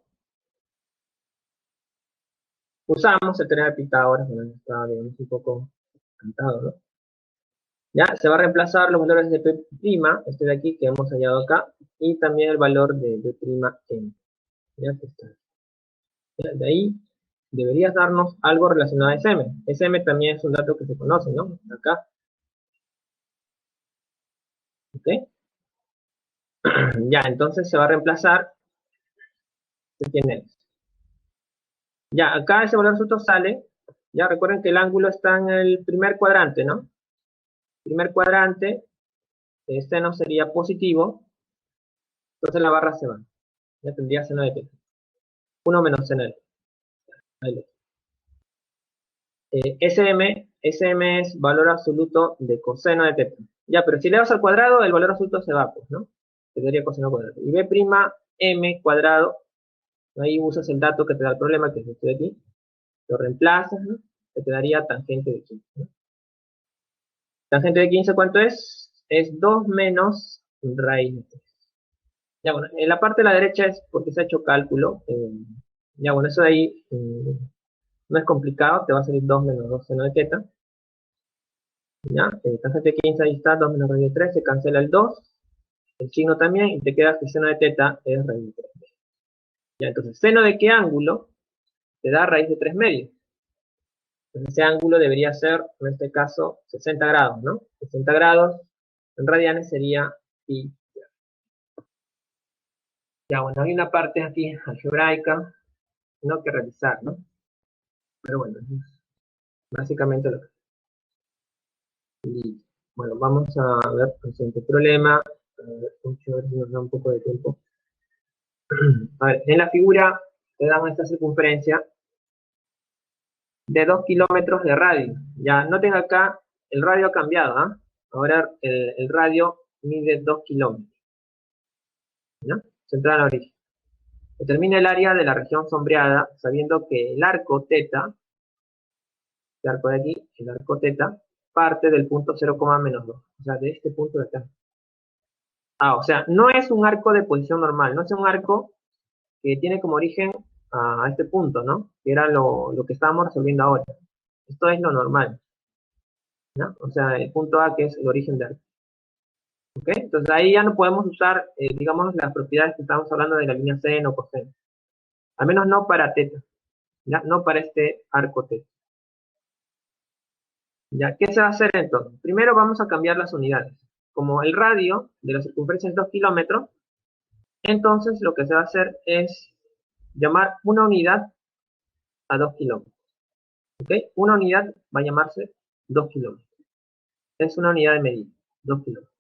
usamos el teorema de Pitágoras, bueno, está digamos, un poco cantado, ¿no? Ya, se va a reemplazar los valores de P', este de aquí que hemos hallado acá, y también el valor de B'M. Ya que está. Ya, de ahí deberías darnos algo relacionado a SM. SM también es un dato que se conoce, ¿no? Acá. ¿Ok? Ya, entonces se va a reemplazar. ¿Quién es? Ya, acá ese valor absoluto sale. Ya recuerden que el ángulo está en el primer cuadrante, ¿no? Primer cuadrante, este no sería positivo, entonces la barra se va. Ya tendría seno de θ. 1 menos seno de θ. Ahí lo. SM es valor absoluto de coseno de θ. Ya, pero si le das al cuadrado, el valor absoluto se va, pues, ¿no? te daría coseno cuadrado. Y b' m cuadrado, ahí usas el dato que te da el problema, que es este de aquí, lo reemplazas, ¿no? Que te daría tangente de 15, ¿no? Tangente de 15, ¿cuánto es? Es 2 menos raíz de 3. Ya, bueno, en la parte de la derecha es porque se ha hecho cálculo. Ya, bueno, eso de ahí no es complicado, te va a salir 2 menos 2 seno de teta. Ya, tangente de 15 ahí está, 2 menos raíz de 3, se cancela el 2, el signo también, y te queda que seno de teta es raíz de 3. Ya, entonces, ¿seno de qué ángulo? Te da raíz de 3 medios. Entonces, ese ángulo debería ser, en este caso, 60 grados, ¿no? 60 grados en radianes sería pi. Ya, bueno, hay una parte aquí algebraica, no que realizar, ¿no? Pero bueno, básicamente lo que... Y, bueno, vamos a ver el siguiente problema. A ver, nos da un poco de tiempo. A ver, en la figura te dan esta circunferencia de 2 kilómetros de radio. Ya, noten acá, el radio ha cambiado, ¿ah? Ahora el radio mide 2 kilómetros. ¿No? Central al origen. Determina el área de la región sombreada, sabiendo que el arco teta, este arco de aquí, el arco teta, parte del punto 0, menos 2. O sea, de este punto de acá. Ah, o sea, no es un arco de posición normal, no es un arco que tiene como origen a este punto, ¿no? Que era lo que estábamos resolviendo ahora. Esto es lo normal, ¿no? O sea, el punto A que es el origen de arco. ¿Ok? Entonces ahí ya no podemos usar, digamos, las propiedades que estábamos hablando de la línea seno o coseno. Al menos no para teta, ¿ya? No para este arco teta. ¿Ya? ¿Qué se va a hacer entonces? Primero vamos a cambiar las unidades. Como el radio de la circunferencia es 2 kilómetros, entonces lo que se va a hacer es llamar una unidad a 2 kilómetros. ¿Ok? Una unidad va a llamarse 2 kilómetros. Es una unidad de medida, 2 kilómetros.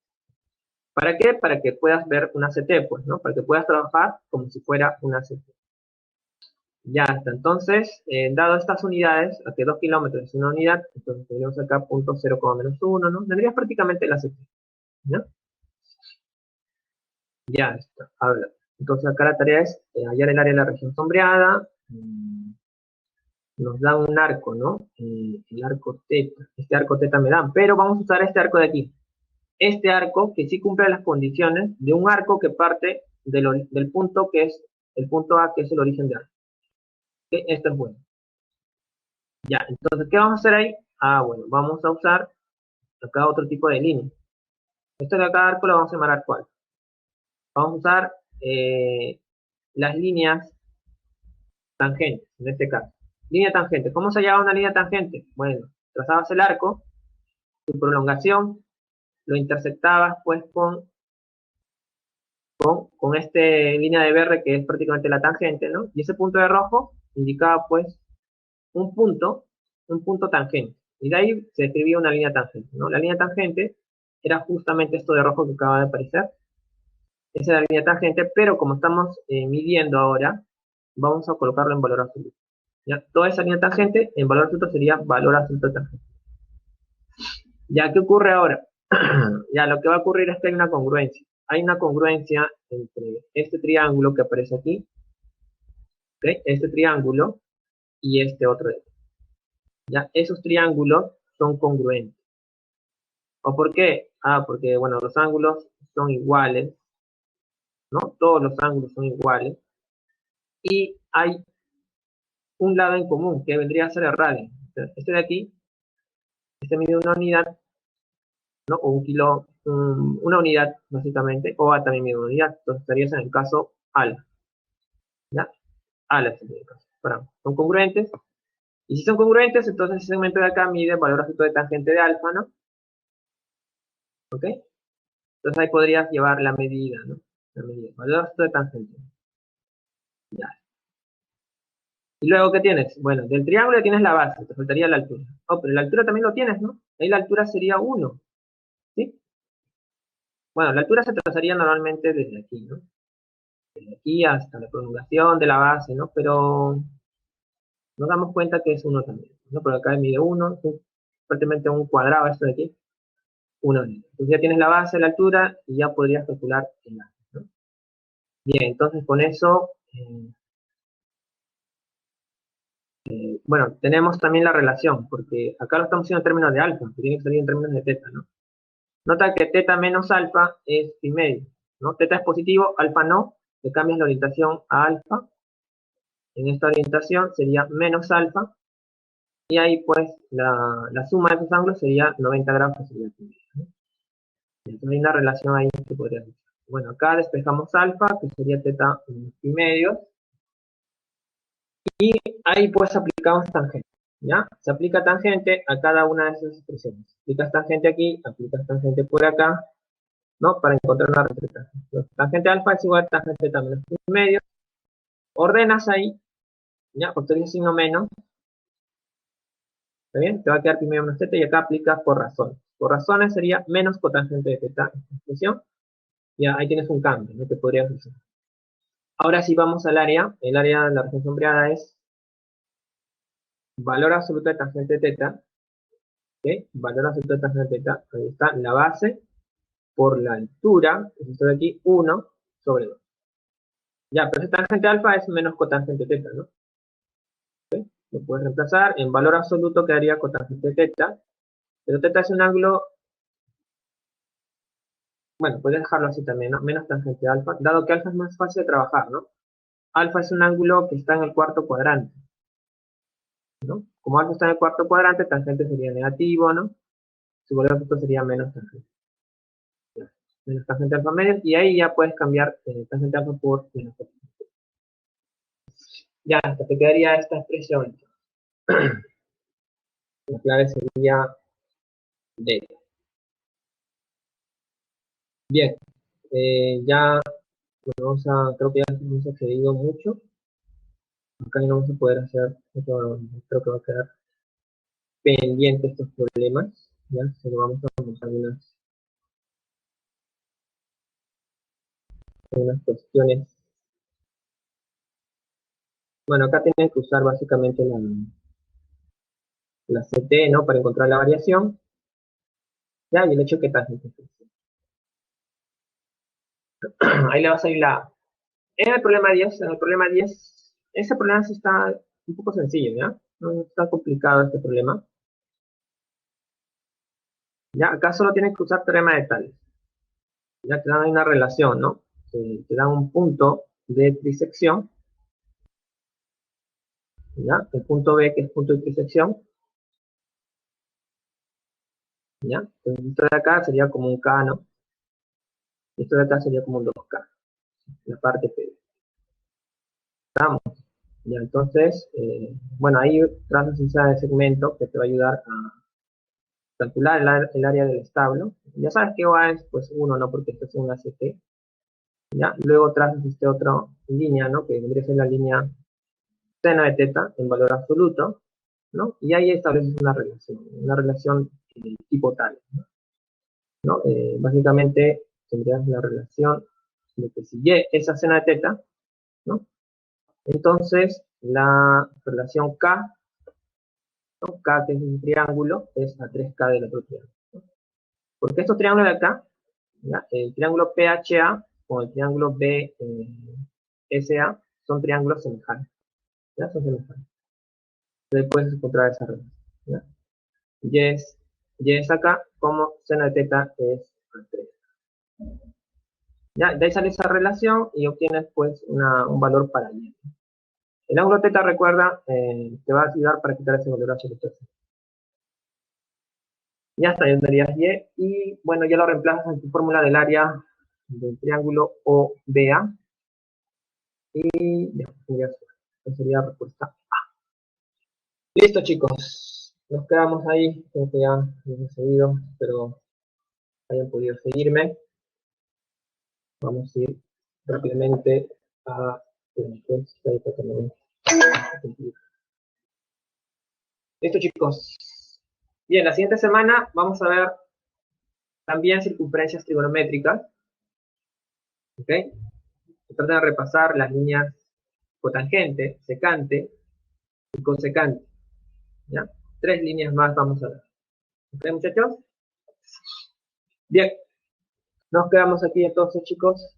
¿Para qué? Para que puedas ver una CT, pues, ¿no? Para que puedas trabajar como si fuera una CT. Ya está. Entonces, dado estas unidades, a que 2 kilómetros es una unidad, entonces tenemos acá punto 0, menos 1, ¿no? Tendrías prácticamente la CT. ¿Ya? Ya está. Ahora, entonces acá la tarea es hallar el área de la región sombreada. Nos da un arco, ¿no? El arco teta. Este arco teta me dan, pero vamos a usar este arco de aquí. Este arco que sí cumple las condiciones de un arco que parte del punto que es el punto A, que es el origen de arco. ¿Okay? Esto es bueno. Ya, entonces, ¿qué vamos a hacer ahí? Ah, bueno, vamos a usar acá otro tipo de línea. Esto de acá arco lo vamos a llamar arco alfa. Vamos a usar las líneas tangentes, en este caso. Línea tangente. ¿Cómo se llama una línea tangente? Bueno, trazabas el arco, su prolongación, lo intersectabas pues con esta línea de verde que es prácticamente la tangente, ¿no? Y ese punto de rojo indicaba pues un punto tangente. Y de ahí se escribía una línea tangente, ¿no? La línea tangente era justamente esto de rojo que acaba de aparecer. Esa es la línea tangente, pero como estamos midiendo ahora, vamos a colocarlo en valor absoluto. ¿Ya? Toda esa línea tangente en valor absoluto sería valor absoluto de tangente. ¿Ya qué ocurre ahora? Ya lo que va a ocurrir es que hay una congruencia. Hay una congruencia entre este triángulo que aparece aquí, ¿okay? Este triángulo y este otro de aquí. ¿Ya? Esos triángulos son congruentes. ¿O por qué? Ah, porque, bueno, los ángulos son iguales, ¿no? Todos los ángulos son iguales. Y hay un lado en común, que vendría a ser el radio. Este de aquí, este mide una unidad, ¿no? O un kilo, una unidad, básicamente, o también mide una unidad. Entonces estarías en el caso ala. ¿Ya? Ala sería el caso. Bueno, son congruentes. Y si son congruentes, entonces ese segmento de acá mide el valor absoluto de tangente de alfa, ¿no? ¿Ok? Entonces ahí podrías llevar la medida, ¿no? La medida, valor absoluto de tangente. Ya. Y luego, ¿qué tienes? Bueno, del triángulo ya tienes la base, te faltaría la altura. Oh, pero la altura también lo tienes, ¿no? Ahí la altura sería 1, ¿sí? Bueno, la altura se trazaría normalmente desde aquí, ¿no? Desde aquí hasta la prolongación de la base, ¿no? Pero nos damos cuenta que es 1 también, ¿no? Por acá mide 1, es prácticamente un cuadrado esto de aquí, 1. Entonces ya tienes la base, la altura, y ya podrías calcular el ángulo. Bien, entonces con eso, bueno, tenemos también la relación, porque acá lo estamos haciendo en términos de alfa, que tiene que salir en términos de teta, ¿no? Nota que teta menos alfa es pi medio, ¿no? Teta es positivo, alfa no, le cambias la orientación a alfa, en esta orientación sería menos alfa, y ahí pues la suma de esos ángulos sería 90 grados, que sería pi medio, ¿no? Entonces hay una relación ahí que podría decir. Bueno, acá despejamos alfa, que sería teta pi medio, y ahí pues aplicamos tangente, ¿ya? Se aplica tangente a cada una de esas expresiones. Aplicas tangente aquí, aplicas tangente por acá, ¿no? Para encontrar una representación. Entonces, tangente alfa es igual a tangente teta menos pi medio. Ordenas ahí, ¿ya? Porque es signo menos, ¿está bien? Te va a quedar pi medio menos teta y acá aplicas por razones. Por razones sería menos cotangente de teta, esta expresión. Ya ahí tienes un cambio, ¿no? Que podría funcionar. Ahora sí vamos al área. El área de la región sombreada es valor absoluto de tangente teta, ¿ok? Valor absoluto de tangente teta, ahí está, la base por la altura, que esto de aquí, 1 sobre 2. Ya, pero ese tangente alfa es menos cotangente teta, ¿no? ¿Ok? Lo puedes reemplazar, en valor absoluto quedaría cotangente teta, pero teta es un ángulo, bueno, puedes dejarlo así también, ¿no? Menos tangente alfa, dado que alfa es más fácil de trabajar, ¿no? Alfa es un ángulo que está en el cuarto cuadrante, ¿no? Como alfa está en el cuarto cuadrante, tangente sería negativo, ¿no? Su valor absoluto sería menos tangente. Menos tangente alfa medio, y ahí ya puedes cambiar tangente alfa por menos tangente. Ya, hasta te quedaría esta expresión. La clave sería D. Bien, ya, bueno, creo que ya hemos accedido mucho. Acá no vamos a poder hacer, creo que va a quedar pendiente estos problemas. Ya, se lo vamos a mostrar unas cuestiones. Bueno, acá tienes que usar básicamente la CT, ¿no? Para encontrar la variación. Ya, y el hecho que tangente. Ahí le va a salir la A. En el problema 10, ese problema sí está un poco sencillo, ¿ya? No está complicado este problema. Ya, acá solo tienes que usar teorema de Tales. Ya te dan una relación, ¿no? Te dan un punto de trisección, ¿ya? El punto B, que es punto de trisección, ¿ya? Entonces, esto de acá sería como un K, ¿no? Esto de acá sería como un 2K, la parte P. Estamos. Ya, entonces, bueno, ahí trazas ese segmento que te va a ayudar a calcular el área del establo. Ya sabes que OA es pues 1, ¿no? Porque esto es un ACT. ¿Ya? Luego trazas este otro línea, ¿no? Que vendría a ser la línea seno de teta en valor absoluto, ¿no? Y ahí estableces una relación tipo tal, ¿no? Básicamente tendrías la relación de que si Y es a seno de teta, ¿no? Entonces la relación K, ¿no? K que es un triángulo, es a 3K del otro triángulo, ¿no? Porque estos triángulos de acá, ¿ya? El triángulo PHA con el triángulo BSA son triángulos semejantes, ¿ya? Son semejantes. Entonces puedes encontrar esa relación, ¿ya? Y es acá como seno de teta es a 3. ¿Ya? De ahí sale esa relación y obtienes pues un valor para y. El ángulo teta, recuerda, te va a ayudar para quitar ese valor absoluto. Ya está, ya tendrías y bueno, ya lo reemplazas en tu fórmula del área del triángulo OBA y ya, esa sería la respuesta. Listo, chicos. Nos quedamos ahí. Creo que ya hemos seguido, pero hayan podido seguirme. Vamos a ir rápidamente a listo, chicos. Bien, la siguiente semana vamos a ver también circunferencias trigonométricas. ¿Ok? Se trata de repasar las líneas cotangente, secante y cosecante. ¿Ya? 3 líneas más vamos a ver. ¿Ok, muchachos? Bien, nos quedamos aquí entonces, chicos.